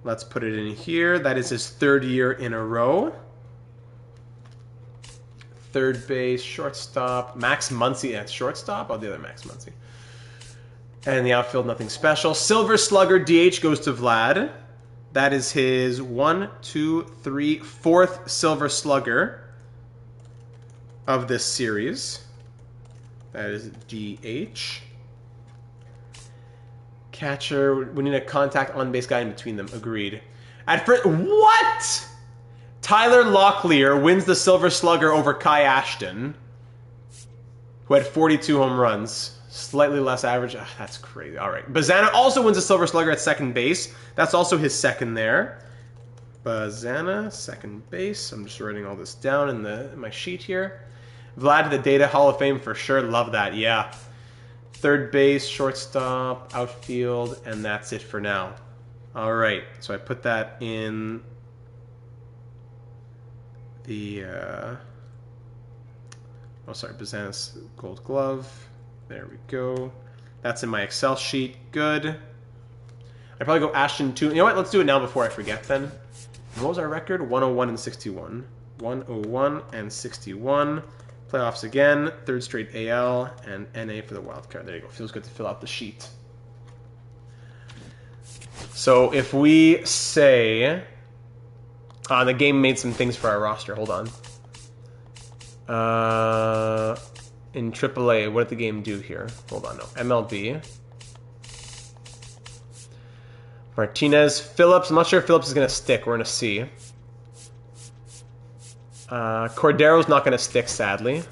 Let's put it in here. That is his 3rd year in a row. Third base, shortstop. Max Muncy at shortstop. Oh, the other Max Muncy. And the outfield, nothing special. Silver Slugger DH goes to Vlad. That is his 4th Silver Slugger of this series. That is DH. Catcher, we need a contact on-base guy in between them. Agreed. At first, what? Tyler Locklear wins the Silver Slugger over Kai Ashton, who had 42 home runs. Slightly less average. Ugh, that's crazy. All right. Bazana also wins the Silver Slugger at second base. That's also his second there. Bazana, second base. I'm just writing all this down in my sheet here. Vlad the Data, Hall of Fame for sure. Love that, yeah. Third base, shortstop, outfield, and that's it for now. All right, so I put that in the... Bazana's Gold Glove. There we go. That's in my Excel sheet. Good. I'd probably go Ashton 2. You know what? Let's do it now before I forget then. What was our record? 101 and 61. 101 and 61. Playoffs again. Third straight AL and NA for the wild card. There you go. Feels good to fill out the sheet. So if we say... the game made some things for our roster. Hold on. In AAA, what did the game do here? Hold on, no. MLB. Martinez, Phillips. I'm not sure if Phillips is going to stick. We're going to see. Cordero's not going to stick, sadly.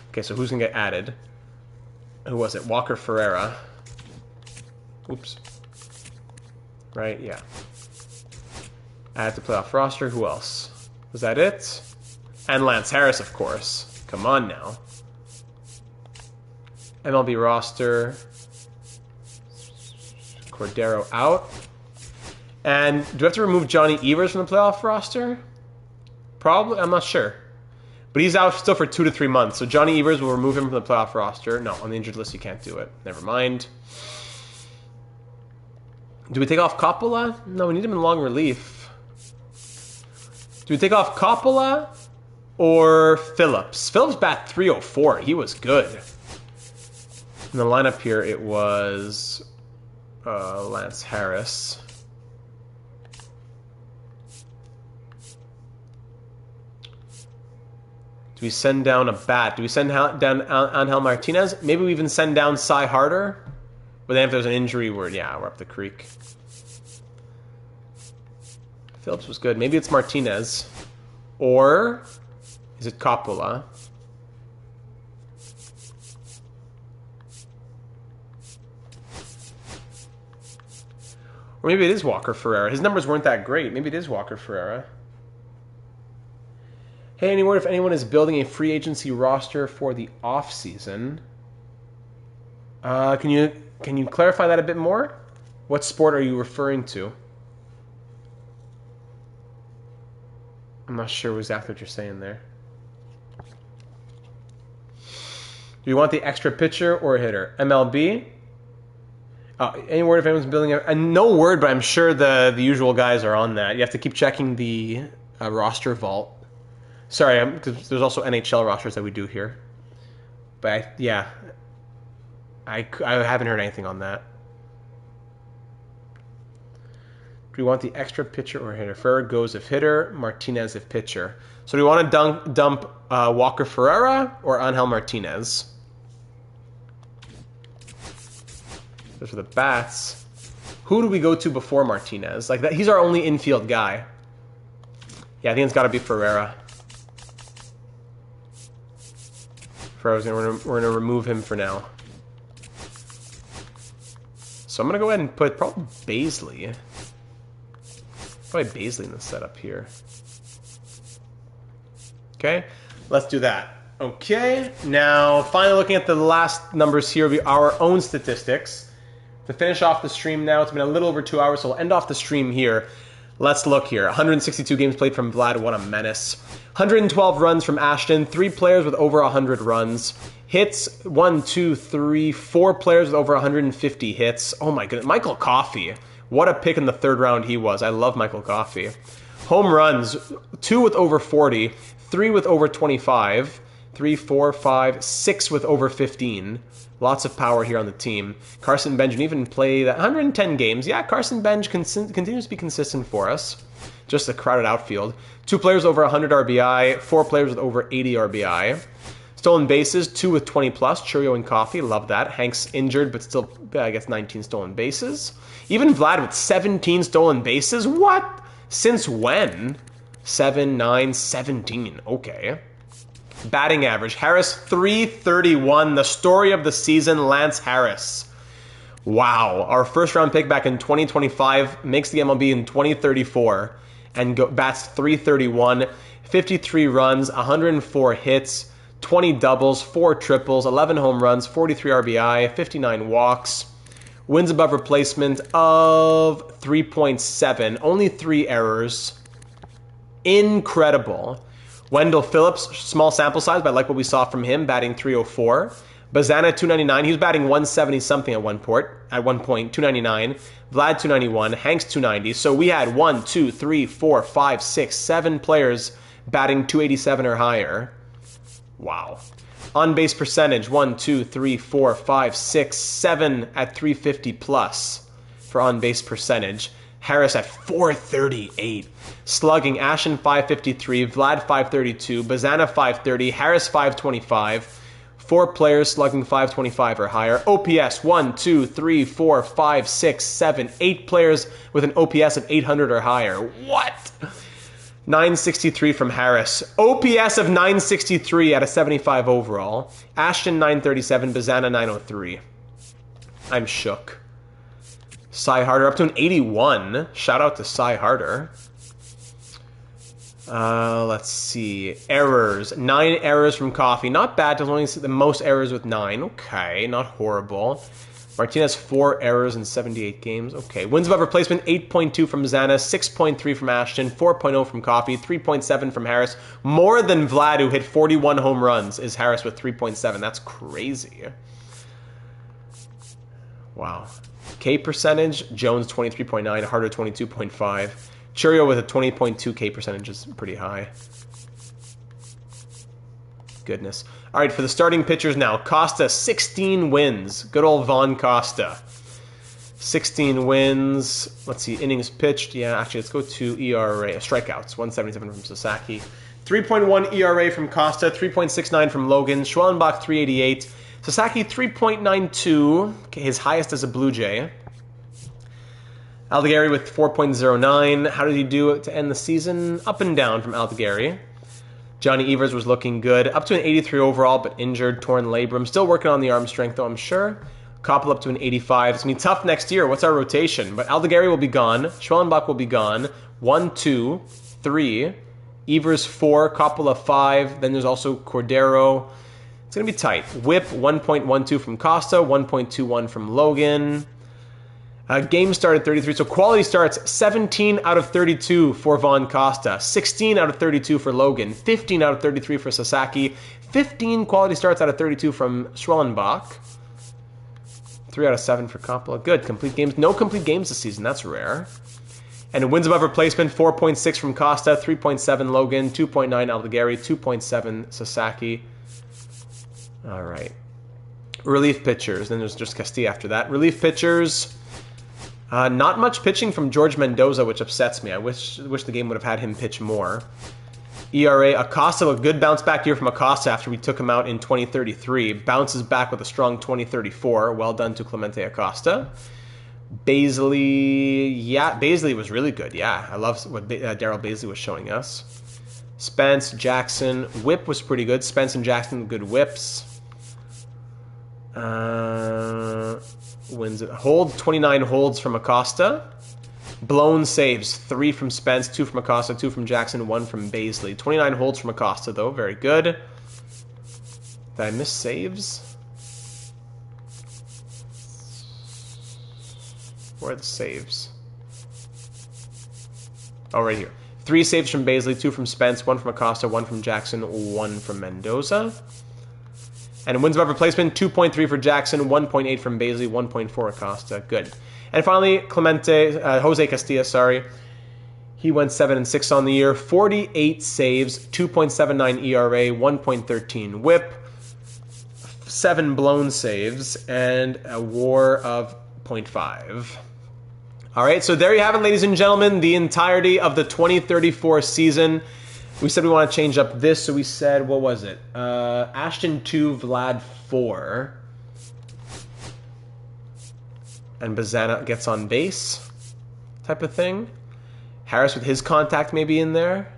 Okay, so who's going to get added? Who was it? Walker Ferreira. Oops. Right, yeah. Add to playoff roster. Who else? Was that it? And Lance Harris, of course. Come on now. MLB roster. Cordero out. And do we have to remove Johnny Evers from the playoff roster? Probably. I'm not sure. But he's out still for 2 to 3 months. So Johnny Evers will remove him from the playoff roster. No, on the injured list you can't do it. Never mind. Do we take off Coppola? No, we need him in long relief. Do we take off Coppola or Phillips? Phillips bat 304. He was good. In the lineup here, it was Lance Harris. Do we send down a bat? Do we send down Angel Martinez? Maybe we even send down Cy Harder? But then if there's an injury, we're up the creek. Phillips was good. Maybe it's Martinez. Or is it Coppola? Or maybe it is Walker Ferreira. His numbers weren't that great. Maybe it is Walker Ferreira. Hey, any word if anyone is building a free agency roster for the off-season? Can you clarify that a bit more? What sport are you referring to? I'm not sure exactly what you're saying there. Do you want the extra pitcher or a hitter? MLB? Any word if anyone's building a... no word, but I'm sure the usual guys are on that. You have to keep checking the roster vault. Sorry, because there's also NHL rosters that we do here. But I haven't heard anything on that. Do we want the extra pitcher or hitter? Ferreira goes if hitter, Martinez if pitcher. So do we want to dump Walker Ferreira or Angel Martinez? Those are the bats. Who do we go to before Martinez? Like that, he's our only infield guy. Yeah, I think it's got to be Ferreira. We're going to remove him for now. So I'm going to go ahead and put probably Baisley. Probably Baisley in the setup here. Okay, let's do that. Okay, now finally looking at the last numbers here, our own statistics. To finish off the stream now, it's been a little over 2 hours, so we'll end off the stream here. Let's look here. 162 games played from Vlad, what a menace. 112 runs from Ashton, 3 players with over 100 runs. Hits, 1, 2, 3, 4 players with over 150 hits. Oh my goodness, Michael Coffey. What a pick in the 3rd round he was. I love Michael Coffey. Home runs, 2 with over 40, 3 with over 25, 3, 4, 5, 6 with over 15. Lots of power here on the team. Carson Benjamin even played 110 games. Yeah, Carson Benj continues to be consistent for us. Just a crowded outfield. 2 players over 100 RBI, 4 players with over 80 RBI. Stolen bases, 2 with 20 plus. Churio and Coffey, love that. Hank's injured, but still, I guess, 19 stolen bases. Even Vlad with 17 stolen bases? What? Since when? 7, 9, 17. Okay. Batting average. Harris, 331. The story of the season, Lance Harris. Wow. Our first round pick back in 2025 makes the MLB in 2034 and bats .331, 53 runs, 104 hits, 20 doubles, 4 triples, 11 home runs, 43 RBI, 59 walks. Wins above replacement of 3.7. Only 3 errors. Incredible. Wendell Phillips, small sample size, but I like what we saw from him, batting .304. Bazana, 299. He was batting 170 something at one point, 299. Vlad, 291. Hanks, 290. So we had 1, 2, 3, 4, 5, 6, 7 players batting 287 or higher. Wow. On base percentage, 1, 2, 3, 4, 5, 6, 7 at 350 plus for on base percentage. Harris at 438. Slugging, Ashton 553, Vlad 532, Bazana 530, Harris 525. 4 players slugging 525 or higher. OPS 1, 2, 3, 4, 5, 6, 7, 8 players with an OPS of 800 or higher. What? 963 from Harris. OPS of 963 at a 75 overall. Ashton 937, Bazana 903. I'm shook. Cy Harder up to an 81. Shout out to Cy Harder. Let's see. Errors. 9 errors from Coffee. Not bad. There's only the most errors with 9. Okay, not horrible. Martinez 4 errors in 78 games. Okay. Wins above replacement 8.2 from Zana, 6.3 from Ashton, 4.0 from Coffee, 3.7 from Harris. More than Vlad, who hit 41 home runs, is Harris with 3.7. That's crazy. Wow. K percentage, Jones 23.9, Harder 22.5. Churio with a 20.2 K percentage is pretty high. Goodness. All right, for the starting pitchers now. Costa, 16 wins. Good old Vaughn Costa. 16 wins. Let's see, innings pitched. Yeah, actually, let's go to ERA. Strikeouts, 177 from Sasaki. 3.1 ERA from Costa, 3.69 from Logan. Schwellenbach, 388. Sasaki, 3.92, his highest as a Blue Jay. Aldegari with 4.09. How did he do to end the season? Up and down from Aldegari. Johnny Evers was looking good. Up to an 83 overall, but injured, torn labrum. Still working on the arm strength, though, I'm sure. Koppel up to an 85. It's going to be tough next year. What's our rotation? But Aldegari will be gone. Schwellenbach will be gone. 1, 2, 3. Evers 4. Koppel 5. Then there's also Cordero. It's going to be tight. Whip 1.12 from Costa. 1.21 from Logan. Game started 33, so quality starts 17 out of 32 for Vaughn Costa, 16 out of 32 for Logan, 15 out of 33 for Sasaki, 15 quality starts out of 32 from Schwellenbach, 3 out of 7 for Coppola. Good, complete games. No complete games this season, that's rare. And wins above replacement, 4.6 from Costa, 3.7 Logan, 2.9 Aldegari, 2.7 Sasaki. All right. Relief pitchers, then there's just Castilla after that. Relief pitchers... not much pitching from George Mendoza, which upsets me. I wish the game would have had him pitch more. ERA, Acosta, a good bounce back year from Acosta after we took him out in 2033. Bounces back with a strong 2034. Well done to Clemente Acosta. Baisley, yeah, Baisley was really good. Yeah, I love what Darryl Baisley was showing us. Spence, Jackson, Whip was pretty good. Spence and Jackson, good whips. Wins it. Hold, 29 holds from Acosta. Blown saves, 3 from Spence, 2 from Acosta, 2 from Jackson, 1 from Baisley. 29 holds from Acosta, though. Very good. Did I miss saves? Where are the saves? Oh, right here. 3 saves from Baisley, 2 from Spence, 1 from Acosta, 1 from Jackson, 1 from Mendoza. And wins above replacement, 2.3 for Jackson, 1.8 from Baisley, 1.4 Acosta. Good. And finally, Jose Castilla, sorry. He went 7-6 on the year. 48 saves, 2.79 ERA, 1.13 whip, 7 blown saves, and a WAR of 0.5. All right, so there you have it, ladies and gentlemen, the entirety of the 2034 season. We said we want to change up this, so we said, what was it? Ashton 2, Vlad 4. And Bazana gets on base type of thing. Harris with his contact maybe in there.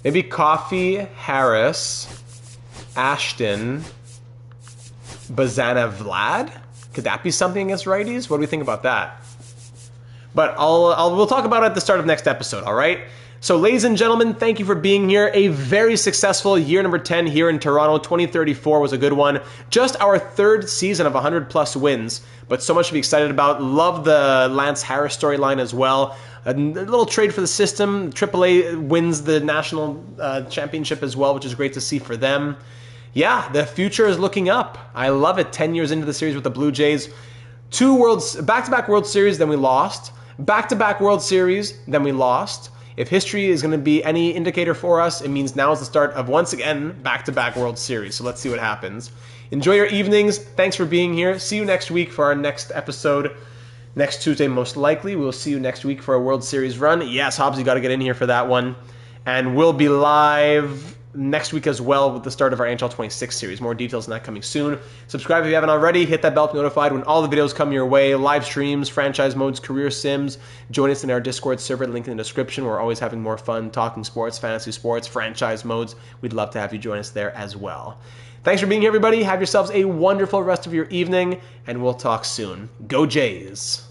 Maybe Coffee, Harris, Ashton, Bazana, Vlad Could that be something against righties? What do we think about that? But we'll talk about it at the start of next episode, all right? So, ladies and gentlemen, thank you for being here. A very successful year number 10 here in Toronto. 2034 was a good one. Just our third season of 100-plus wins, but so much to be excited about. Love the Lance Harris storyline as well. A little trade for the system. AAA wins the national championship as well, which is great to see for them. Yeah, the future is looking up. I love it. 10 years into the series with the Blue Jays. Back-to-back World Series, then we lost. Back-to-back World Series, then we lost. If history is going to be any indicator for us, it means now is the start of, once again, back-to-back World Series. So let's see what happens. Enjoy your evenings. Thanks for being here. See you next week for our next episode. Next Tuesday, most likely. We'll see you next week for a World Series run. Yes, Hobbs, you got to get in here for that one. And we'll be live next week as well with the start of our NHL 26 series. More details on that coming soon. Subscribe if you haven't already. Hit that bell to be notified when all the videos come your way. Live streams, franchise modes, career sims. Join us in our Discord server, link in the description. We're always having more fun talking sports, fantasy sports, franchise modes. We'd love to have you join us there as well. Thanks for being here, everybody. Have yourselves a wonderful rest of your evening, and we'll talk soon. Go Jays!